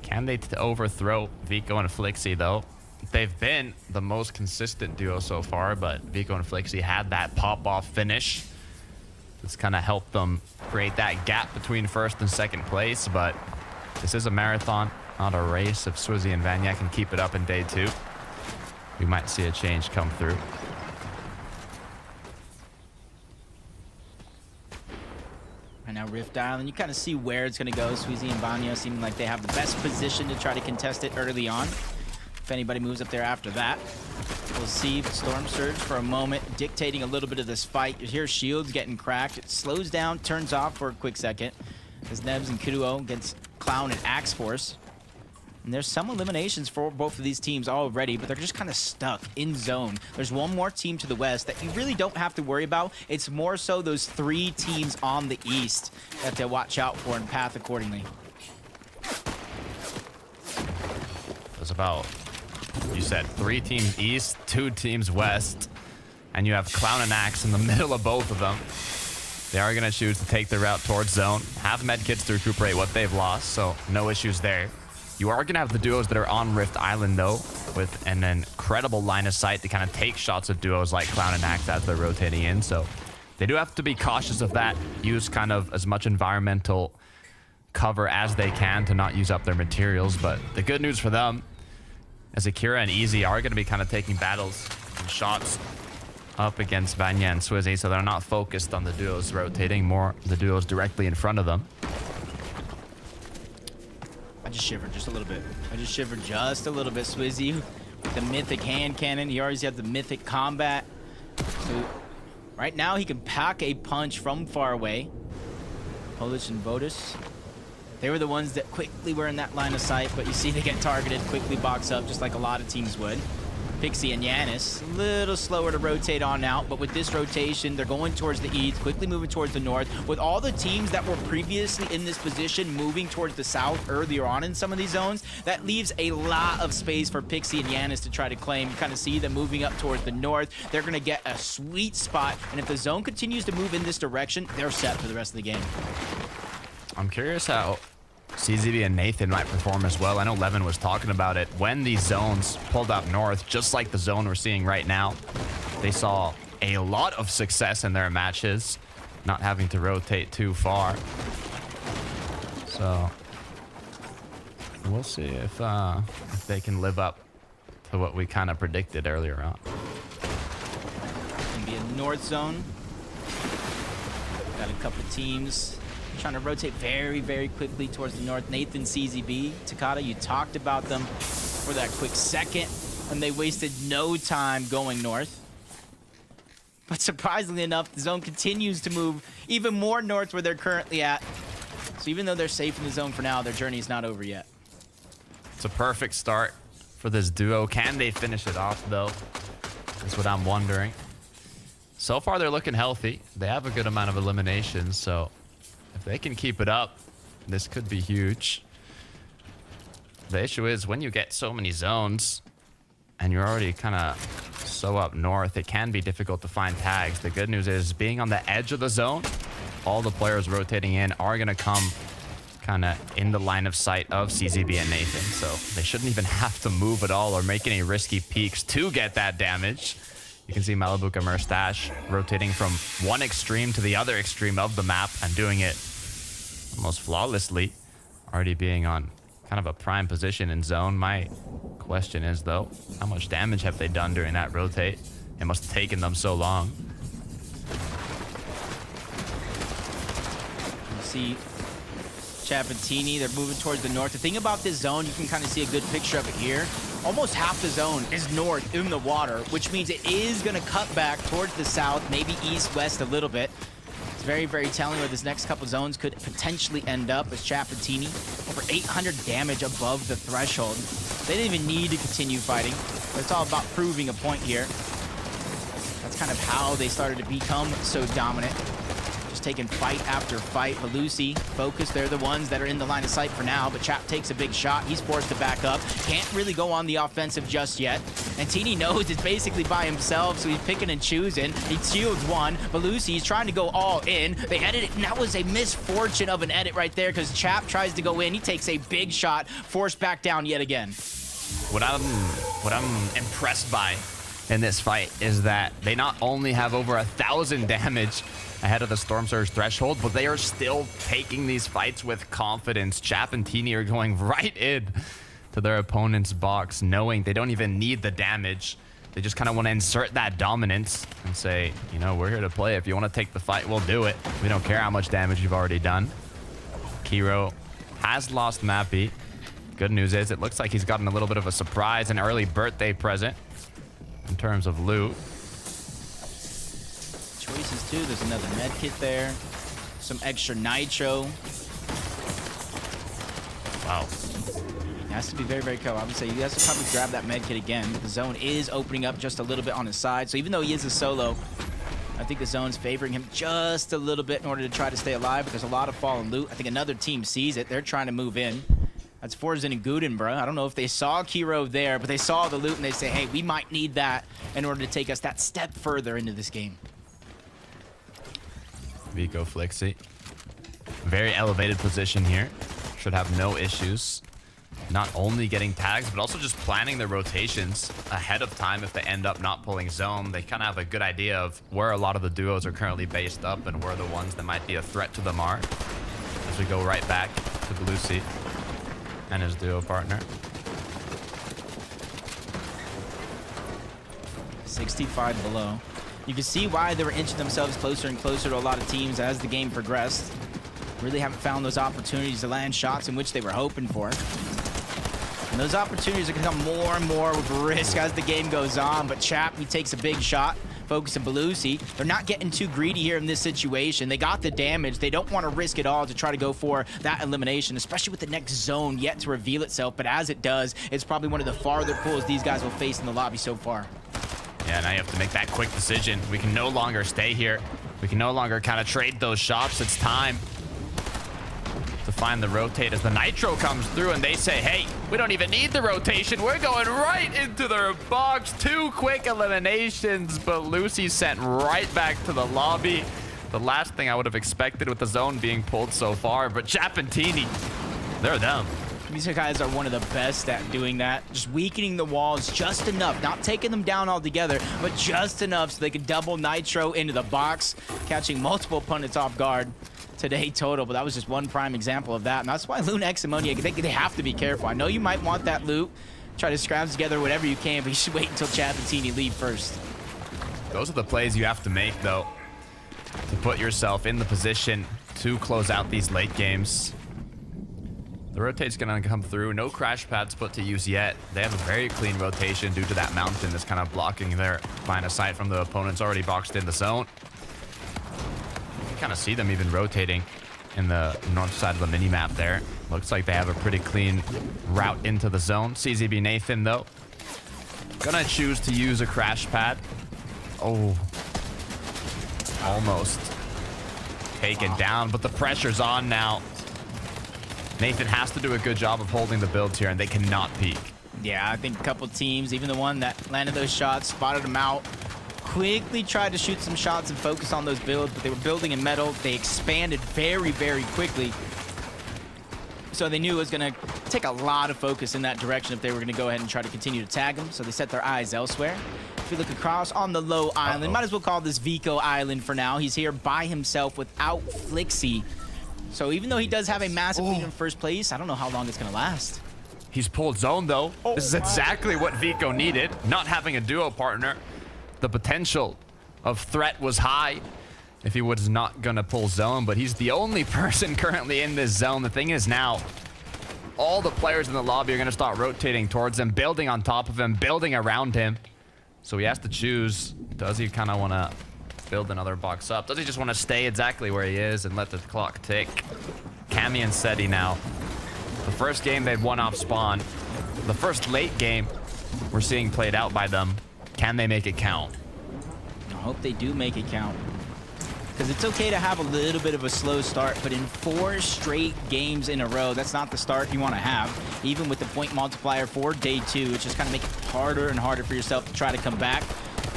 B: Can they overthrow Vico and Flixie, though? They've been the most consistent duo so far, but Vico and Flixie had that pop-off finish. It's kind of helped them create that gap between 1st and 2nd place, but this is a marathon, not a race. If Swizzy and Vanya can keep it up in day 2, we might see a change come through.
G: Right now, Rift Island, you kind of see where it's going to go. Sweezy and Vanya seem like they have the best position to try to contest it early on. If anybody moves up there after that, we'll see Storm Surge for a moment, dictating a little bit of this fight. You hear shields getting cracked. It slows down, turns off for a quick second as Nebs and Kuduo against Clown and Axe Force. And there's some eliminations for both of these teams already, but they're just kind of stuck in zone. There's one more team to the west that you really don't have to worry about. It's more so those 3 teams on the east that they watch out for and path accordingly.
B: There's about, you said, 3 teams east, 2 teams west, and you have Clown and Axe in the middle of both of them. They are going to choose to take the route towards zone, have medkits to recuperate what they've lost, so no issues there. You are going to have the duos that are on Rift Island, though, with an incredible line of sight to kind of take shots at duos like Clown and Axe as they're rotating in. So they do have to be cautious of that. Use kind of as much environmental cover as they can to not use up their materials. But the good news for them is Akira and Easy are going to be kind of taking battles and shots up against Vanya and Swizzy, so they're not focused on the duos rotating, more the duos directly in front of them.
G: I just shivered just a little bit. Swizzy with the mythic hand cannon. He already has the mythic combat. So Right now, he can pack a punch from far away. Polish and Vodus, they were the ones that quickly were in that line of sight, but you see they get targeted, quickly box up, just like a lot of teams would. Pixie and Yanis, a little slower to rotate on out, but with this rotation, they're going towards the east, quickly moving towards the north. With all the teams that were previously in this position moving towards the south earlier on in some of these zones, that leaves a lot of space for Pixie and Yanis to try to claim. You kind of see them moving up towards the north. They're going to get a sweet spot, and if the zone continues to move in this direction, they're set for the rest of the game.
B: I'm curious how CZB and Nathan might perform as well. I know Levin was talking about it. When these zones pulled up north, just like the zone we're seeing right now, they saw a lot of success in their matches, not having to rotate too far. So we'll see if they can live up to what we kind of predicted earlier on.
G: Can be a north zone. Got a couple teams trying to rotate very, very quickly towards the north. Nathan, CZB, Takata, you talked about them for that quick second, and they wasted no time going north. But surprisingly enough, the zone continues to move even more north where they're currently at. So even though they're safe in the zone for now, their journey is not over yet.
B: It's a perfect start for this duo. Can they finish it off, though? That's what I'm wondering. So far, they're looking healthy. They have a good amount of eliminations, so if they can keep it up, this could be huge. The issue is when you get so many zones and you're already kind of so up north, it can be difficult to find tags. The good news is being on the edge of the zone, all the players rotating in are going to come kind of in the line of sight of CZB and Nathan. So they shouldn't even have to move at all or make any risky peeks to get that damage. You can see Malibuka Murstache rotating from one extreme to the other extreme of the map and doing it almost flawlessly, already being on kind of a prime position in zone. My question is, though, how much damage have they done during that rotate? It must have taken them so long.
G: You see Chapatini, they're moving towards the north. The thing about this zone, you can kind of see a good picture of it here. Almost half the zone is north in the water, which means it is going to cut back towards the south, maybe east, west a little bit. It's very, very telling where this next couple zones could potentially end up as Chapatini over 800 damage above the threshold. They didn't even need to continue fighting. But it's all about proving a point here. That's kind of how they started to become so dominant. Just taking fight after fight. Belusi, Focus, they're the ones that are in the line of sight for now, but Chap takes a big shot. He's forced to back up. Can't really go on the offensive just yet. And Tini knows it's basically by himself, so he's picking and choosing. He shields one. Belusi, he's trying to go all in. They edit it, and that was a misfortune of an edit right there, because Chap tries to go in. He takes a big shot, forced back down yet again.
B: What I'm impressed by in this fight is that they not only have over 1,000 damage ahead of the Storm Surge threshold, but they are still taking these fights with confidence. Chap and Tini are going right in to their opponent's box, knowing they don't even need the damage. They just kind of want to insert that dominance and say, you know, we're here to play. If you want to take the fight, we'll do it. We don't care how much damage you've already done. Kiro has lost Mappy. Good news is it looks like he's gotten a little bit of a surprise, an early birthday present in terms of loot.
G: Choices too. There's another med kit there. Some extra nitro.
B: Wow.
G: He has to be very, very careful. I would say he has to probably grab that med kit again. The zone is opening up just a little bit on his side. So even though he is a solo, I think the zone's favoring him just a little bit in order to try to stay alive. But there's a lot of fallen loot. I think another team sees it. They're trying to move in. That's Forzen and Guden, bro. I don't know if they saw Kiro there, but they saw the loot and they say, hey, we might need that in order to take us that step further into this game.
B: Vico Flixie. Very elevated position here. Should have no issues. Not only getting tags, but also just planning their rotations ahead of time. If they end up not pulling zone, they kind of have a good idea of where a lot of the duos are currently based up and where the ones that might be a threat to them are. As we go right back to Belusi and his duo partner.
G: 65 below. You can see why they were inching themselves closer and closer to a lot of teams as the game progressed. Really haven't found those opportunities to land shots in which they were hoping for. And those opportunities are going to come more and more with risk as the game goes on. But Chap, he takes a big shot, Focus and Belusi, they're not getting too greedy here in this situation. They got the damage. They don't want to risk it all to try to go for that elimination, especially with the next zone yet to reveal itself. But as it does, it's probably one of the farther pulls these guys will face in the lobby so far.
B: Yeah, now you have to make that quick decision. We can no longer stay here. We can no longer kind of trade those shots. It's time to find the rotate as the nitro comes through and they say, hey, we don't even need the rotation. We're going right into their box. 2 quick eliminations, but Lucy sent right back to the lobby. The last thing I would have expected with the zone being pulled so far, but Chapentini, they're them.
G: These guys are one of the best at doing that. Just weakening the walls just enough, not taking them down altogether, but just enough so they can double nitro into the box, catching multiple opponents off guard today total. But that was just one prime example of that. And that's why Lunex and Monier, they have to be careful. I know you might want that loot, try to scrounge together whatever you can, but you should wait until Chapentini leave first.
B: Those are the plays you have to make, though, to put yourself in the position to close out these late games. The rotate's gonna come through. No crash pads put to use yet. They have a very clean rotation due to that mountain that's kind of blocking their line of sight from the opponents already boxed in the zone. You can kind of see them even rotating in the north side of the mini-map there. Looks like they have a pretty clean route into the zone. CZB Nathan, though, gonna choose to use a crash pad. Oh, almost taken down, but the pressure's on now. Nathan has to do a good job of holding the builds here, and they cannot peek.
G: Yeah, I think a couple teams, even the one that landed those shots, spotted them out, quickly tried to shoot some shots and focus on those builds, but they were building in metal. They expanded very, very quickly. So they knew it was going to take a lot of focus in that direction if they were going to go ahead and try to continue to tag them. So they set their eyes elsewhere. If you look across on the low island, might as well call this Vico Island for now. He's here by himself without Flixie. So even though he does have a massive lead in first place, I don't know how long it's going to last.
B: He's pulled zone, though. This is exactly what Vico needed. Not having a duo partner. The potential of threat was high if he was not going to pull zone, but he's the only person currently in this zone. The thing is now, all the players in the lobby are going to start rotating towards him, building on top of him, building around him. So he has to choose. Does he kind of want to build another box up? Does he just want to stay exactly where he is and let the clock tick? Cammy and Seti now. The first game they'd won off spawn. The first late game we're seeing played out by them. Can they make it count?
G: I hope they do make it count. Because it's okay to have a little bit of a slow start, but in 4 straight games in a row, that's not the start you want to have. Even with the point multiplier for day 2, it's just kind of make it harder and harder for yourself to try to come back.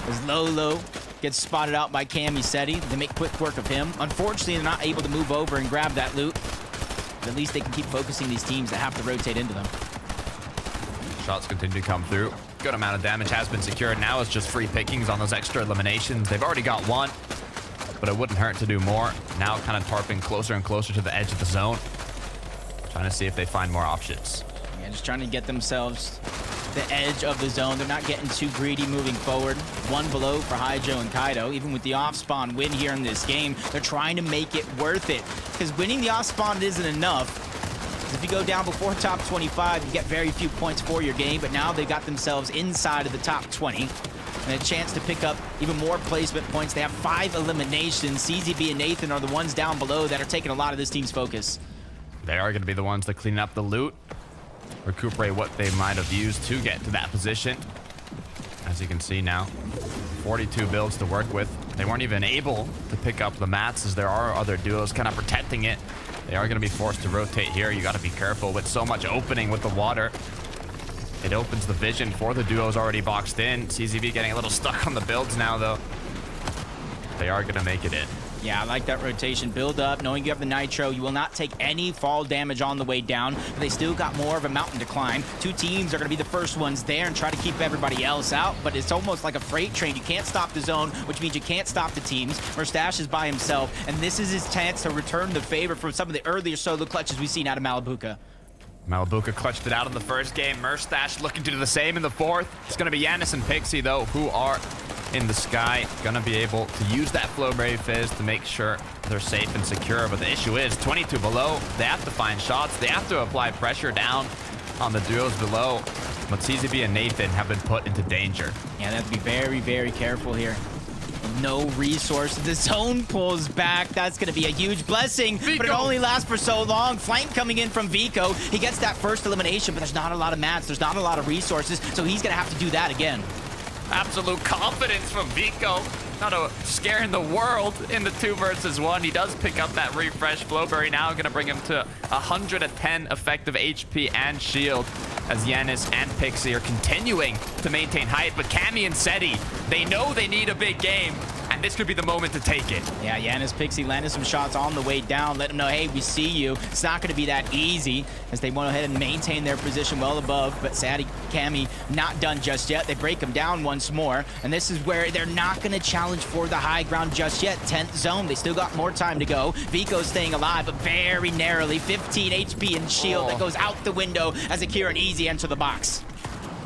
G: As Lolo gets spotted out by Cammy Seti, they make quick work of him. Unfortunately, they're not able to move over and grab that loot. But at least they can keep focusing these teams that have to rotate into them.
B: Shots continue to come through. Good amount of damage has been secured. Now it's just free pickings on those extra eliminations. They've already got one, but it wouldn't hurt to do more. Now kind of tarping closer and closer to the edge of the zone. Trying to see if they find more options.
G: Yeah, just trying to get themselves the edge of the zone. They're not getting too greedy moving forward. 1 below for Haijo and Kaido. Even with the off-spawn win here in this game, they're trying to make it worth it. Because winning the off-spawn isn't enough. If you go down before top 25, you get very few points for your game, but now they got themselves inside of the top 20. And a chance to pick up even more placement points. They have 5 eliminations. CZB and Nathan are the ones down below that are taking a lot of this team's focus.
B: They are going to be the ones to clean up the loot, recuperate what they might have used to get to that position. As you can see now, 42 builds to work with. They weren't even able to pick up the mats as there are other duos kind of protecting it. They are going to be forced to rotate here. You got to be careful with so much opening with the water. It opens the vision for the duos already boxed in. CZB getting a little stuck on the builds now, though. They are going to make it in.
G: Yeah, I like that rotation. Build up, knowing you have the nitro. You will not take any fall damage on the way down, but they still got more of a mountain to climb. 2 teams are going to be the first ones there and try to keep everybody else out, but it's almost like a freight train. You can't stop the zone, which means you can't stop the teams. Merstash is by himself, and this is his chance to return the favor from some of the earlier solo clutches we've seen out of Malibuca.
B: Malibuca clutched it out in the first game. Merstash looking to do the same in the 4th. It's going to be Yanis and Pixie, though, who are in the sky. Going to be able to use that Flowberry Fizz to make sure they're safe and secure. But the issue is 22 below. They have to find shots. They have to apply pressure down on the duos below. But CZB and Nathan have been put into danger.
G: Yeah, they have to be very, very careful here. No resource. The zone pulls back. That's going to be a huge blessing, but it only lasts for so long. Flank coming in from Vico. He gets that first elimination, but there's not a lot of mats. There's not a lot of resources, so he's going to have to do that again.
B: Absolute confidence from Vico. Not a scare in the world in the 2 versus 1. He does pick up that refresh. Flowberry now going to bring him to 110 effective HP and shield as Yanis and Pixie are continuing to maintain height. But Cammy and Seti, they know they need a big game, and this could be the moment to take it.
G: Yeah, Yanis, Pixie landed some shots on the way down. Let them know, hey, we see you. It's not going to be that easy as they went ahead and maintain their position well above. But Seti, Cammy, not done just yet. They break them down once more, and this is where they're not going to challenge for the high ground just yet. 10th zone, they still got more time to go. Vico's staying alive, but very narrowly. 15 HP and shield that goes out the window as Akira and Easy enter the box.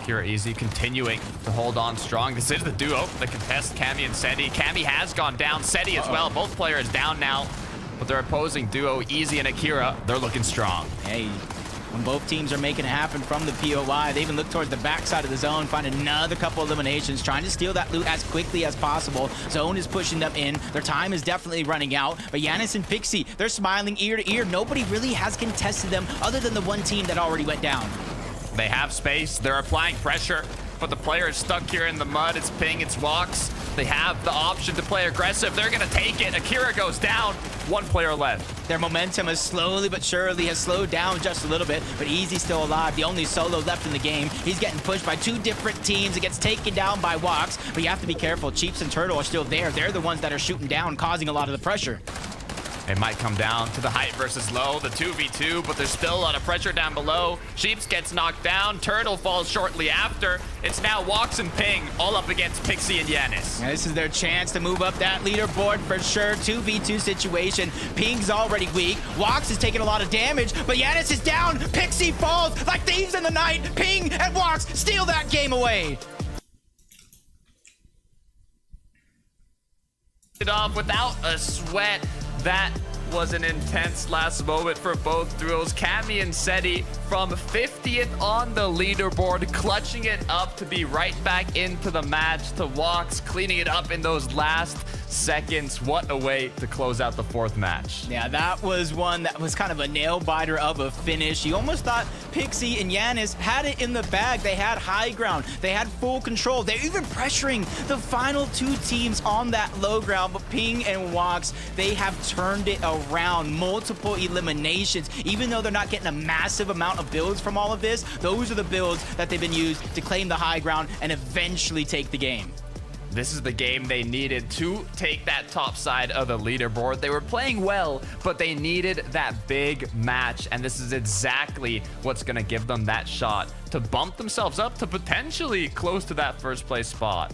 B: Akira Easy continuing to hold on strong. This is the duo that contest Cammy and Seti. Cammy has gone down, Seti as well. Both players down now, but their opposing duo, Easy and Akira, they're looking strong.
G: Hey, when both teams are making it happen from the POI, they even look towards the backside of the zone, find another couple eliminations, trying to steal that loot as quickly as possible. Zone is pushing them in. Their time is definitely running out, but Yanis and Pixie, they're smiling ear to ear. Nobody really has contested them other than the one team that already went down.
B: They have space. They're applying pressure, but the player is stuck here in the mud. It's Ping, it's Walks. They have the option to play aggressive. They're going to take it. Akira goes down. 1 player left.
G: Their momentum has slowly but surely has slowed down just a little bit, but Easy's still alive, the only solo left in the game. He's getting pushed by 2 different teams. It gets taken down by Walks, but you have to be careful. Cheeps and Turtle are still there. They're the ones that are shooting down, causing a lot of the pressure.
B: It might come down to the height versus low, the 2v2, but there's still a lot of pressure down below. Sheeps gets knocked down. Turtle falls shortly after. It's now Walks and Ping all up against Pixie and Yanis.
G: Now, this is their chance to move up that leaderboard for sure. 2v2 situation. Ping's already weak. Walks is taking a lot of damage, but Yanis is down. Pixie falls like thieves in the night. Ping and Walks steal that game away.
B: It off without a sweat. That was an intense last moment for both duos. Cammy and Seti from 50th on the leaderboard, clutching it up to be right back into the match, to Walks cleaning it up in those last seconds. What a way to close out the 4th match.
G: Yeah, that was one that was kind of a nail-biter of a finish. You almost thought Pixie and Yanis had it in the bag. They had high ground. They had full control. They're even pressuring the final 2 teams on that low ground, but Ping and Walks, they have turned it around. Multiple eliminations. Even though they're not getting a massive amount of builds from all of this, those are the builds that they've been used to claim the high ground and eventually take the game.
B: This is the game they needed to take that top side of the leaderboard. They were playing well, but they needed that big match, and this is exactly what's going to give them that shot to bump themselves up to potentially close to that 1st place spot.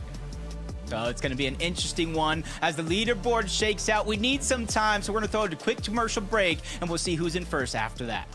G: So it's going to be an interesting one as the leaderboard shakes out. We need some time, so we're going to throw it a quick commercial break, and we'll see who's in first after that.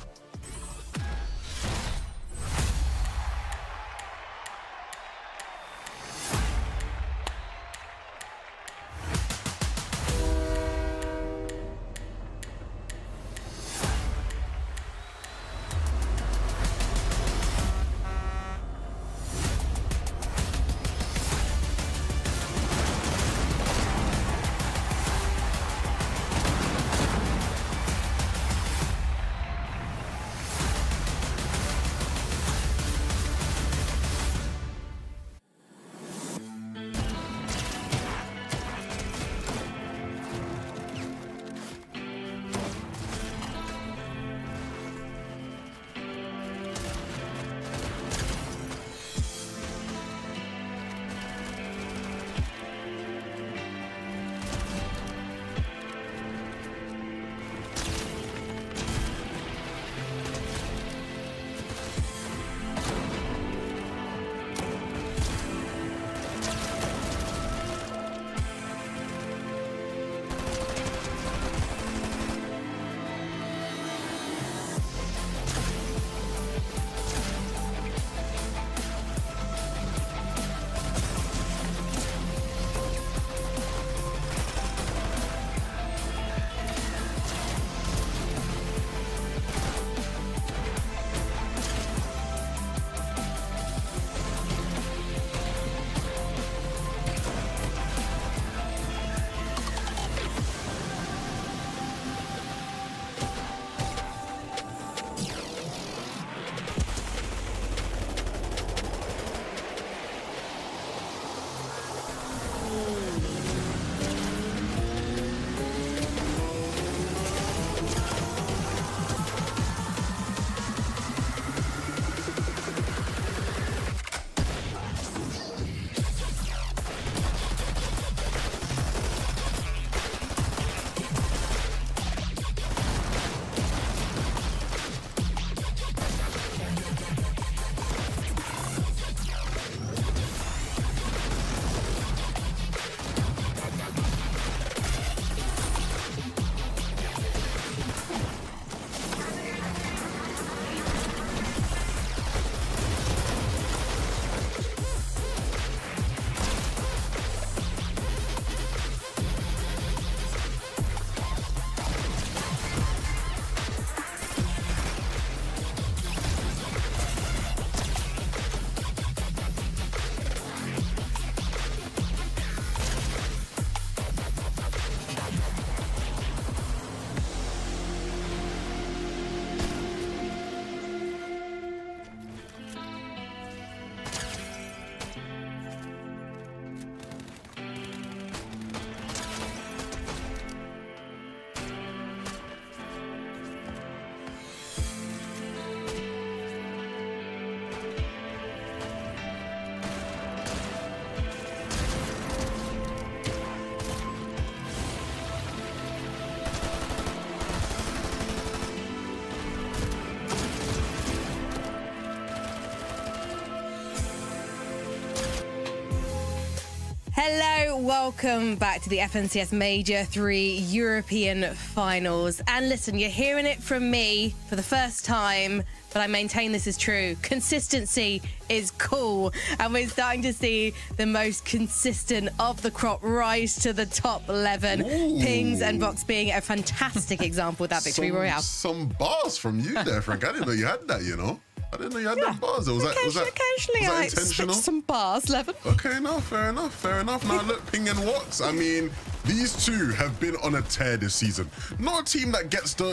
F: Hello, welcome back to the FNCS Major 3 European Finals. And listen, you're hearing it from me for the first time, but I maintain this is true. Consistency is cool. And we're starting to see the most consistent of the crop rise to the top 11.
H: Ooh.
F: Pings and Vox being a fantastic example of that victory royale.
H: Some bars from you there, Frank. I didn't know you had that, you know. I didn't know you had that bars.
F: Occasionally I
H: intentional?
F: spit some bars, Levin.
H: Okay, no, fair enough. Now look, Ping and Watts. I mean, these two have been on a tear this season. Not a team that gets the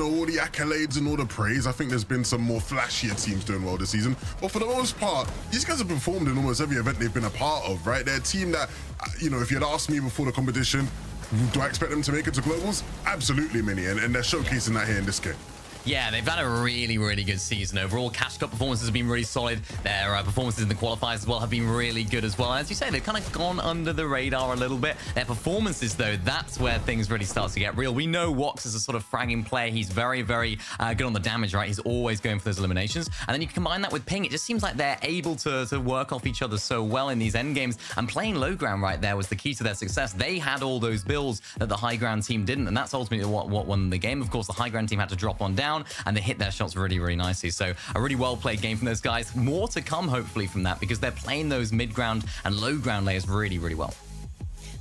H: all the accolades and all the praise. I think there's been some more flashier teams doing well this season. But for the most part, these guys have performed in almost every event they've been a part of, right? They're a team that, if you'd asked me before the competition, do I expect them to make it to globals? Absolutely, Minnie, and they're showcasing that here in this game.
I: Yeah, they've had a really, really good season overall. Cash Cup performances have been really solid. Their performances in the qualifiers as well have been really good as well. As you say, they've kind of gone under the radar a little bit. Their performances, though, that's where things really start to get real. We know Wox is a sort of fragging player. He's very, very good on the damage, right? He's always going for those eliminations. And then you combine that with Ping. It just seems like they're able to work off each other so well in these end games. And playing low ground right there was the key to their success. They had all those builds that the high ground team didn't. And that's ultimately what won the game. Of course, the high ground team had to drop on down, and they hit their shots really, really nicely. So a really well-played game from those guys. More to come, hopefully, from that, because they're playing those mid-ground and low-ground layers really, really well.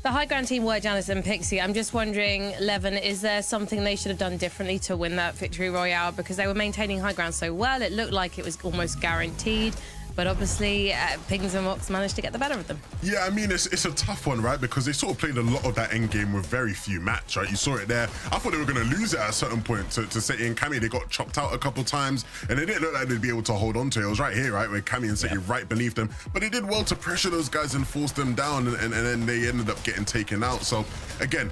F: The high ground team were Janice and Pixie. I'm just wondering, Levin, is there something they should have done differently to win that victory royale? Because they were maintaining high ground so well, it looked like it was almost guaranteed. But obviously, Pings and Vox managed to get the better of them.
H: Yeah, I mean, it's a tough one, right? Because they sort of played a lot of that end game with very few match, right? You saw it there. I thought they were going to lose it at a certain point to Seti and Cammy. They got chopped out a couple times, and they didn't look like they'd be able to hold on to it. It was right here, right, where Cammy and Seti right beneath them. But they did well to pressure those guys and force them down, and then they ended up getting taken out. So, again,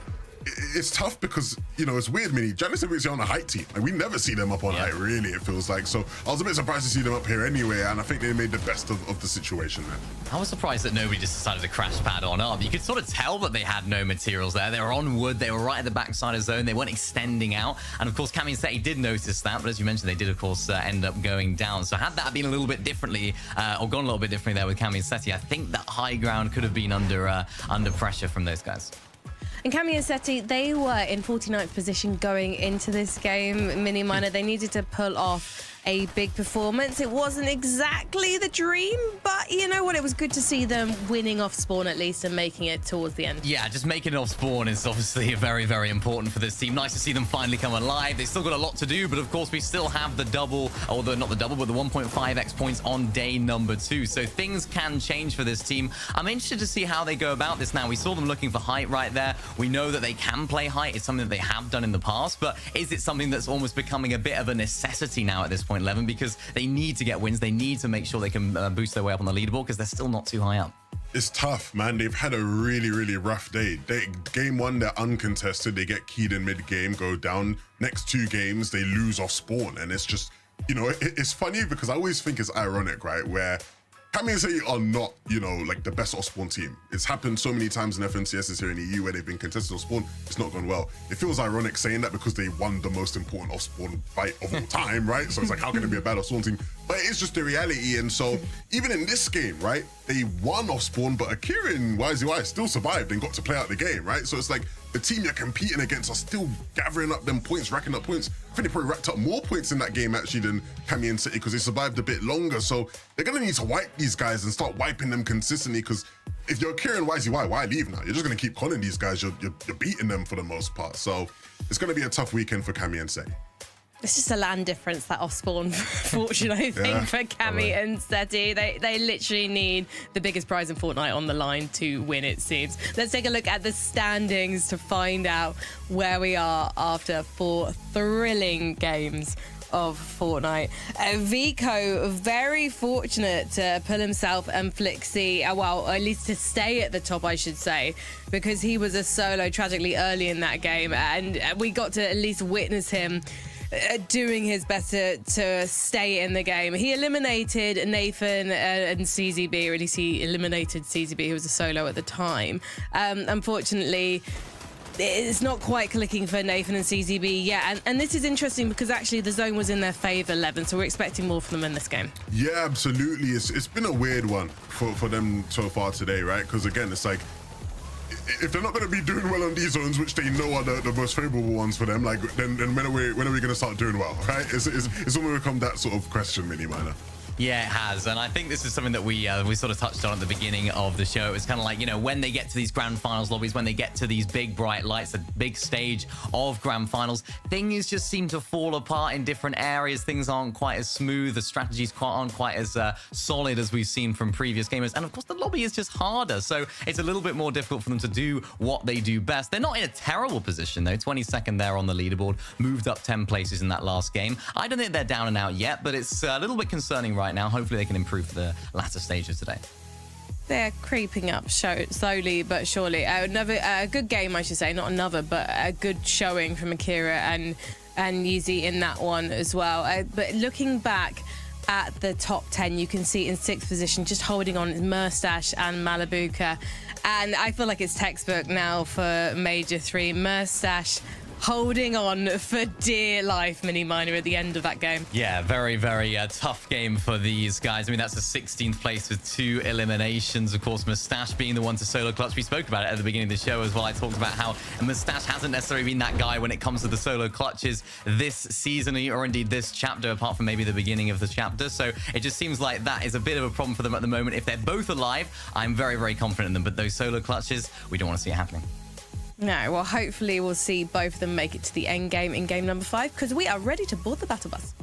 H: it's tough because, it's weird, Minnie. Janice and Pixie on a height team. Like, we never see them up on height, really, it feels like. So I was a bit surprised to see them up here anyway, and I think they made the best of the situation there.
I: I was surprised that nobody just decided to crash pad on up. You could sort of tell that they had no materials there. They were on wood. They were right at the backside of zone. They weren't extending out. And, of course, Cammy and Seti did notice that. But as you mentioned, they did, of course, end up going down. So had that been a little bit differently, or gone a little bit differently there with Cammy and Seti, I think that high ground could have been under pressure from those guys.
F: And Cammy and Seti, they were in 49th position going into this game. Mini Minor, they needed to pull off a big performance. It wasn't exactly the dream, but you know what? It was good to see them winning off spawn at least and making it towards the end.
I: Yeah, just making it off spawn is obviously very, very important for this team. Nice to see them finally come alive. They still got a lot to do, but of course we still have the double, or not the double, but the 1.5x points on day number 2. So things can change for this team. I'm interested to see how they go about this now. We saw them looking for height right there. We know that they can play height. It's something that they have done in the past, but is it something that's almost becoming a bit of a necessity now at this point, Levin? Because they need to get wins. They need to make sure they can boost their way up on the leaderboard because they're still not too high up.
H: It's tough, man. They've had a really, really rough day. Game 1, they're uncontested. They get keyed in mid-game, go down. Next 2 games, they lose off spawn. And it's just, it's funny because I always think it's ironic, right? Where Cammy and Seti are not, like the best off-spawn team. It's happened so many times in FNCSs here in the EU where they've been contested off-spawn. It's not gone well. It feels ironic saying that because they won the most important off-spawn fight of all time, right? So it's like, how can it be a bad off-spawn team? But it's just the reality. And so even in this game, right, they won off-spawn, but Akira and YZY still survived and got to play out the game, right? So it's like the team you're competing against are still gathering up them points, racking up points. I think they probably racked up more points in that game actually than Cammy and Seti because they survived a bit longer. So they're going to need to wipe these guys and start wiping them consistently because if you're Akira and YZY, why leave now? You're just going to keep calling these guys. You're beating them for the most part. So it's going to be a tough weekend for Cammy and Seti.
F: It's just a land difference, that off-spawn fortune, I think, for Cammy and Seti. They literally need the biggest prize in Fortnite on the line to win, it seems. Let's take a look at the standings to find out where we are after 4 thrilling games of Fortnite. Vico, very fortunate to pull himself and Flixie, well, at least to stay at the top, I should say, because he was a solo tragically early in that game, and we got to at least witness him doing his best to stay in the game. He eliminated Nathan and CZB, or at least he eliminated CZB, who was a solo at the time. Unfortunately, it's not quite clicking for Nathan and CZB yet. And this is interesting because actually the zone was in their favor, 11, so we're expecting more from them in this game.
H: Yeah, absolutely. It's been a weird one for them so far today, right? Because again, it's like if they're not going to be doing well on these zones, which they know are the most favorable ones for them, like then when are we going to start doing well, right? It's almost become that sort of question, Mini Miner.
I: Yeah, it has. And I think this is something that we sort of touched on at the beginning of the show. It was kind of like, you know, when they get to these grand finals lobbies, when they get to these big bright lights, the big stage of grand finals, things just seem to fall apart in different areas. Things aren't quite as smooth. The strategies aren't quite as solid as we've seen from previous gamers. And of course, the lobby is just harder. So it's a little bit more difficult for them to do what they do best. They're not in a terrible position, though. 22nd there on the leaderboard, moved up 10 places in that last game. I don't think they're down and out yet, but it's a little bit concerning right now. Hopefully they can improve for the latter stages today.
F: They're creeping up slowly but surely. A good game, I should say, not another, but a good showing from Akira and Yeezy in that one as well. But looking back at the top 10, you can see in 6th position, just holding on, Merstash and Malibuka. And I feel like it's textbook now for Major 3. Merstash holding on for dear life, Mini Miner, at the end of that game.
I: Yeah, very, very tough game for these guys. I mean, that's a 16th place with 2 eliminations. Of course, Mustache being the one to solo clutch. We spoke about it at the beginning of the show as well. I talked about how Mustache hasn't necessarily been that guy when it comes to the solo clutches this season, or indeed this chapter, apart from maybe the beginning of the chapter. So it just seems like that is a bit of a problem for them at the moment. If they're both alive, I'm very, very confident in them. But those solo clutches, we don't want to see it happening.
F: No, well, hopefully we'll see both of them make it to the end game in game number 5, because we are ready to board the battle bus.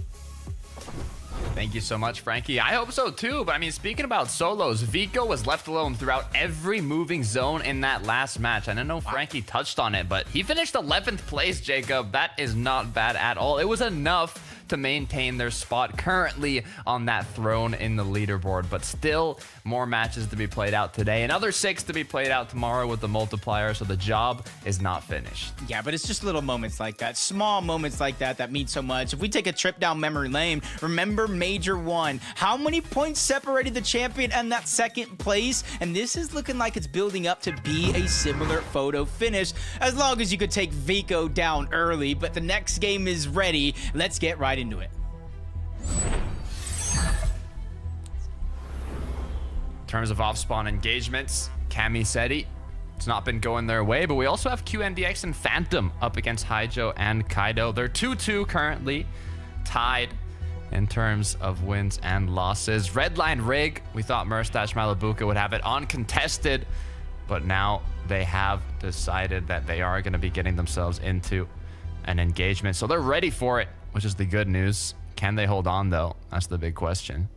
B: Thank you so much, Frankie. I hope so too. But I mean, speaking about solos, Vico was left alone throughout every moving zone in that last match. I don't know if Frankie touched on it, but he finished 11th place, Jacob. That is not bad at all. It was enough to maintain their spot currently on that throne in the leaderboard, but still more matches to be played out today. Another 6 to be played out tomorrow with the multiplier, so the job is not finished.
G: Yeah, but it's just little moments like that, small moments like that that mean so much. If we take a trip down memory lane, remember Major 1, how many points separated the champion and that 2nd place? And this is looking like it's building up to be a similar photo finish, as long as you could take Vico down early. But the next game is ready. Let's get right into it.
B: In terms of off-spawn engagements, Kami Seti, it's not been going their way, but we also have QNDX and Phantom up against Haijo and Kaido. They're 2-2 currently, tied in terms of wins and losses. Redline Rig, we thought Merstash Malibuka would have it uncontested, but now they have decided that they are going to be getting themselves into an engagement, so they're ready for it, which is the good news. Can they hold on, though? That's the big question.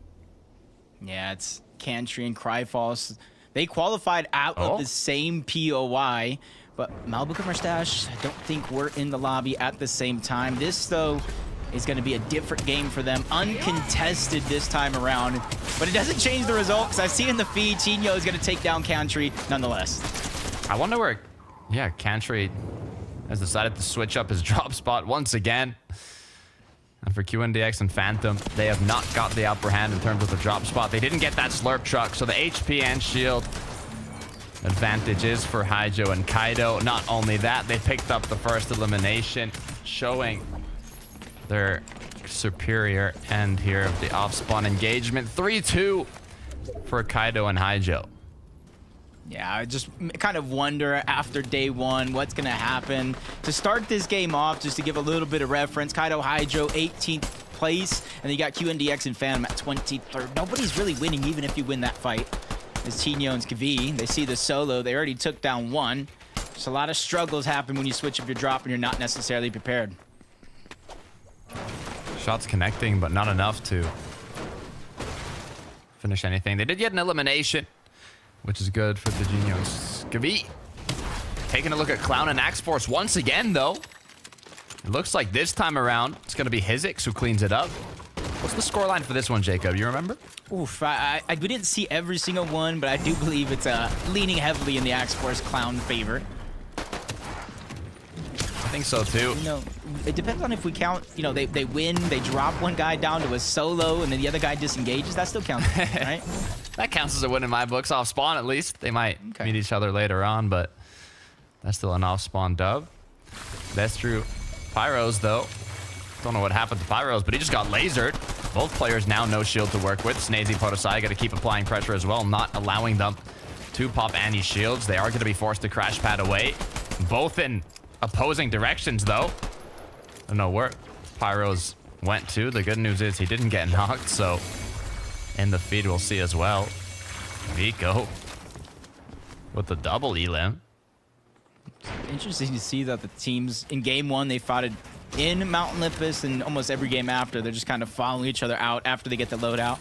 G: Yeah, it's Cantry and Cryfalls. They qualified out of the same POI, but Malibuka Mustache, I don't think we're in the lobby at the same time. This, though, is going to be a different game for them. Uncontested this time around, but it doesn't change the result, because I see in the feed, Chino is going to take down Cantry nonetheless.
B: I wonder where, Cantry has decided to switch up his drop spot once again. And for QNDX and Phantom, they have not got the upper hand in terms of the drop spot. They didn't get that slurp truck, so the HP and shield advantage is for Haijo and Kaido. Not only that, they picked up the first elimination, showing their superior end here of the off-spawn engagement. 3-2 for Kaido and Haijo.
G: Yeah, I just kind of wonder after day 1 what's going to happen. To start this game off, just to give a little bit of reference, Kaido Haijo 18th place, and then you got QNDX and Phantom at 23rd. Nobody's really winning even if you win that fight. It's Tinho and Skavi. They see the solo. They already took down 1. Just a lot of struggles happen when you switch up your drop and you're not necessarily prepared.
B: Shots connecting, but not enough to finish anything. They did get an elimination, which is good for the Genios. Skavi taking a look at Clown and Axe Force once again, though. It looks like this time around, it's going to be Hizix who cleans it up. What's the scoreline for this one, Jacob? You remember?
G: Oof, we didn't see every single one, but I do believe it's leaning heavily in the Axe Force Clown favor.
B: I think so, too.
G: You know, it depends on if we count, you know, they win, they drop one guy down to a solo, and then the other guy disengages. That still counts, right?
B: That counts as a win in my books. Off spawn, at least. They might meet each other later on, but that's still an off spawn dub. That's true. Pyros, though. Don't know what happened to Pyros, but he just got lasered. Both players now no shield to work with. Snazy, Potosai got to keep applying pressure as well, not allowing them to pop Annie's shields. They are going to be forced to crash pad away. Both in opposing directions, though. I don't know where Pyro's went to. The good news is he didn't get knocked, so in the feed we'll see as well. Vico with the double elim.
G: Interesting to see that the teams in game one, they fought it in Mount Olympus, and almost every game after, they're just kind of following each other out after they get the loadout.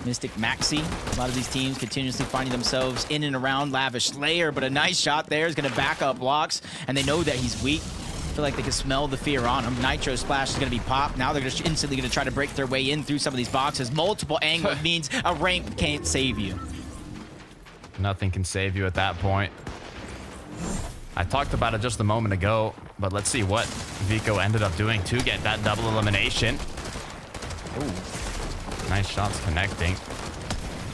G: Mystic Maxi, a lot of these teams continuously finding themselves in and around Lavish Slayer, but a nice shot there is going to back up blocks, and they know that he's weak. I feel like they can smell the fear on him. Nitro Splash is going to be popped. Now they're just instantly going to try to break their way in through some of these boxes. Multiple angles means a ramp can't save you.
B: Nothing can save you at that point. I talked about it just a moment ago, but let's see what Vico ended up doing to get that double elimination. Ooh. Nice shots connecting.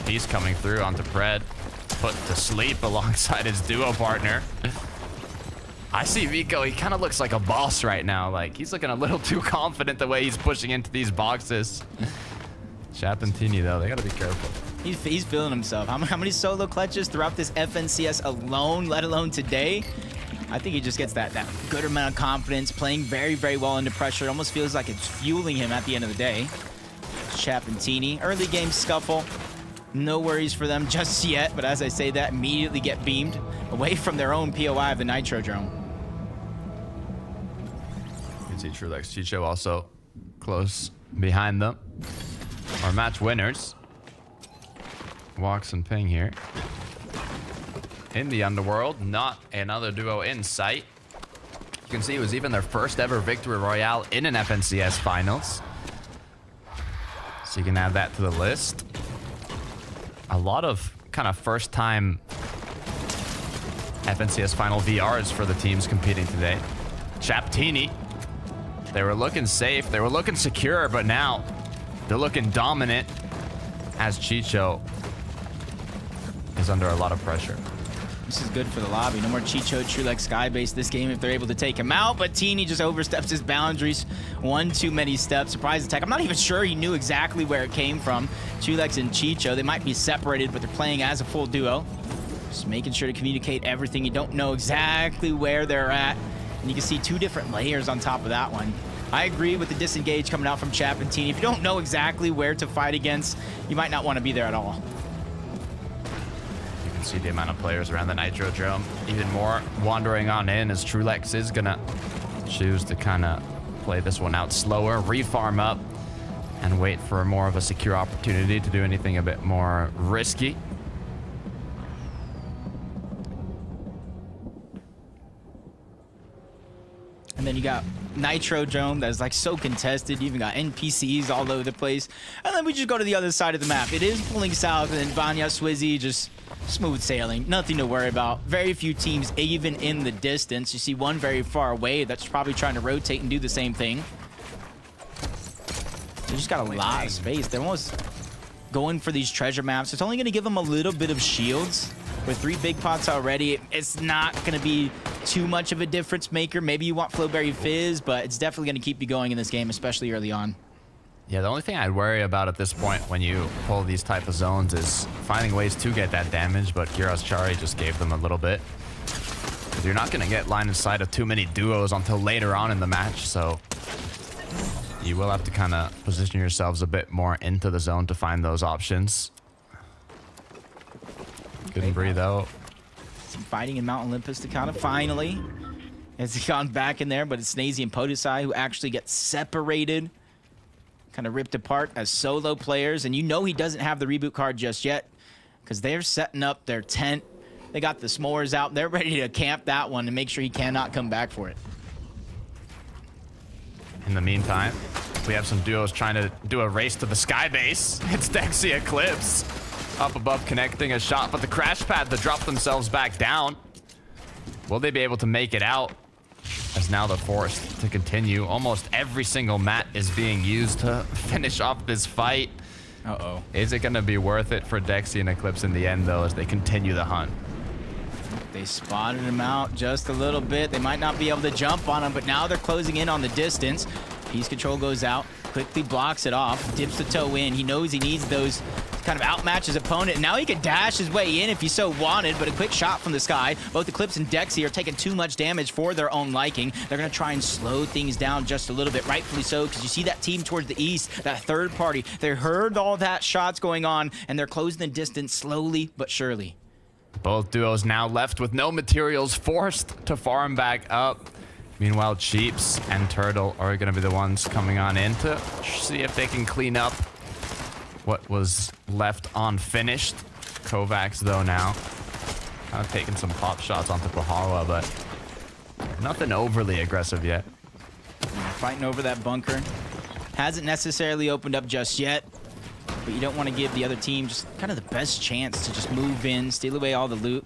B: He's coming through onto Pred. Put to sleep alongside his duo partner. I see Vico, he kind of looks like a boss right now. Like, he's looking a little too confident the way he's pushing into these boxes. Chapentini, though, they got to be careful.
G: He's feeling himself. How many solo clutches throughout this FNCS alone, let alone today? I think he just gets that good amount of confidence, playing very, very well under pressure. It almost feels like it's fueling him at the end of the day. Chapentini, early game scuffle. No worries for them just yet, but as I say that, immediately get beamed away from their own POI of the Nitro drone.
B: You can see TrueLex Chicho also close behind them. Our match winners. Walks and Ping here. In the Underworld, not another duo in sight. You can see it was even their first ever victory royale in an FNCS finals. So you can add that to the list. A lot of kind of first time FNCS final VRs for the teams competing today. Chaptini, they were looking safe, they were looking secure, but now they're looking dominant as Chicho is under a lot of pressure.
G: This is good for the lobby. No more Chicho, TrueLex Skybase this game if they're able to take him out, but Teeny just oversteps his boundaries. One too many steps. Surprise attack. I'm not even sure he knew exactly where it came from. TrueLex and Chicho, they might be separated, but they're playing as a full duo. Just making sure to communicate everything. You don't know exactly where they're at. And you can see two different layers on top of that one. I agree with the disengage coming out from Chapentini. If you don't know exactly where to fight against, you might not want to be there at all.
B: See the amount of players around the Nitro Drone. Even more wandering on in as TrueLex is gonna choose to kind of play this one out slower, refarm up, and wait for more of a secure opportunity to do anything a bit more risky.
G: And then you got Nitro Drone that is like so contested. You even got NPCs all over the place. And then we just go to the other side of the map. It is pulling south, and then Vanya Swizzy just smooth sailing. Nothing to worry about. Very few teams even in the distance. You see one very far away that's probably trying to rotate and do the same thing. They just got a lot of space. They're almost going for these treasure maps. It's only going to give them a little bit of shields. With 3 big pots already, it's not going to be too much of a difference maker. Maybe you want Flowberry Fizz, but it's definitely going to keep you going in this game, especially early on.
B: Yeah, the only thing I'd worry about at this point when you pull these type of zones is finding ways to get that damage, but Giros Chari just gave them a little bit. Because you're not going to get line of sight of too many duos until later on in the match, so you will have to kind of position yourselves a bit more into the zone to find those options. Couldn't breathe out.
G: Some fighting in Mount Olympus to kind of finally has gone back in there, but it's Snazy and Podesai who actually get separated, kind of ripped apart as solo players. And you know he doesn't have the reboot card just yet because they're setting up their tent. They got the s'mores out. They're ready to camp that one and make sure he cannot come back for it.
B: In the meantime, we have some duos trying to do a race to the sky base. It's Dexy Eclipse. Up above connecting a shot, but the crash pad to drop themselves back down. Will they be able to make it out? As now they're forced to continue. Almost every single mat is being used to finish off this fight.
G: Uh-oh.
B: Is it going to be worth it for Dexy and Eclipse in the end, though, as they continue the hunt?
G: They spotted him out just a little bit. They might not be able to jump on him, but now they're closing in on the distance. Piece control goes out, quickly blocks it off, dips the toe in. He knows he needs those kind of outmatch his opponent. And now he can dash his way in if he so wanted, but a quick shot from the sky. Both Eclipse and Dexy are taking too much damage for their own liking. They're going to try and slow things down just a little bit, rightfully so, because you see that team towards the east, that third party. They heard all that shots going on, and they're closing the distance slowly but surely.
B: Both duos now left with no materials, forced to farm back up. Meanwhile, Cheeps and Turtle are going to be the ones coming on in to see if they can clean up what was left unfinished. Kovacs, though, now kind of taking some pop shots onto Pahawa, but nothing overly aggressive yet.
G: Fighting over that bunker. Hasn't necessarily opened up just yet, but you don't want to give the other team just kind of the best chance to just move in, steal away all the loot.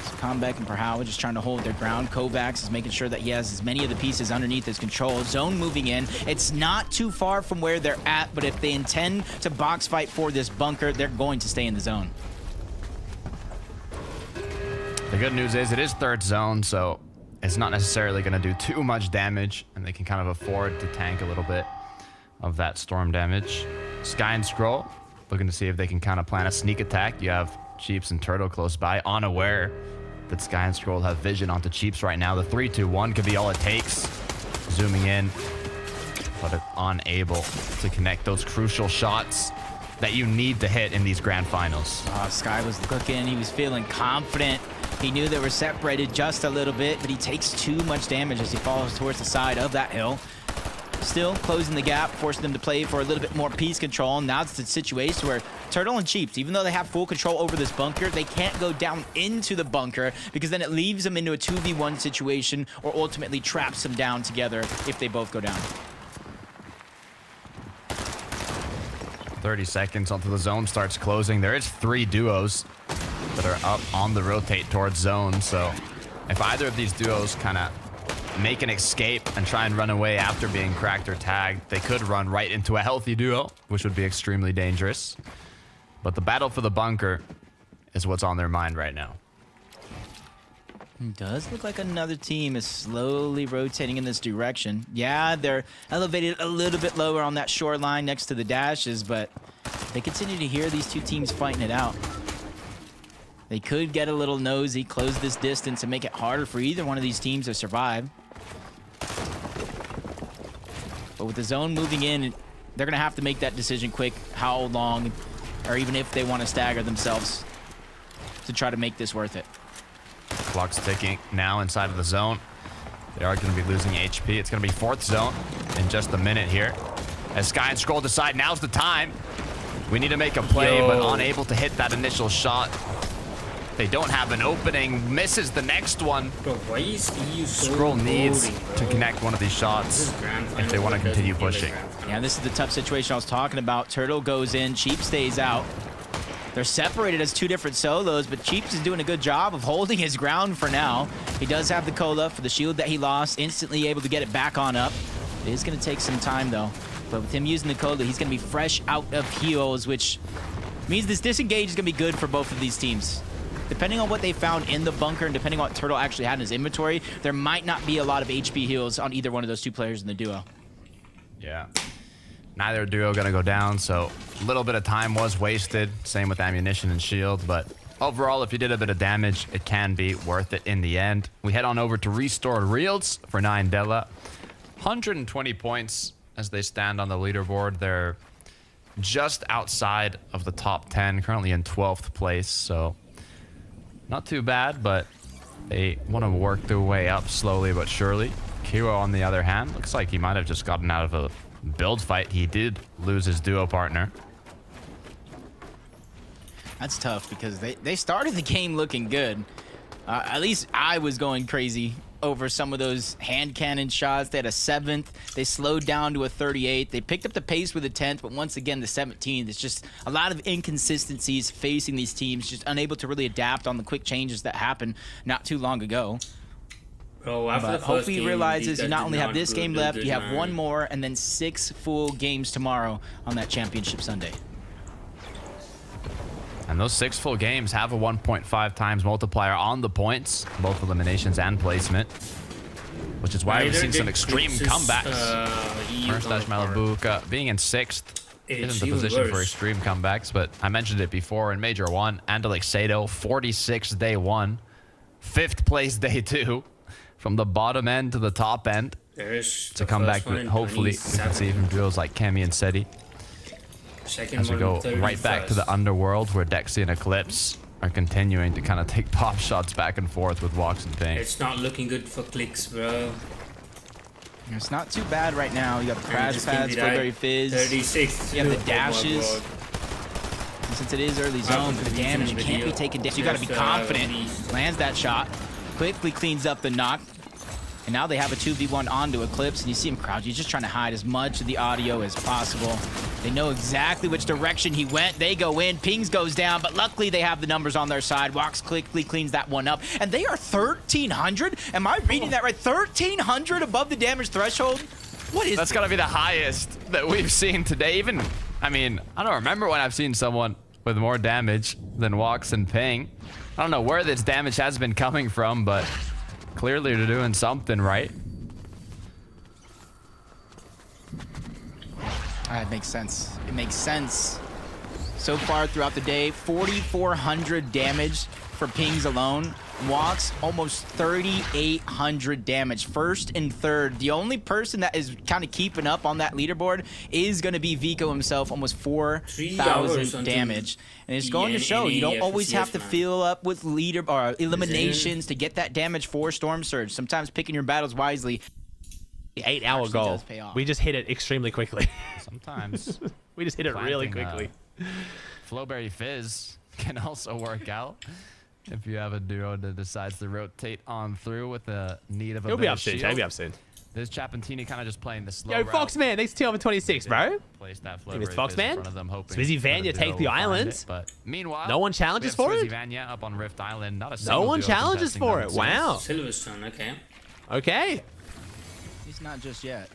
G: So Comeback and Pahawa just trying to hold their ground. Kovacs is making sure that he has as many of the pieces underneath his control. Zone moving in. It's not too far from where they're at, but if they intend to box fight for this bunker, they're going to stay in the zone.
B: The good news is it is third zone, so it's not necessarily going to do too much damage, and they can kind of afford to tank a little bit of that storm damage. Sky and Scroll looking to see if they can kind of plan a sneak attack. You have Cheeps and Turtle close by, unaware that Sky and Scroll have vision onto Cheeps right now. The 3-2-1 could be all it takes. Zooming in, but unable to connect those crucial shots that you need to hit in these grand finals.
G: Sky was looking, he was feeling confident. He knew they were separated just a little bit, but he takes too much damage as he falls towards the side of that hill. Still closing the gap, forcing them to play for a little bit more piece control. Now it's the situation where Turtle and Cheeps, even though they have full control over this bunker, they can't go down into the bunker because then it leaves them into a 2v1 situation or ultimately traps them down together if they both go down.
B: 30 seconds until the zone starts closing. There is 3 duos that are up on the rotate towards zone, so if either of these duos kind of make an escape and try and run away after being cracked or tagged, they could run right into a healthy duo, which would be extremely dangerous. But the battle for the bunker is what's on their mind right now.
G: It does look like another team is slowly rotating in this direction. Yeah, they're elevated a little bit lower on that shoreline next to the dashes, but they continue to hear these two teams fighting it out. They could get a little nosy, close this distance, and make it harder for either one of these teams to survive. But with the zone moving in, they're going to have to make that decision quick, how long, or even if they want to stagger themselves to try to make this worth it.
B: Clock's ticking now inside of the zone. They are going to be losing HP. It's going to be 4th zone in just a minute here. As Sky and Scroll decide now's the time. We need to make a play, but unable to hit that initial shot. They don't have an opening. Misses the next one.
C: Bro, why is EU so
B: Scroll needs
C: boring,
B: to connect one of these shots if they want to continue pushing.
G: Yeah, this is the tough situation I was talking about. Turtle goes in, Cheap stays out. They're separated as 2 different solos, but Cheeps is doing a good job of holding his ground for now. He does have the cola for the shield that he lost, instantly able to get it back on up. It is going to take some time, though. But with him using the cola, he's going to be fresh out of heals, which means this disengage is going to be good for both of these teams. Depending on what they found in the bunker and depending on what Turtle actually had in his inventory, there might not be a lot of HP heals on either one of those 2 players in the duo.
B: Yeah. Neither duo going to go down, so a little bit of time was wasted. Same with ammunition and shield, but overall, if you did a bit of damage, it can be worth it in the end. We head on over to Restored Reels for 9 Della. 120 points as they stand on the leaderboard. They're just outside of the top 10, currently in 12th place, so not too bad, but they want to work their way up slowly but surely. Kiro, on the other hand, looks like he might have just gotten out of a build fight. He did lose his duo partner.
G: That's tough because they started the game looking good. At least I was going crazy over some of those hand cannon shots. They had a 7th. They slowed down to a 38. They picked up the pace with a 10th, but once again, the 17th. It's just a lot of inconsistencies facing these teams, just unable to really adapt on the quick changes that happened not too long ago.
C: Bro, after
G: But
C: the
G: hopefully
C: first
G: he realizes you not only have this
C: good,
G: game
C: good,
G: left,
C: good,
G: you have
C: man.
G: 1 more, and then 6 full games tomorrow on that championship Sunday.
B: And those 6 full games have a 1.5 times multiplier on the points, both eliminations and placement, which is why we've seen some extreme comebacks. Murstache Malibuca being in 6th isn't the position for extreme comebacks, but I mentioned it before in Major 1. Andalik Sato, 46 day 1, 5th place day 2, from the bottom end to the top end. To come back, hopefully, we can see from duos like Cammy and Seti. As we go right back to the underworld, where Dexy and Eclipse are continuing to kind of take pop shots back and forth with Walks and Ping.
C: It's not looking good for CLIX, bro.
G: It's not too bad right now. You got the crash pads, Flowberry Fizz.
C: 36.
G: You have the dashes. And since it is early zone for the damage, you can't be taking damage. You got to be confident. Lands that shot, quickly cleans up the knock. And now they have a 2v1 onto Eclipse, and you see him crouch. He's just trying to hide as much of the audio as possible. They know exactly which direction he went. They go in, Pings goes down, but luckily they have the numbers on their side. Walks quickly cleans that one up. And they are 1,300? Am I reading that right? 1,300 above the damage threshold? What is
B: That's got to be the highest that we've seen today. Even, I mean, I don't remember when I've seen someone with more damage than Walks and Ping. I don't know where this damage has been coming from, but clearly they're doing something right.
G: It makes sense. It makes sense. So far throughout the day, 4,400 damage for Pings alone. Walks almost 3,800 damage. First and third. The only person that is kind of keeping up on that leaderboard is going to be Vico himself, almost 4,000 damage. And it's going to show you don't always have to fill up with leader or eliminations to get that damage for Storm Surge. Sometimes picking your battles wisely.
J: The 8-hour goal. We just hit it extremely quickly.
B: Sometimes.
J: We just hit it really quickly.
B: Flowberry Fizz can also work out. If you have a duo that decides to rotate on through with the need of a
J: He'll
B: bit
J: be
B: of
J: up soon.
B: shield.
J: He'll be up soon.
B: This Chapantini kind of just playing the slow
J: Yo,
B: route.
J: Foxman, thanks 2 over 26, bro.
B: Place that
J: Mr.
B: Foxman.
J: Swizzy Vanya take the island.
B: But meanwhile,
J: no one challenges for it.
B: Swizzy Vanya up on Rift Island. Not a
J: No one challenges for it. Wow.
C: Silverstone, okay.
J: Okay.
G: He's not just yet.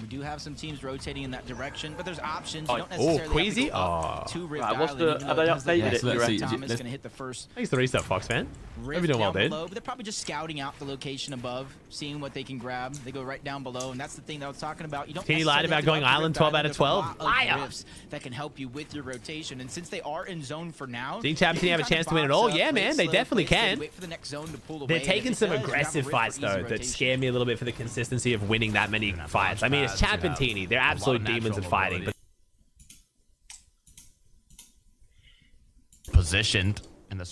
G: We do have some teams rotating in that direction, but there's options. You don't necessarily
J: Queasy.
G: have to go up to Rift
K: what's
G: Island,
K: the? Have they updated it?
G: Thomas is going to hit the first.
J: Thanks for the reset, Foxman.
G: Rift down below, but they're probably just scouting out the location above, seeing what they can grab. They go right down below, and that's the thing that I was talking about. You don't.
J: He lied about going island 12 out of 12. Liar.
G: That can help you with your rotation, and since they are in zone for now,
J: think Chapman have a chance to win it all? Yeah, man, they definitely can.
G: Wait for the next zone to pull away.
J: They're taking some aggressive fights though that scare me a little bit for the consistency of winning that many fights. I mean, it's Chapantini. They're absolute demons at fighting. But
B: positioned in the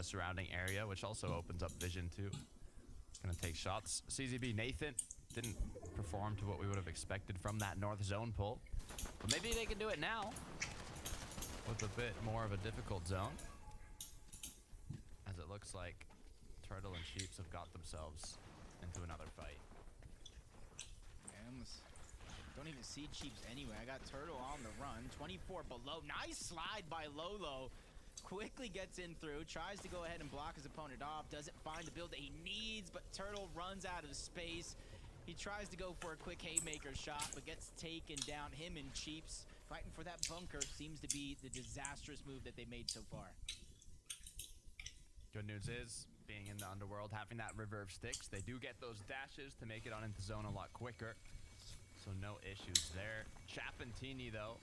B: surrounding area, which also opens up vision too. Gonna take shots. CZB Nathan didn't perform to what we would have expected from that north zone pull, but maybe they can do it now with a bit more of a difficult zone, as it looks like Turtle and Sheeps have got themselves into another fight.
G: Don't even see Cheeps anyway. I got Turtle on the run. 24 below. Nice slide by Lolo. Quickly gets in through. Tries to go ahead and block his opponent off. Doesn't find the build that he needs, but Turtle runs out of space. He tries to go for a quick haymaker shot, but gets taken down. Him and Cheeps fighting for that bunker seems to be the disastrous move that they made so far.
B: Good news is, being in the underworld, having that reverb sticks, they do get those dashes to make it on into zone a lot quicker. So no issues there. Chapantini, though,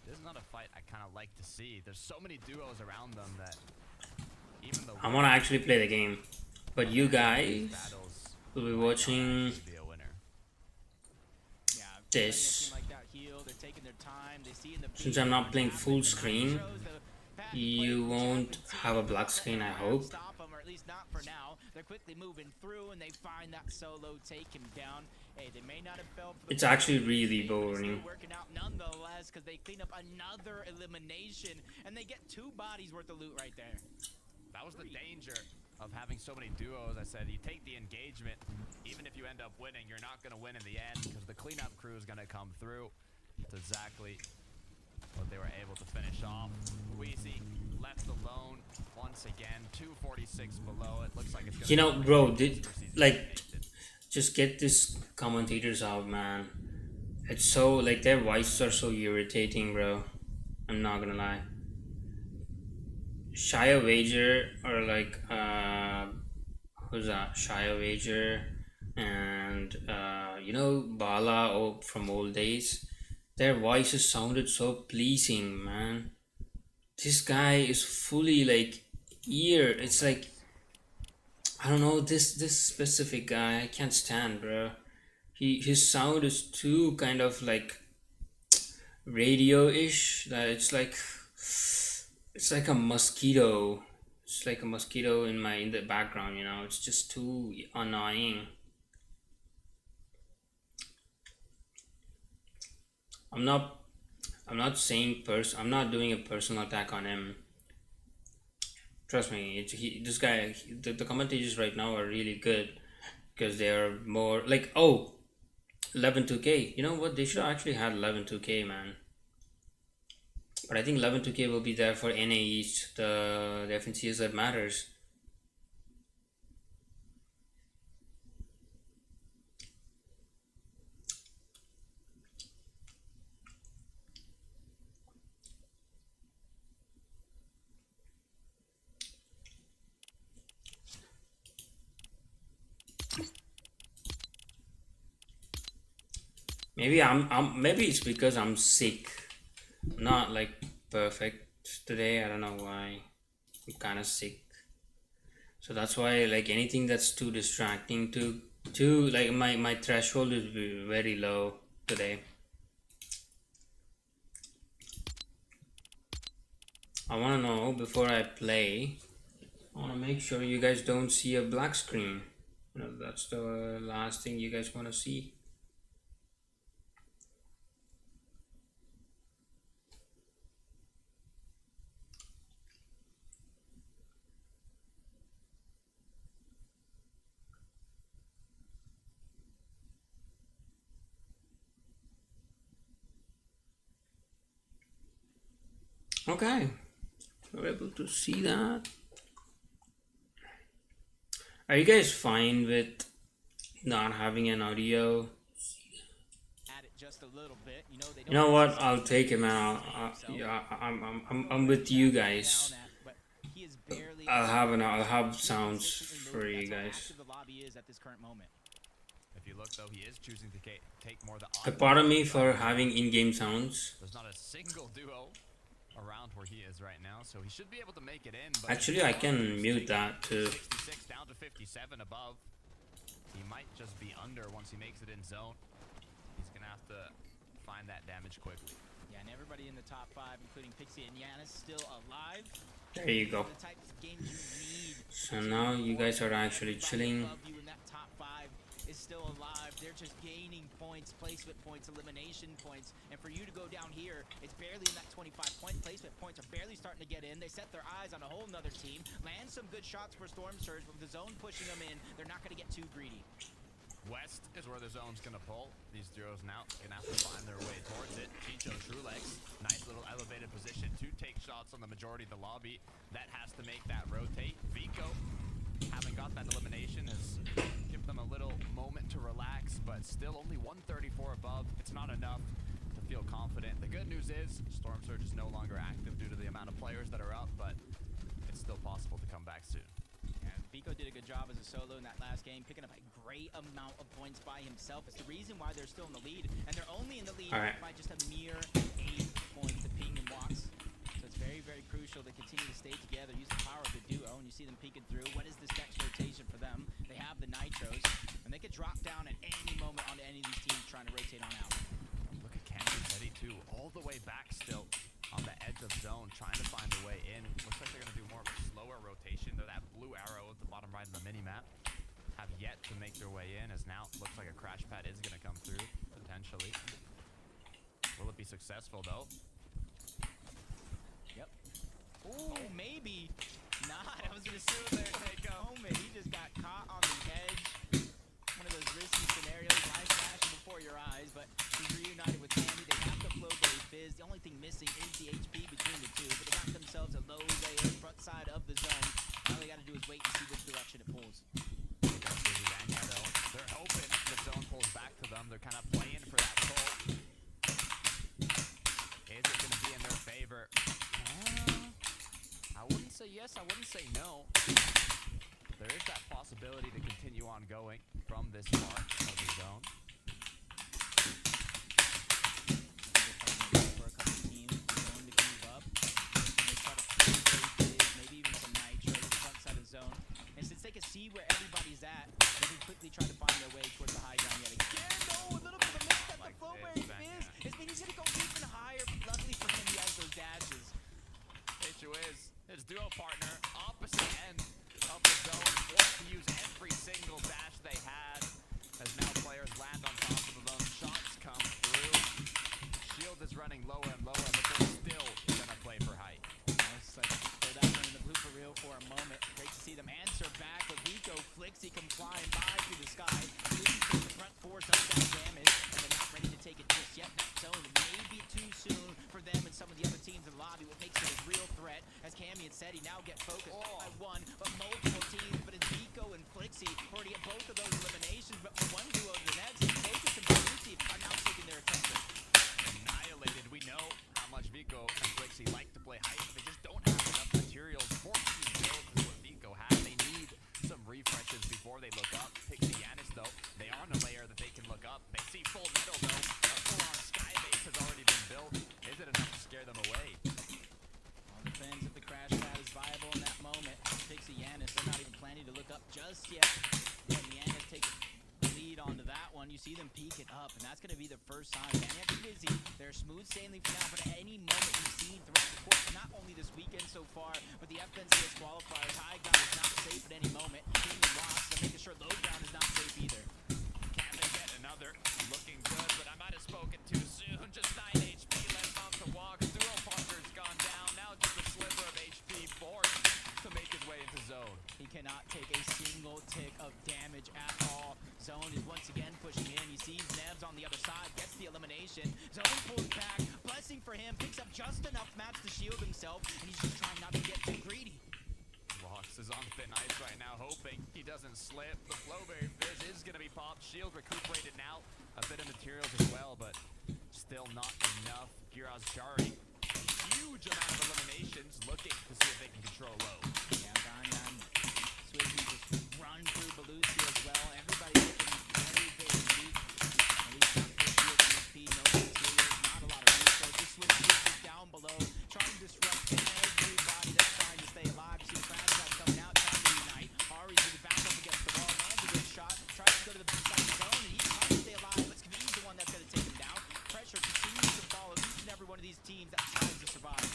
B: this is not a fight I kind of like to see. There's so many duos around them that even though
C: I want to actually play the game, but you guys will be watching this. Since I'm not playing full screen, you won't have a black screen, I hope.
G: Not for now. They're quickly moving through and they find that solo, take him down. Hey, they may not have fell for the
C: it's actually really boring.
G: Working out nonetheless because they clean up another elimination and they get 2 bodies worth of loot right there.
B: That was the danger of having so many duos. I said you take the engagement, even if you end up winning, you're not going to win in the end because the cleanup crew is going to come through. It's exactly what they were able to finish off. Wheezy left alone once again. 246 below. It looks like it's gonna,
C: you know, bro, just get these commentators out, man. It's so, like, their voices are so irritating, bro. I'm not gonna lie. Shia Wager, or like, who's that? Shia Wager, and you know, Bala from old days, their voices sounded so pleasing, man. This guy is fully like ear. It's like, I don't know, this specific guy I can't stand, bro. His sound is too kind of like radio-ish. That it's like a mosquito. It's like a mosquito in the background, you know. It's just too annoying. I'm not saying I'm not doing a personal attack on him. Trust me, this guy, the commentators right now are really good because they are more like, oh, 11-2K. You know what? They should have actually had 11-2K, man. But I think 11-2K will be there for NA East, the FNCS that matters. Maybe maybe it's because I'm sick. I'm not like perfect today. I don't know why. I'm kind of sick. So that's why, like, anything that's too distracting, too like, my threshold is very low today. I want to know, before I play, I want to make sure you guys don't see a black screen. You know, that's the last thing you guys want to see. Okay, we're able to see that. Are you guys fine with not having an audio? You know what? I'll take him out. Yeah, I'm with you guys. I'll have sounds for you guys.
B: If you look, though, he is choosing to take more the
C: Pardon me for having in-game sounds.
B: There's not a single duo around where he is right now, so he should be able to make it in. But
C: actually, I can mute that too.
B: 66 down to 57 above. He might just be under once he makes it in zone. He's gonna have to find that damage quickly.
G: Yeah, and everybody in the top 5, including Pixie and Yanis, still alive.
C: There you go. So now you guys are actually chilling.
G: Is still alive. They're just gaining points, placement points, elimination points, and for you to go down here, it's barely in that 25-point placement. Points are barely starting to get in. They set their eyes on a whole nother team, land some good shots for Storm Surge, but with the zone pushing them in, they're not going to get too greedy.
B: West is where the zone's gonna pull. These duos now gonna have to find their way towards it. Chicho, TrueLex, nice little elevated position to take shots on the majority of the lobby. That has to make that rotate. Vico, having got that elimination, has given them a little moment to relax, but still only 134 above. It's not enough to feel confident. The good news is Storm Surge is no longer active due to the amount of players that are up, but it's still possible to come back soon.
G: And Vico did a good job as a solo in that last game, picking up a great amount of points by himself. It's the reason why they're still in the lead, and they're only in the lead by just a mere 8 points to Ping and Walks. So it's very, very crucial to continue to stay together, use the power of the duo, and you see them peeking through. What is this next rotation for them? They have the Nitros, and they could drop down at any moment onto any of these teams trying to rotate on out.
B: Look at Candy Teddy too, all the way back still on the edge of zone, trying to find a way in. Looks like they're gonna do more of a slower rotation, though that blue arrow at the bottom right of the mini-map have yet to make their way in, as now it looks like a crash pad is gonna come through, potentially. Will it be successful though?
G: Yep. Ooh, maybe not. I was gonna assume there, Omen, he just got caught on the edge. One of those risky scenarios, life flashing before your eyes, but he's reunited with Candy. They have the flow berry fizz. The only thing missing is the HP between the two, but they got themselves a low layer front side of the zone. All they gotta do is wait and see which direction it pulls.
B: They're hoping the zone pulls back to them. They're kind of playing for that pull. Is it going to be in their favor? I wouldn't say yes, I wouldn't say no. there is that possibility to continue on going from this part of the zone.
G: For a couple teams, they're going to move up. They try to play very big, maybe even some nitro front side of zone. And since they can see where everybody's at, they can quickly try to find their way towards the high ground yet again. No, a little bit of a miss at the Flowberry Fizz. It means he's going to go even higher, but luckily for him, he has those dashes.
B: Issue is his duo partner, opposite end of the zone, forced to use every single dash they had. As now players land on top of the zone, shots come through. Shield is running lower and lower, but they're still gonna play for height.
G: It's like throw that one in the blooper reel for a moment. Great to see them answer back with Rico. Flixie come flying by through the sky. Flixie takes the front four, does that damage, and they're not ready to take it just yet. That zone may be too soon for them and some of the other teams in the lobby. What makes it a real threat, as Cammy had said, he now get focused not by one, but multiple teams. But it's Rico and Flixie already get both of those eliminations. But for one duo to the next, Focus and Balusi are now taking their attention.
B: Annihilated. We know how much Vico and Flixie like to play height, but they just don't have enough materials for these builds. Is what Vico has. They need some refreshes before they look up. Pixie Yanis, though, they are on a layer that they can look up. They see full metal, though. A full-on sky base has already been built. Is it enough to scare them away?
G: All depends if the crash pad is viable in that moment. Pixie Yanis, they're not even planning to look up just yet. When Yanis takes the lead onto that one, you see them peek it up, and that's going to be the first time. Maniac and Busy, they're smooth sailing for now, but at any moment you've seen throughout the course, not only this weekend so far, but the FNCS qualifiers, high ground is not safe at any moment. Team Rocks, they're making sure low ground is not safe either.
B: Can they get another? Looking good, but I might have spoken too soon. Just 9 HP left off the walk. Duo Parker's gone down. Now just a sliver of HP forced to make his way into zone.
G: He cannot take a single tick of damage at all. Zone is once again pushing in. He sees Nevs on the other side, gets the elimination. Zone pulls back. Blessing for him, picks up just enough mats to shield himself, and he's just trying not to get too greedy.
B: Rox is on thin ice right now, hoping he doesn't slip. The Flowberry Fizz is going to be popped. Shield recuperated now. A bit of materials as well, but still not enough. Giraz Shari, huge amount of eliminations, looking to see if they can control low.
G: Yeah, Vanya and Swizzy just run through Balusi as well. Everybody looking very, very weak. At least not for shield HP, no materials, not a lot of resources. Swizzy is down below, trying to disrupt everybody that's trying to stay alive. You see the crash shot coming out, trying to unite. Ari's really back up against the wall, lands a good shot, tries to go to the side of the zone, and he's trying to stay alive. But Skavi's the one that's going to take him down. Pressure continues to follow each and every one of these teams that tries to survive.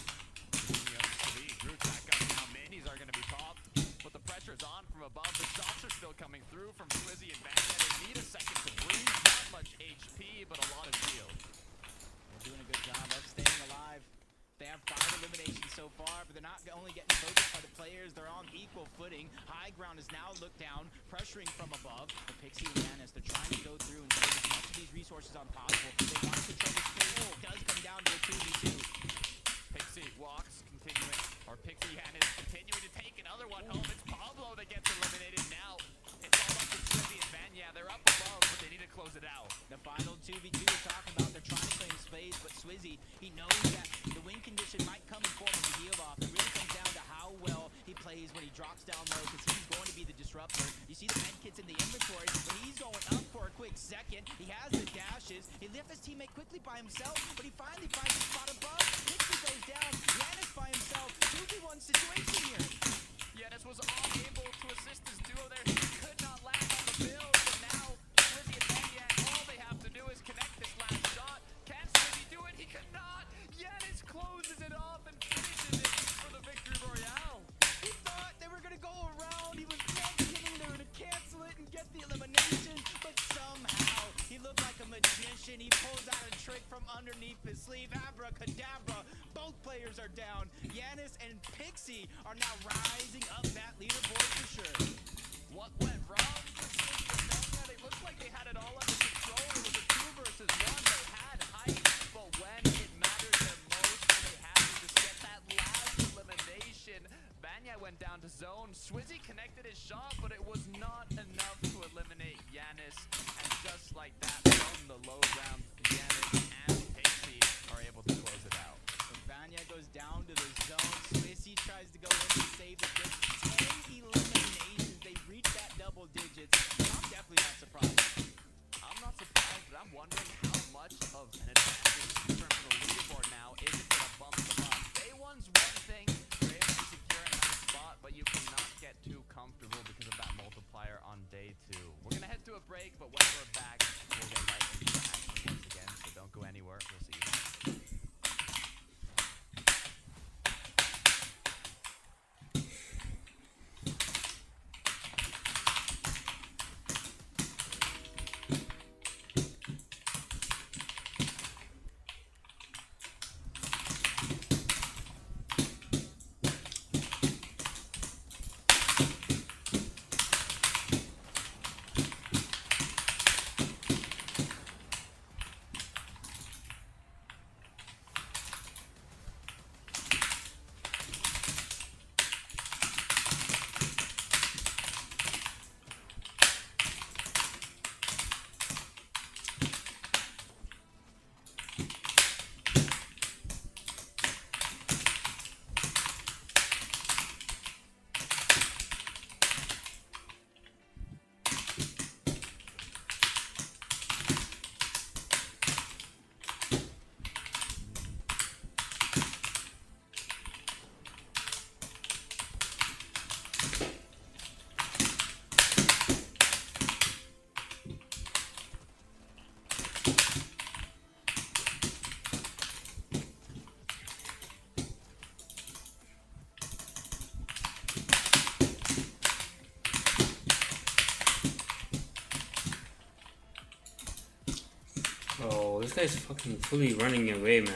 B: Root back up now. Minis are going to be popped, but the pressure's on from above. The shots are still coming through from Swizzy and Vanya. They need a second to breathe. Not much HP, but a lot of shield.
G: They're doing a good job of staying alive. They have 5 eliminations so far, but they're not only getting focused by the players, they're on equal footing. High ground is now looked down, pressuring from above. The Pixie and Yanis, they're trying to go through and save as much of these resources on possible. They want to control this pool. It does come down to a 2v2.
B: Pixie walks, continuing, or Pixie Yanis continuing to take another one home. It's Pablo that gets eliminated now. It's all up to Swizzy and Vanya. They're up above, but they need to close it out.
G: The final 2v2 we're talking about, they're trying to claim space, but Swizzy, he knows that the win condition might come in form of a heal off. It really comes down to how well he plays when he drops down low, because he's going to be the disruptor. You see the medkits in the inventory, but he's going up for a quick second. He has the dashes. He left his teammate quickly by himself, but he finally finds a spot above. Pixie goes down. Yanis by himself. 2v1 situation here.
B: Yanis was unable to assist his duo there. He could not land on the build, but now Swizzy and Vanya, all they have to do is connect this last shot. Can Swizzy do it? He cannot. Yanis closes it off and finishes it for the victory royale.
G: He thought they were going to go around. He was thinking they were going to cancel it and get the elimination, but somehow he looked like a magician. He pulls out a trick from underneath his sleeve. Abracadabra. Both players are down. Yanis and Pixie are now rising up that leaderboard for sure.
B: What went wrong for Swizzy and Vanya? They looked like they had it all under control. It was a 2 versus 1. They had height, but when it mattered the most, they had to just get that last elimination. Vanya went down to zone. Swizzy connected his shot, but it was not enough to eliminate Yanis. And just like that, from the low round, Yanis and Pixie are able to close it out.
G: So Vanya goes down to the zone. Swizzy tries to go in to save the distance. 10 eliminations. They
B: comfortable because of that multiplier on day 2. We're going to head to a break, but when we're back, we'll get right into the action once again, so don't go anywhere. We'll see you.
C: Oh, this guy's fucking fully running away, man.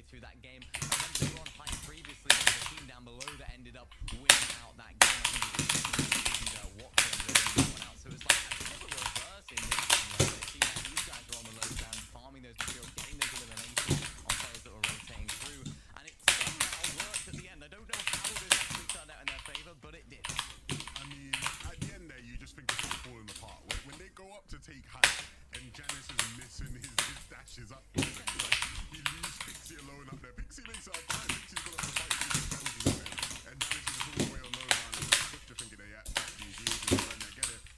I: through that game. I remember they were on high previously, but the team down below that ended up winning out that game. I think it was Watson that winning that one out. So it's like a bit of a reverse in this game. Right? They see that these guys are on the low ground, farming those materials, getting those eliminations on players that were rotating through, and it somehow worked at the end. I don't know how this actually turned out in their favor, but it did.
H: I mean, at the end there, you just think it's all falling apart. When they go up to take height, and Janice is missing his dashes up, like, he leaves Pixie alone up there. Pixie makes it up fine. Pixie's got up to fight through the penalties there. And Janice is all the way on low ground, and just thinking, yeah, he's using it, and they get it.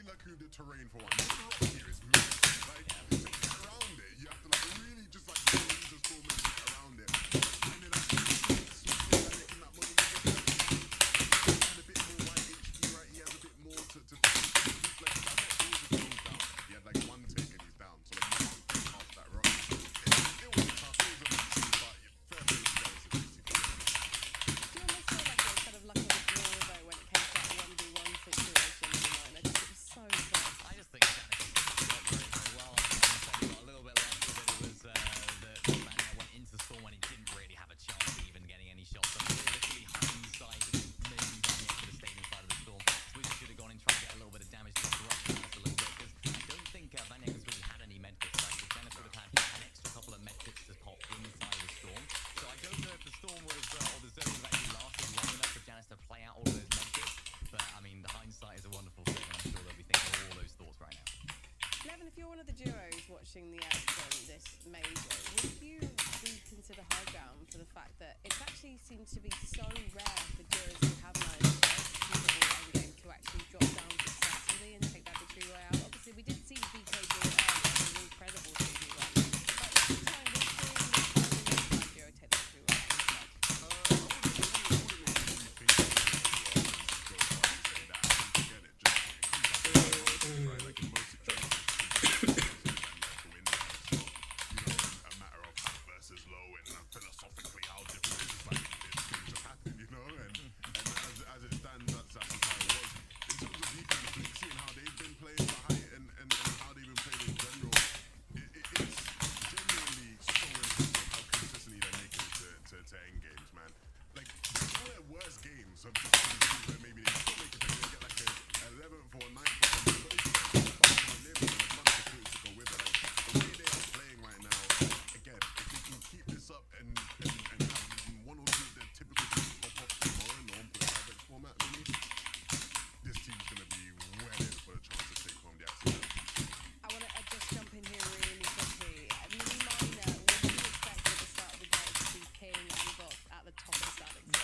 H: very lucky with the terrain for one. The rock here is massive. Like, to get around it, you have to like really just like go into storm and get around it. And then I think making that money. He had a bit more white HP, right? He has a bit more to like that much goes down. He had like one take and he's down. So like you can't get past that rock. It was tough. It was a messy, but fair play to guys.
F: Do you almost feel like it was kind of luck of the draw though when it came to that 1v1 situation in the night? I just, it was so close.
I: I just think Janis got very, very well. I think he got a little bit lucky that it was that Vanya went into the storm when he didn't really have a chance of even getting any shots. So literally hindsight, maybe Vanya could have stayed inside of the storm. Switch should have gone in, tried to get a little bit of damage to disrupt Janis a little bit, because I don't think Vanya has really had any medkits. Right? So Janis would have had an extra couple of medkits to pop inside of the storm. So I don't know if the storm would have, or the zone would have actually lasted long enough for Janis to play out all of those medkits. But I mean, the hindsight is a wonderful thing, and I'm sure they'll be thinking of all those thoughts right now.
F: Levin, if you're one of the duos watching the action this major, would you reconsider high ground for the fact that it actually seems to be so rare for duos who have managed to execute the all game to actually drop down successfully and take that victory royale? Obviously, we did see VK do it earlier, it was incredible to do that. But this time, we're seeing the duo take the victory royale instead.
H: Philosophically, how different it is, like, it just happened, you know, and as it stands, that's actually how it was. In terms of VK and CLIX and how they've been playing the height and how they've been playing in general, it's genuinely so impressive how consistently they're making it to end games, man. Like, some of their worst games have just been games where maybe they still make it, they get like a 11th or 9th or something, but they just get a bunch of living and a bunch of points to go with it. Like, the way they are playing right now, again, if they can keep this up and have one or two of their typical teams pop up tomorrow in the 1.5x format, really, this team's going to be well in for a chance to take home the action.
F: I want to just jump in here really quickly. Really minor, what do you expect at the start of the game to see King and Box at the top of the standings?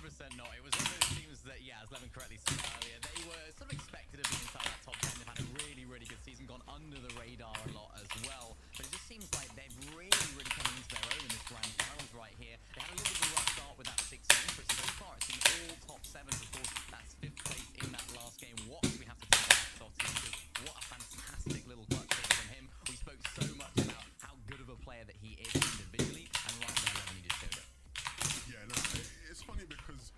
I: 100% not. It was one of those teams that, yeah, as Levin correctly said earlier, they were sort of expected to be inside that top 10. They've had a really, really good season, gone under the radar a lot as well. But it just seems like they've really, really come into their own in this grand finals right here. They had a little bit of a rough start with that 16, but so far it's been all top 7s. Of course, that's 5th place in that last game. What do we have to take that off to? Because what a fantastic little clutch hit from him. We spoke so much about how good of a player that he is individually, and right there, Levin, he just showed it.
H: Yeah, no, it's funny because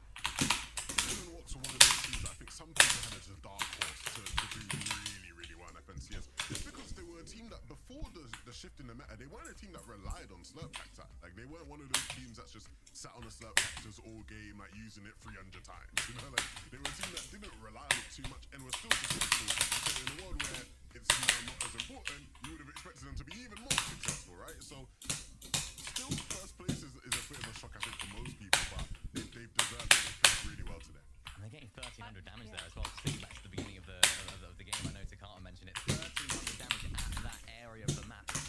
H: Golden Walks are one of those teams that I think some people had as a dark horse to do really, really well in FNCS. It's because they were a team that before the shift in the meta, they weren't a team that relied on slurp tactic. Like, they weren't one of those teams that's just sat on the slurp tactics all game, like using it 300 times. You know, like, they were a team that didn't rely on it too much and were still successful. So in a world where it's now not as important, you would have expected them to be even more successful, right? So still, first place is a bit of a shock, I think, for most people, but they've deserved it. They played really well today.
I: And they're getting 1,300 damage there as well. Just thinking back to the beginning of the game, I know Takata mentioned it. 1,300 damage at that area of the map is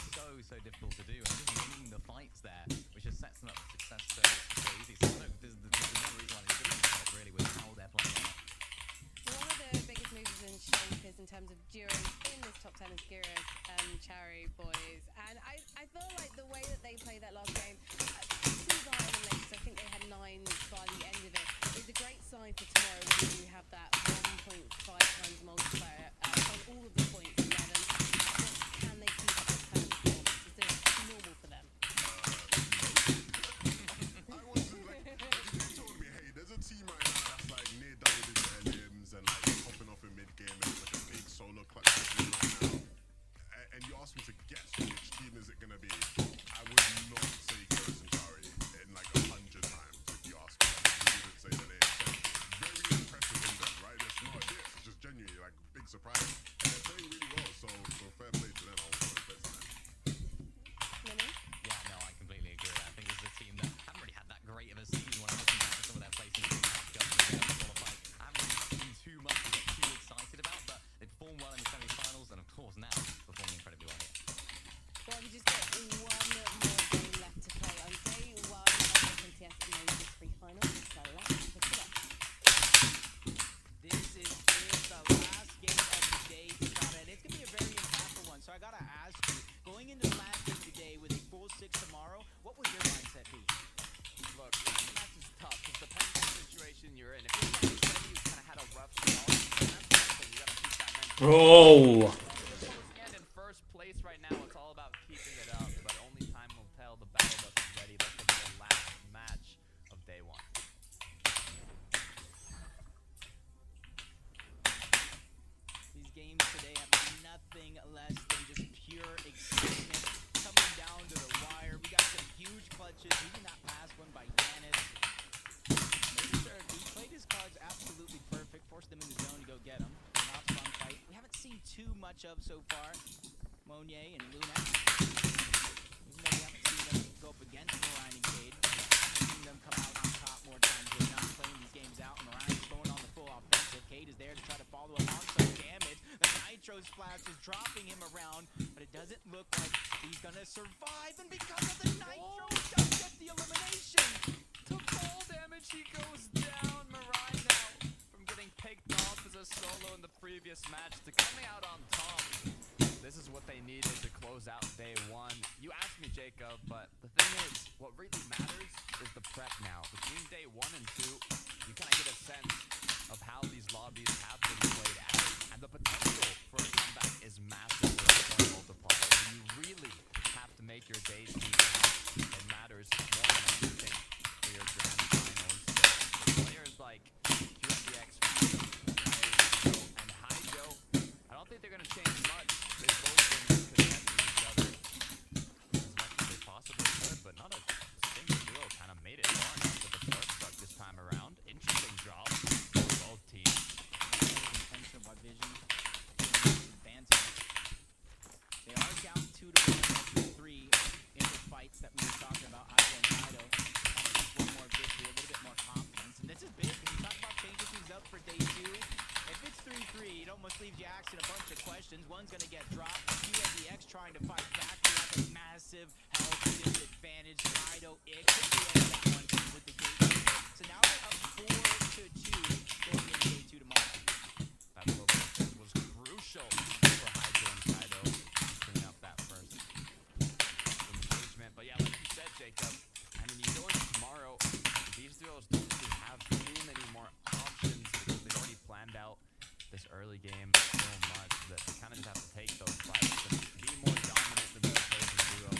I: so difficult to do. And just winning the fights there, which just sets them up for success so easy. So no, there's no reason why they shouldn't have it, really, with how they're playing right now.
F: One of the biggest movers and shakers in terms of duos in this top 10 is Gyrus and Cherry boys. And I feel like the way that they played that last game, I think they had 9 by the end of it, is a great sign for tomorrow when we have that 1.5 times multiplier on all of the points 11. Can they keep up this kind of performance? Is this normal for them?
H: I wasn't like, they told me, hey, there's a team right now that's like near double-digit LMs and like popping off in mid-game and it's like a big solo clutch right now. And you asked me to guess which team is it going to be. I would not say Gyrus and Jari in like 100 times if you asked me. You wouldn't say the name. So very impressive in them, right? It's not this. It's just genuinely like big surprise. And they're playing really well, so fair play to them. I was fair play to them.
I: Yeah, no, I completely agree. I think this is a team that haven't really had that great of a season when I'm looking back at some of their placings in qualified. I haven't really seen too much to get too excited about, but they performed well in the semi-finals and of course now performing incredibly well here.
F: Well, we just got one more game left to play on day 1 of the FNCS Majors Free Finals. So let's pick it up.
G: This is the last game of the day what would your mindset be?
B: Look, the match is tough. It depends on the situation you're in. If you're playing steady, you kind of had a rough start, then that's one thing. You got to keep that mental.
C: Oh.
B: And in first place right now, it's all about keeping it up, but only time will tell. The battle bus is ready. This will be the last match of day one.
G: These games today have been nothing less than just pure excitement coming down to the wire. We got some huge clutches, even that last one by Giannis. He played his cards absolutely perfect, forced them in the zone to go get him. Not a fun fight. We haven't seen too much of so far. Monier and Lunex. Even though we haven't seen them go up against Moran and Cade, we've seen them come out on top more times. They're not playing these games out. Moran's going on the full offensive. Cade is there to try to follow along some damage. The Nitro Splash is dropping him around, but it doesn't look like he's gonna survive. And because of the Nitro, he does get the elimination.
B: To fall damage, he goes down. Mirai now, from getting picked off as a solo in the previous match to coming out on top. This is what they needed to close out day one. You asked me, Jacob, but the thing is, what really matters is the prep now. Between day 1 and 2, you kind of get a sense of how these lobbies have been played out. And the potential for a comeback is massive for a point multiplier. You really have to make your days count. It matters more than anything for your grand finals. So players like QMBX and Hydro, I don't think they're going to change much. They've both been contesting each other as much as they possibly could, but not a single duo kind of made it far enough to the first truck this time around. Interesting drop for both teams.
G: Intention by Vision. Advancing. They are down 2 to 1 3 in the fights that we were talking about. Hydro and Hydro. One more victory, a little bit more confidence. And this is big because you talk about changing things up for day 2. If it's 3-3, it almost leaves you asking a bunch of questions. One's going to get dropped. QMBX trying to fight back. We have a massive health disadvantage. Hydro, it could be that one with the gate. So now we're up 4 to 2 going into day 2 tomorrow.
B: That little bit was crucial for Hydro and Kaido to clean up that first engagement. But yeah, like you said, Jacob, I mean, you go into tomorrow, these duos don't really have too many more options because they've already planned out this early game so much that they kind of just have to take those fights and be more dominant than the opposing duo.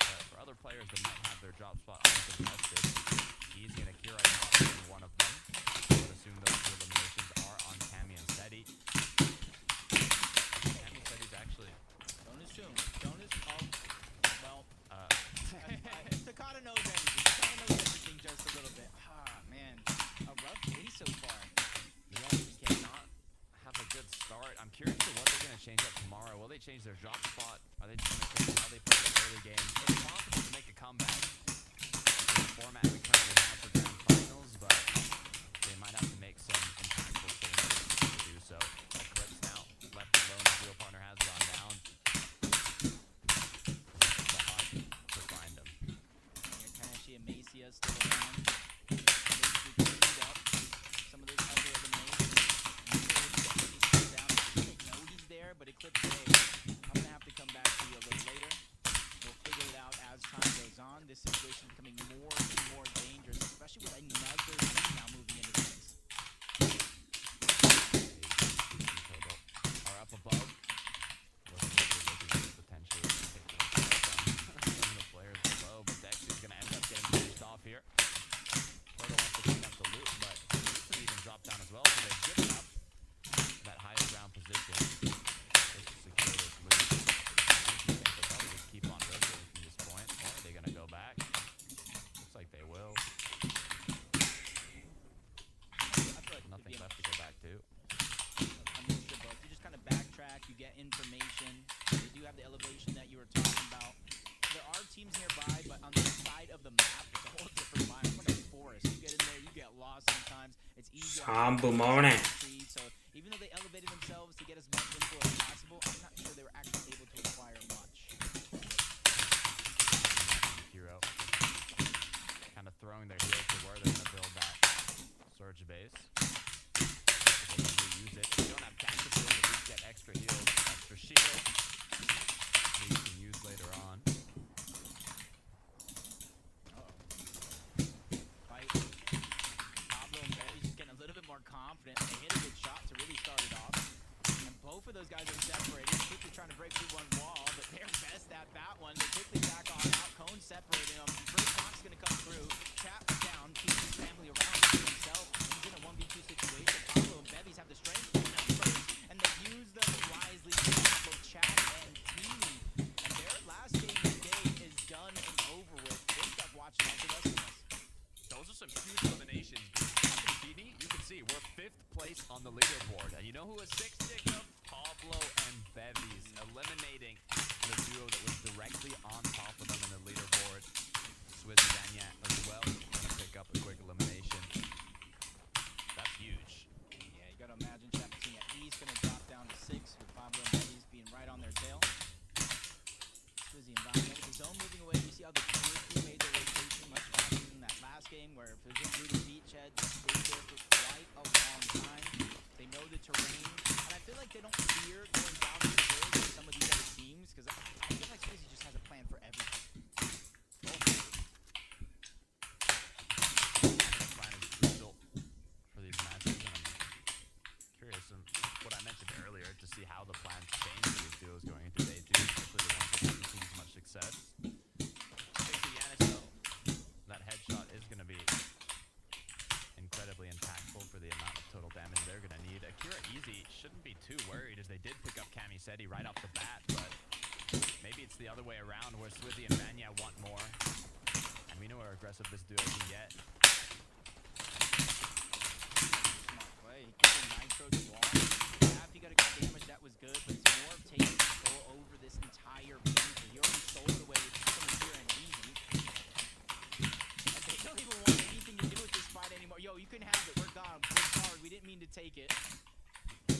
B: But for other players that might have their drop spot uncontested, easy and Akira not being one of them. I would assume those 2 eliminations are on Cammy and Seti. Cammy Seti's actually...
G: Don't assume. Don't assume. Well, Takata knows everything. Takata knows everything just a little bit. Ah, man. A rough day so far.
B: Yeah, we cannot have a good start. I'm curious to what they're going to change up tomorrow. Will they change their drop spot? Are they just going to change how they play the early game? It's possible to make a comeback in the format we currently have for grand finals, but they might have to make some impactful changes to do so. CLIX now left alone. His real partner has gone down. It's a hard to find him.
G: Tanashi and Macia still around. Basically cleaned up some of those other eliminations. Down. They know he's there, but Eclipse today, I'm going to have to come back to you a little later. We'll figure it out as time goes on. This situation is becoming more and more dangerous, especially with another team now moving into the mix.
B: Are up above. Looking potentially take the players below, but Dex is going to end up getting finished off here. Turtle wants to clean up the loot, but he can even drop down as well, so they've given up that higher ground position just to secure this loot. I think they'll probably just keep on rotating from this point, or are they going to go back? Looks like they will. Nothing left to go back to.
G: A mixture of both. You just kind of backtrack, you get information. They do have the elevation that you were talking about. There are teams nearby, but on the side of the map, it's a whole different vibe. It's like a forest. You get in there, you get lost sometimes. It's easy. So even though they elevated themselves to get as much info as possible, I'm not sure they were actually able to acquire much.
B: Hero kind of throwing their heels to where they're going to build that surge base. So they can reuse it. If you don't have cactus heals, at least get extra heals, extra shield. You can use later on.
G: they're separated. Quickly trying to break through one wall, but they're best at that one. They quickly back on out. Cone separating them. First Fox going to come through. Chap down. Keeps his family around himself. He's in a 1v2 situation. Pablo and Bevies have the strength numbers, and they use them wisely. Both Chap and Teeny. And their last game today is done and over with. Good stuff watching out the rest of us.
B: Those are some huge eliminations. Teeny, you can see we're 5th place on the leaderboard. And you know who was 6th, Jacob? Pablo and Bevies, eliminating the duo that was directly on top of them in the leaderboard. Swizzy Danya as well, gonna pick up a quick elimination. That's huge.
G: Yeah, you gotta imagine Chapatin at least gonna drop down to 6 with Pablo and Bevies being right on their tail. Swizzy and Danya with his own moving away. You see how the crew made their rotation much faster than that last game where if it was through the beachhead, they stayed there for quite a long time. They know the terrain, and I feel like they don't fear going down to the field with some of these other teams because I feel like Swizzy just has a plan for everything.
B: The plan is crucial for these matches, and I'm curious on what I mentioned earlier to see how the plans change for these duos going into day 2, especially the ones that haven't seen as much success. That headshot is going to be incredibly impactful for the amount of total damage they're going to need. Akira Easy shouldn't be too worried as they did pick up Camiseti right off the bat, but maybe it's the other way around where Swizzy and Vanya want more. And we know how aggressive this duo can get.
G: Smart play. He kept the nitro to wall. Yeah, if he got a good damage, that was good, but it's more of taking control over this entire bunker. He already stole it away from Akira and Easy. And they don't even want anything to do with this fight anymore. Yo, you can have it. We're gone. We're sorry. We didn't mean to take it.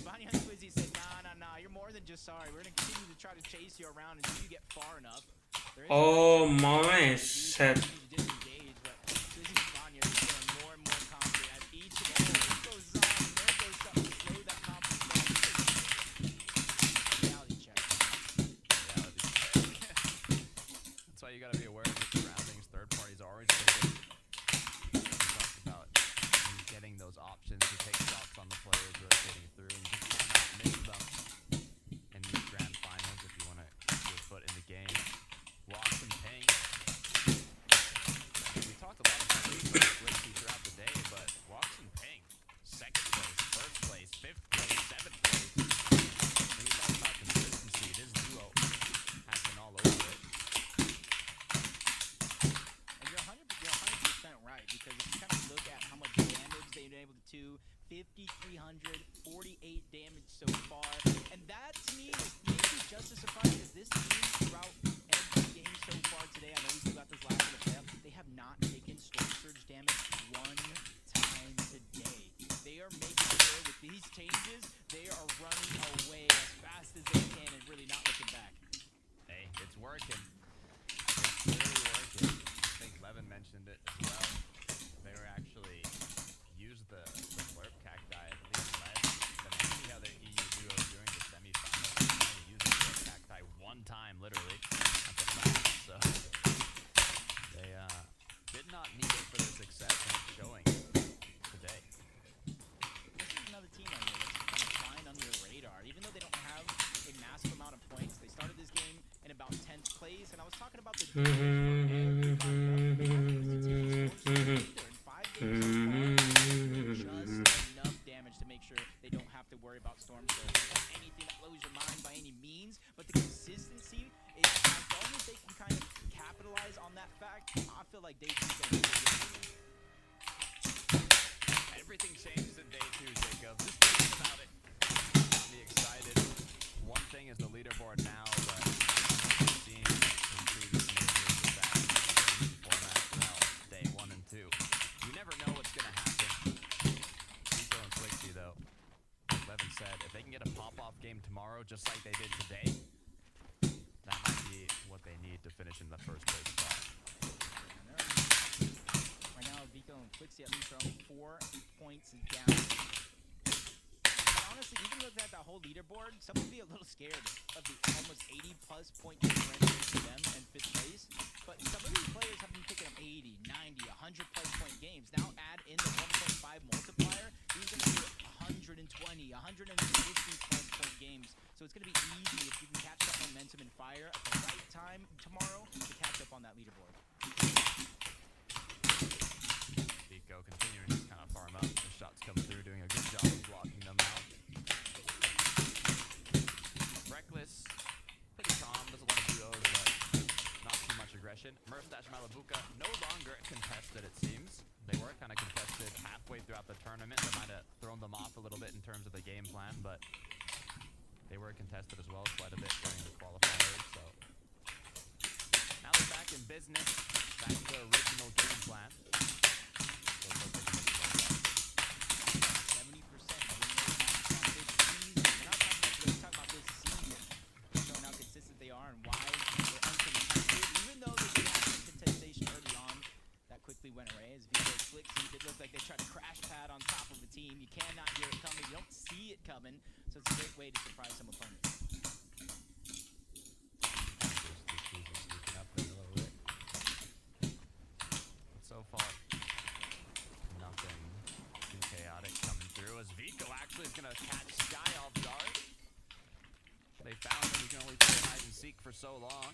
G: Vanya and Swizzy said, nah. You're more than just sorry. We're going to continue to try to chase you around until you get far enough.
C: Oh my shit.
G: Disengage, but Swizzy and Vanya are getting more and more confident as each and every one goes on. There goes something to slow that confidence down. Reality check.
B: Reality check. That's why you got to be aware of your surroundings. Third parties are always looking. We talked about getting those options to take shots on the players rotating through, and you just cannot miss them in these grand finals if you want to get your foot in the game. Walks and ping. We talked a lot about Blixie throughout the day, but walks and ping. 2nd place, 1st place, 5th place, 7th place. When you talk about consistency, this duo has been all over it.
G: And you're 100% right, because if you kind of look at how much damage they've been able to do, 5,300, 48 damage so far, and that to me is maybe just as surprising as this team throughout every game so far today. I know we still got this last in the playoff. They have not taken Storm Surge damage one time today. They are making sure with these changes, they are running away as fast as they can and really not looking back.
B: Hey, it's working. It's really working. I think Levin mentioned it as well. They were actually used the Slurp Cacti, I believe, less than any other EU duo during the semifinals. They only used the Slurp Cacti one time, literally, at the final. So they did not need it for their success, and it's showing today.
G: This is another team on here that's kind of flying under the radar. Even though they don't have a massive amount of points, they started this game in about 10th place, and I was talking about the just enough damage to make sure they don't have to worry about Storm Surge. Not anything that blows your mind by any means, but the consistency is, as long as they can kind of capitalize on that fact, I feel like day 2's going to be a good game.
B: Everything changes in day 2, Jacob. Just thinking about it got me excited. One thing is the leaderboard now, but we've seen in previous majors with that format now, day 1 and 2. You never know what's going to happen. Pico and Flixie, though, as Levin said, if they can get a pop-off game tomorrow, just like they did today, that might be what they need to finish in the 1st place spot.
G: Right now, Vico and Flixie at least are only 4 points down. And honestly, even looking at that whole leaderboard, some would be a little scared of the almost 80-plus point differential to them in 5th place. But some of these players have been picking up 80, 90, 100-plus point games. Now add in the 1.5 multiplier, these are going to be 120, 150-plus point games. So it's going to be easy if you can catch that momentum and fire at the right time tomorrow to catch up on that leaderboard.
B: Vico continuing to kind of farm up. The shots come through, doing a good job of blocking them out. Reckless, pretty calm, does a lot of duos, but not too much aggression. Murstache Malabuka no longer contested, it seems. They were kind of contested halfway throughout the tournament. That might have thrown them off a little bit in terms of the game plan, but they were contested as well quite a bit during the qualifiers. So now they're back in business, back to the original game plan.
G: 70% win rate on this season. We're not talking about this season. Showing how consistent they are and why they're uncontested. Even though they did have some contestation early on, that quickly went away as Vico flicks. It looked like they tried to crash pad on top of the team. You cannot hear it coming. You don't see it coming. So it's a great way to surprise some opponents.
B: So far, nothing too chaotic coming through as Vico actually is going to catch Sky off guard. They found him. You can only play hide and seek for so long.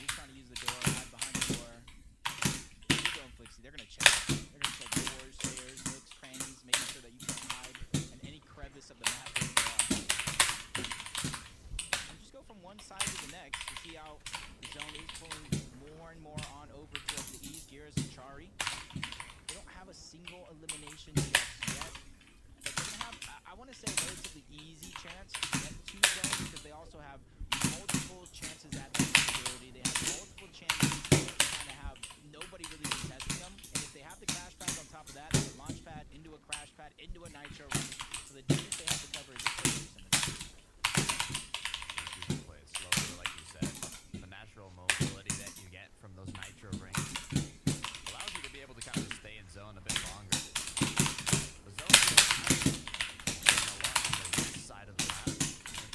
G: He's trying to use the door, hide behind the door. Vico and Flixie, they're going to check. They're going to check doors, stairs, nooks, crannies, making sure that you can't hide in any crevice of the map where you are. And just go from one side to the next to see how the zone is pulling more and more on over towards the east. Gears and Chari. They don't have a single elimination just yet. But they're going to have, I want to say, a relatively easy chance to get to zone because they also have multiple chances at the facility. They have multiple chances to kind of have nobody really contesting them. And if they have the crash pads on top of that, it's a launch pad into a crash pad into a nitro run. So the distance they have to cover is crazy.
B: You can play it slowly, like you said. The natural mobility that you get from those nitro rings allows you to be able to kind of stay in zone a bit longer. The zone is a lot on the west side of the map.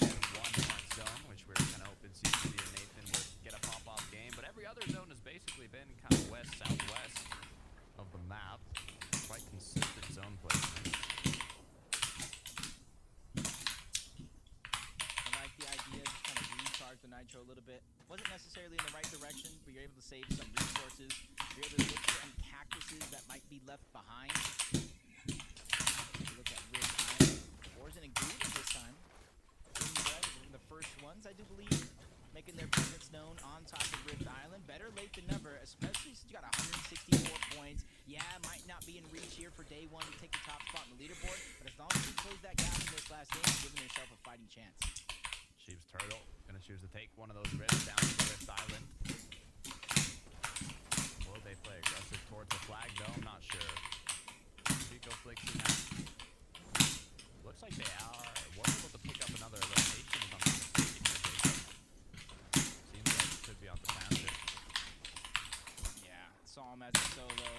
B: We have one north zone, which we're kind of hoping CCD and Nathan would get a pop-off game, but every other zone has basically been kind of west-southwest of the map. Quite consistent zone placement.
G: I like the idea, just kind of recharge the nitro a little bit. Wasn't necessarily in the right direction, but you're able to save some resources. You're able to look for any cactuses that might be left behind. Look at Rift Island. Wars in a good this time. One of the first ones, I do believe, making their presence known on top of Rift Island. Better late than never, especially since you got 164 points. Yeah, might not be in reach here for day one to take the top spot in the leaderboard, but as long as you close that gap in this last game, you're giving yourself a fighting chance.
B: Sheep's Turtle gonna choose to take one of those rifts down to the Rift Island. Will they play aggressive towards the flag though? I'm not sure. Vico Flixie now. Looks like they were able to pick up another elimination if I'm not mistaken here, Jacob. Seems like it could be off the tangent.
G: Yeah, saw him as a solo.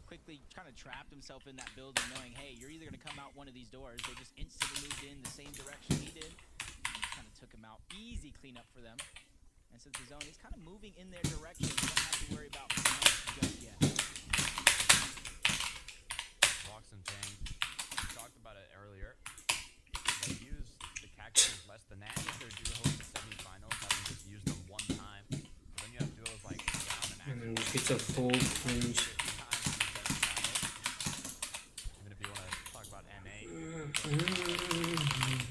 G: Quickly kind of trapped himself in that building knowing, hey, you're either going to come out one of these doors. They just instantly moved in the same direction he did. Kind of took him out. Easy cleanup for them. And since the zone is kind of moving in their direction, you don't have to worry about much just yet.
B: Walks and Tang. We talked about it earlier. They use the cactus less than that if they're due to host the semifinals, having just used them one time. But then you have duos like Brown and Axel.
C: And it's a full punch.
B: Even if you want to talk about NA,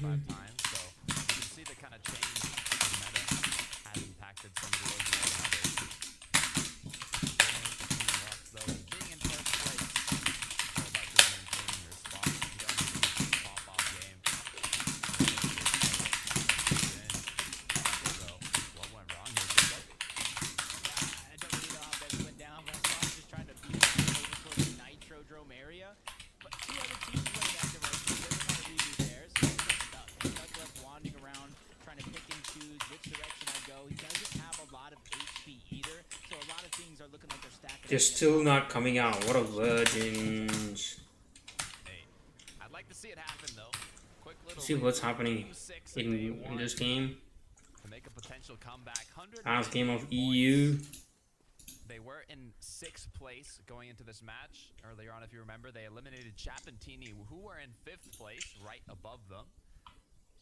B: 5 times. So you can see the kind of change in meta has impacted some duos more than others. Though, being in first place, it's all about just maintaining your spot. You don't need to pop off game. So, what went wrong here, Jacob?
G: I don't really know how that went down, but I saw him just trying to beat over towards the Nitrodrome area. But two other teams went in that direction. They were trying to redo theirs. So he's stuck. He's stuck left wandering around, trying to pick and choose which direction I go. He doesn't have a lot of HP either, so a lot of things are looking like they're stacking.
C: They're still not coming out. What a virgins.
B: Hey, I'd like to see it happen though. Quick little
C: See what's happening in this game.
B: to make a potential comeback.
C: Last game of EU.
B: They were in 6th place going into this match. Earlier on, if you remember, they eliminated Chapentini, who were in 5th place, right above them.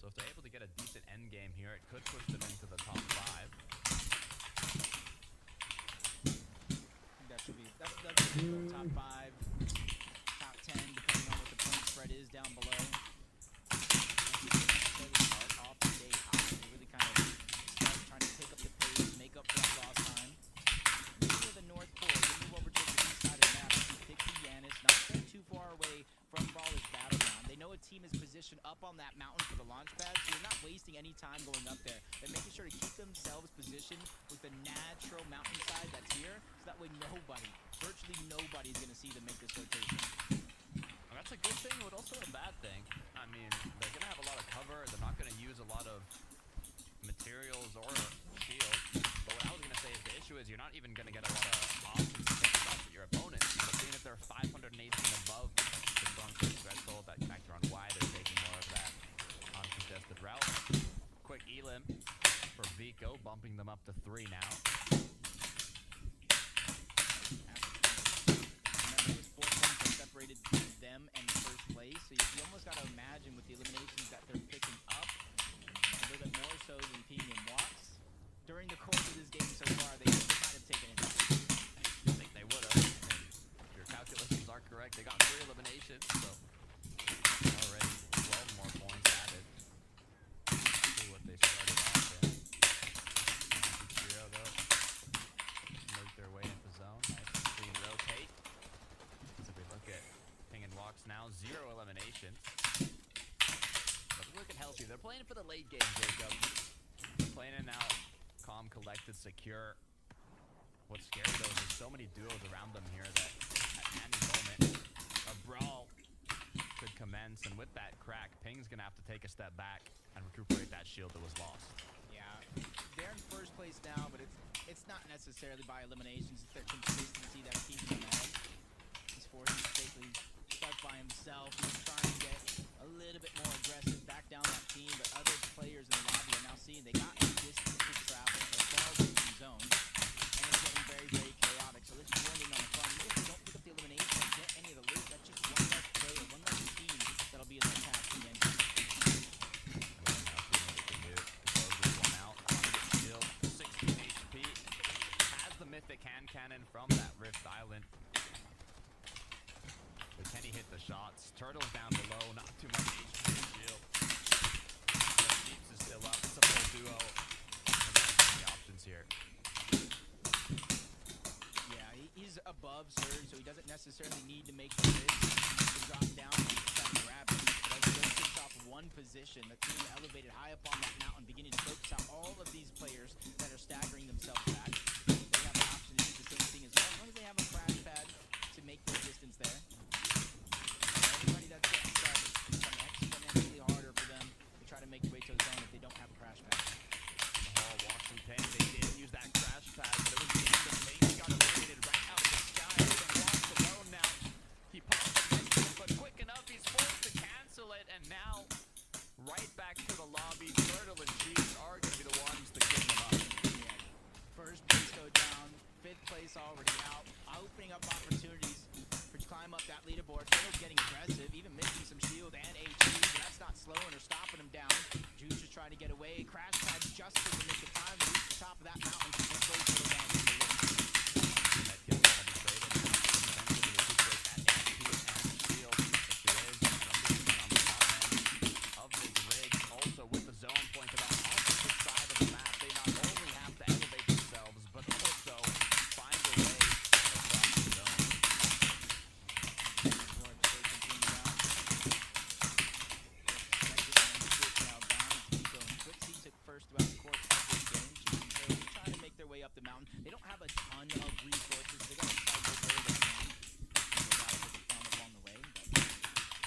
B: So if they're able to get a decent end game here, it could push them into the top 5.
G: That should be that's top 5, top 10, depending on what the point spread is down below. Start off the day hot. They really kind of start trying to pick up the pace, make up for that lost time. Moving to the North Pole, they move over to the east side of the map. Pixie Yanis, not staying too far away from Brawler's battleground. They know a team is positioned up on that mountain for the launch pad, so they're not wasting any time going up there. They're making sure to keep themselves positioned with the natural mountainside that's here, so that way virtually nobody is going to see them make this rotation.
B: Well, that's a good thing, but also a bad thing. I mean, they're going to have a lot of cover. They're not going to use a lot of materials or shields. But what I was going to say is the issue is you're not even going to get a lot of options to take shots at your opponent. But seeing if they're 518 above the strong threshold, that factor on why they're taking more of that uncontested route. Quick elim for Vico, bumping them up to 3 now.
G: Remember, it was 4 points that separated them and first place, so you almost got to imagine with the eliminations that they're picking up, a little bit more so than Ping and Watts. During the course of this game so far, they might have taken it down.
B: I think they would have. If your calculations are correct, they got 3 eliminations, so already 12 more points added. See what they started off in. Zero though. Make their way into zone. Nice and clean rotate. So we look at Ping and Walks now, 0 eliminations. But looking healthy. They're playing for the late game, Jacob. Playing it out. Calm, collected, secure. What's scary though is there's so many duos around them here that at any moment a brawl could commence, and with that crack, Ping's gonna have to take a step back and recuperate that shield that was lost.
G: Yeah, they're in first place now, but it's not necessarily by eliminations. It's their consistency that's keeping them ahead. He's forced to basically start by himself. He's trying to get a little bit more aggressive, back down that team, but other players in the lobby are now seeing they got distance to travel. They're far away from zone, and it's getting very, very chaotic. So let's join in on the fun. Even if they don't pick up the elimination and get any of the loot, that's just one less player, one less team that'll be in the attack again.
B: Mythic hand cannon from that Rift Island. But can he hit the shots? Turtle's down below, not too much HP shield. Jeeps is still up. It's a full duo. The options here.
G: Yeah, he's above Surge, so he doesn't necessarily need to make the risk to drop down and try to grab him. But as he goes to off one position, the team elevated high up on that mountain, beginning to focus out all of these players that are staggering themselves back. As long as they have a crash pad to make the distance there. Everybody that's getting started, it's exponentially harder for them to try to make their way to the zone if they don't have a crash pad.
B: Oh, Watson Payne, they did use that crash pad, but it was the end of Payne. He got eliminated right out of the sky. Even Watts alone now. He popped the mission, but quick enough, he's forced to cancel it, and now right back to the lobby. Turtle and Jeeps are going to be the ones to kick them up.
G: Yeah. First base go down. 5th place already out, opening up opportunities for to climb up that leaderboard. Turtle's getting aggressive, even missing some shield and HP, but that's not slowing or stopping him down. Juice just trying to get away. Crash pad just in the nick of time to reach the top of that mountain and slow Turtle down into the lead.
B: That kill is going to be traded. Potentially recuperate that HP and shield. If there is on the top end of this rig, also with the zone point on the opposite side of the map, they not only have to elevate themselves, but also find a way across the zone.
G: He took first throughout the course of this game. So they're trying to make their way up the mountain. They don't have a ton of resources. They're going to cycle where they can. They got to take a farm up on the way.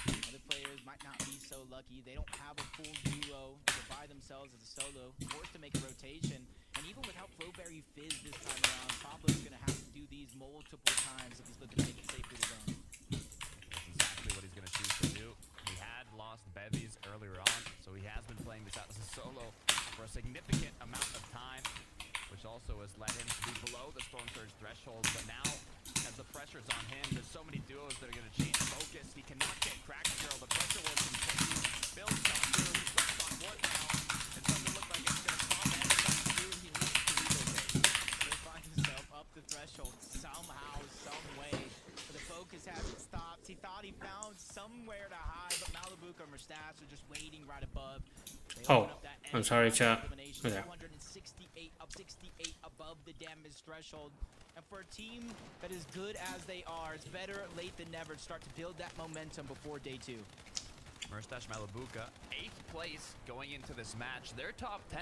G: But other players might not be so lucky. They don't have a full duo to by themselves as a solo. Forced to make a rotation. And even without Flowberry Fizz this time around, Pablo's going to have to do these multiple times if he's looking to make it safe through the zone.
B: That's exactly what he's going to choose to do. He had lost bevies earlier on, so he has been playing this out as a solo for a significant amount of time, which also has led him to be below the Storm Surge threshold, but now, as the pressure's on him, there's so many duos that are going to change focus. He cannot get cracked, Gerald. The pressure will continue. Builds come through. He's left on wood now. It doesn't look like it's going to stop anytime soon. He needs to relocate.
A: He'll find himself up the threshold somehow, some way. But the focus hasn't stopped. He thought he found somewhere to hide, but Malibu and Mustache are just waiting right above.
C: Oh, I'm sorry, chat. Okay.
A: 268 up 68 above the damage threshold. And for a team that is good as they are, it's better late than never to start to build that momentum before day 2.
B: Mustache Malibuca, 8th place going into this match. They're top 10,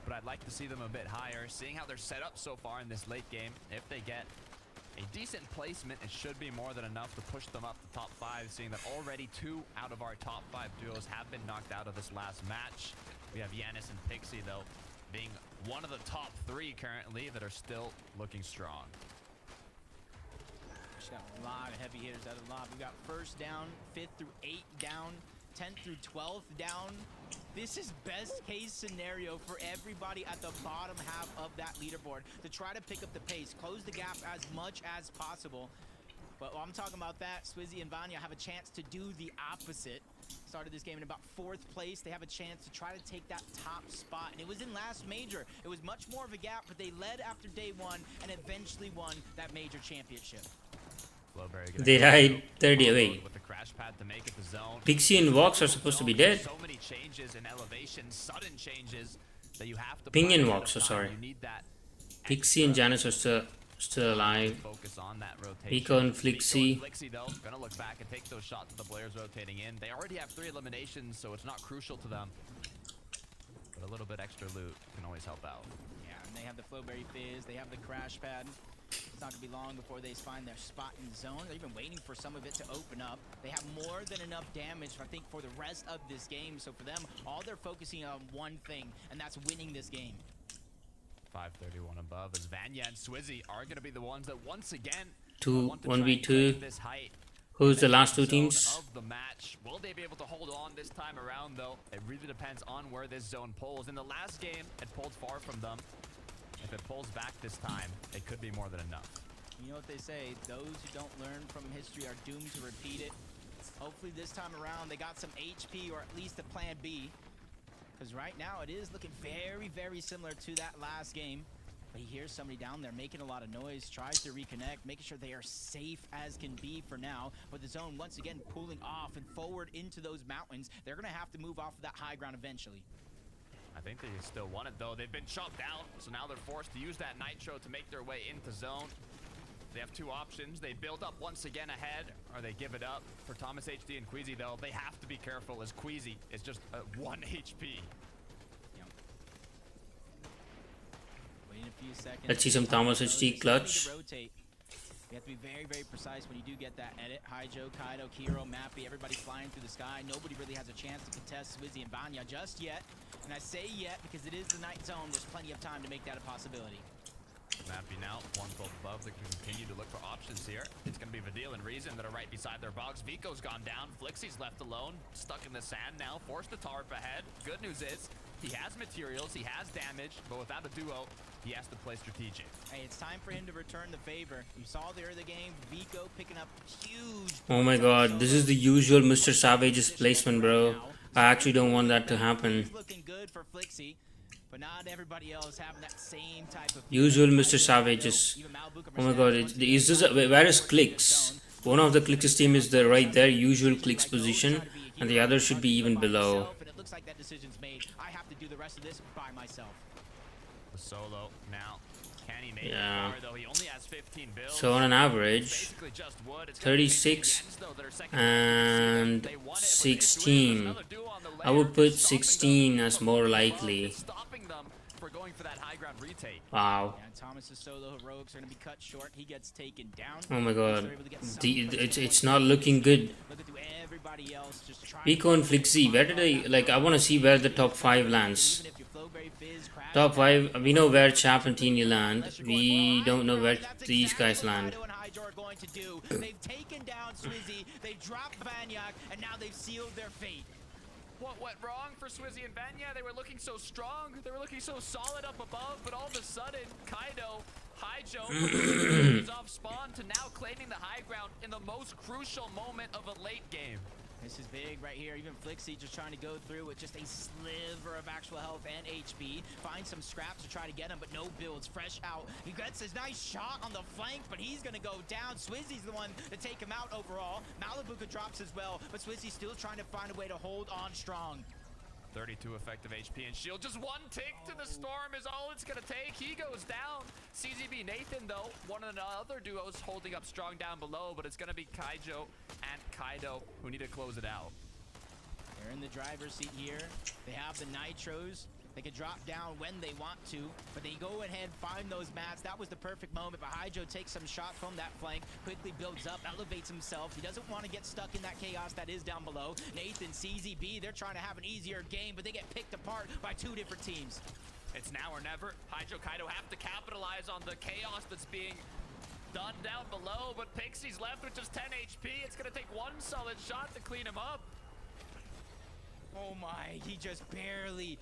B: but I'd like to see them a bit higher. Seeing how they're set up so far in this late game, if they get a decent placement, it should be more than enough to push them up to top 5, seeing that already 2 out of our top 5 duos have been knocked out of this last match. We have Yanis and Pixie, though, being one of the top 3 currently that are still looking strong.
A: Just got a lot of heavy hitters out of the lob. We got 1st down, 5th through 8th down, 10th through 12th down. This is best case scenario for everybody at the bottom half of that leaderboard to try to pick up the pace, close the gap as much as possible. But while I'm talking about that, Swizzy and Vanya have a chance to do the opposite. Started this game in about 4th place. They have a chance to try to take that top spot. And it was in last major. It was much more of a gap, but they led after day 1 and eventually won that major championship.
C: They died 30 away.
B: With the crash pad to make it the zone.
C: Pixie and Vox are supposed to be dead.
B: So many changes in elevation, sudden changes that you have to
C: Ping and Vox, so sorry.
B: You need that
C: Pixie and Janice are still alive.
B: focus on that rotation.
C: Pico and Flixie.
B: Flixie though, gonna look back and take those shots at the players rotating in. They already have 3 eliminations, so it's not crucial to them. But a little bit extra loot can always help out.
A: Yeah, and they have the Flowberry Fizz, they have the crash pad. It's not going to be long before they find their spot in zone. They're even waiting for some of it to open up. They have more than enough damage, I think, for the rest of this game. So for them, all they're focusing on one thing, and that's winning this game.
B: 531 above as Vanya and Swizzy are going to be the ones that once again
C: 1v2.
B: this height.
C: Who's the last 2 teams?
B: Of the match. Will they be able to hold on this time around, though? It really depends on where this zone pulls. In the last game, it pulled far from them. If it pulls back this time, it could be more than enough.
A: You know what they say, those who don't learn from history are doomed to repeat it. Hopefully this time around they got some HP or at least a plan B. Because right now it is looking very, very similar to that last game. But he hears somebody down there making a lot of noise, tries to reconnect, making sure they are safe as can be for now. But the zone once again pulling off and forward into those mountains. They're going to have to move off of that high ground eventually.
B: I think they still want it, though. They've been chopped down, so now they're forced to use that Nitro to make their way into zone. They have 2 options. They build up once again ahead, or they give it up. For Thomas HD and Queasy, though, they have to be careful, as Queasy is just 1 HP.
A: Yep. Waiting a few seconds.
C: Let's see some Thomas HD clutch.
A: You have to be very, very precise when you do get that edit. Hijo, Kaido, Kiro, Mappy, everybody flying through the sky. Nobody really has a chance to contest Swizzy and Vanya just yet. And I say yet because it is the night zone. There's plenty of time to make that a possibility.
B: Mappy now, 112 above. They can continue to look for options here. It's going to be Vidil and Reason that are right beside their box. Vico's gone down. Flixie's left alone, stuck in the sand now, forced to tarp ahead. Good news is, he has materials, he has damage, but without a duo, he has to play strategic.
A: Hey, it's time for him to return the favor. You saw the early game, Vico picking up huge...
C: Oh my god, this is the usual Mr. Savage's placement, bro. I actually don't want that to happen.
A: It's looking good for Flixie, but not everybody else having that same type of...
C: Usual Mr. Savage's. Oh my god, is this where is CLIX? One of the CLIX's team is right there, usual CLIX position, and the other should be even below.
A: And it looks like that decision's made. I have to do the rest of this by myself.
B: The solo now. Can he make
C: Yeah.
B: it far, though? He only has 15 builds.
C: So on an average,
B: Basically just wood. It's gonna be
C: 36
B: Jens, though, that are second.
C: and
B: They want it, but
C: 16.
B: another duo on the
C: I would
B: layer,
C: put
B: stopping
C: 16
B: them
C: as
B: from
C: more
B: going
C: likely.
B: above, stopping them for going for that high ground retake.
C: Wow.
A: And Thomas's solo heroics are going to be cut short. He gets taken down.
C: Oh my god.
A: They're able to get some
C: It's not looking good.
A: Look at everybody else just trying
C: Pico and Flixie, where did they, like, I want to see where the top 5 lands.
A: Even if your Flowberry Fizz crash
C: Top 5, we know where Chap and Teeny land. We don't know where these guys land.
A: Kaido and Hydro are going to do. They've taken down Swizzy, they've dropped Vanyak, and now they've sealed their fate.
B: what went wrong for Swizzy and Vanya. They were looking so strong. They were looking so solid up above, but all of a sudden, Kaido, Hijo, is off spawn to now claiming the high ground in the most crucial moment of a late game.
G: This is big right here. Even Flixie just trying to go through with just a sliver of actual health and HP. Find some scraps to try to get him, but no builds. Fresh out. He gets his nice shot on the flank, but he's going to go down. Swizzy's the one to take him out overall. Malibuka drops as well, but Swizzy's still trying to find a way to hold on strong.
B: 32 effective HP and shield. Just one tick to the storm is all it's going to take. He goes down. CZB Nathan, though, one of the other duos holding up strong down below, but it's going to be Kaijo and Kaido who need to close it out.
G: They're in the driver's seat here. They have the nitros. They can drop down when they want to, but they go ahead, find those mats. That was the perfect moment, but Hijo takes some shot from that flank, quickly builds up, elevates himself. He doesn't want to get stuck in that chaos that is down below. Nathan, CZB, they're trying to have an easier game, but they get picked apart by two different teams.
B: It's now or never. Hijo, Kaido have to capitalize on the chaos that's being done down below, but Pixie's left with just 10 HP. It's going to take one solid shot to clean him up.
G: Oh my, he just barely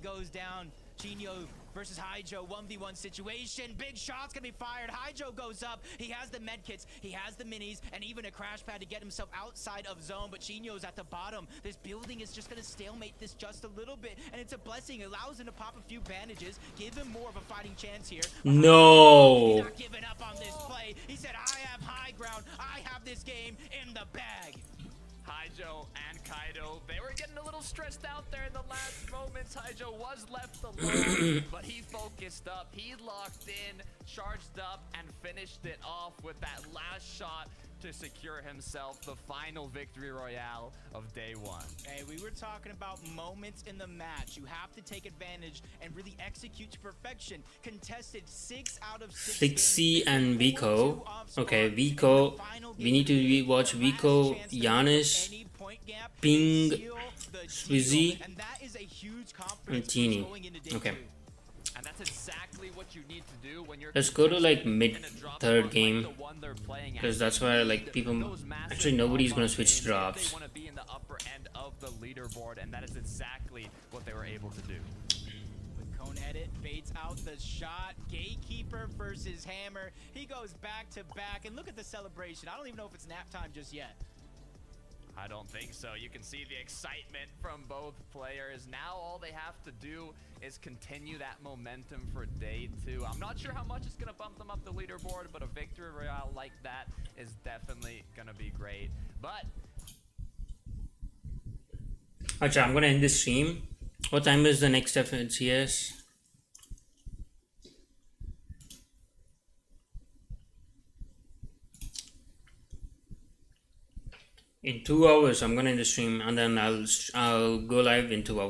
G: goes down. Chino versus Hijo, 1v1 situation. Big shot's gonna be fired. Hijo goes up. He has the medkits, he has the minis, and even a crash pad to get himself outside of zone, but Chino's at the bottom. This building is just gonna stalemate this just a little bit, and it's a blessing. It allows him to pop a few bandages, give him more of a fighting chance here.
C: No.
G: He's not giving up on this play. He said, I have high ground. I have this game in the bag.
B: Hijo and Kaido, they were getting a little stressed out there in the last moments. Hijo was left alone, but he focused up, he locked in, charged up, and finished it off with that last shot to secure himself the final victory royale of day one.
G: Hey, we were talking about moments in the match. You have to take advantage and really execute to perfection. Contested 6 out of 6
C: Flixie and Vico. Okay, Vico. We need to watch Vico, Giannis, Ping, Swizzy, and Teeny. Okay.
B: And that's exactly what you need to do when you're
C: Let's go to like mid-third game, because that's where like people actually nobody's gonna switch drops.
B: They want to be in the upper end of the leaderboard, and that is exactly what they were able to do.
G: With Cone Edit baits out the shot. Gatekeeper versus Hammer. He goes back to back, and look at the celebration. I don't even know if it's nap time just yet.
B: I don't think so. You can see the excitement from both players. Now all they have to do is continue that momentum for day 2. I'm not sure how much it's going to bump them up the leaderboard, but a victory royale like that is definitely going to be great. But
C: Acha, I'm going to end this stream. What time is the next FNCS? In 2 hours, I'm gonna end the stream, and then I'll go live in 2 hours.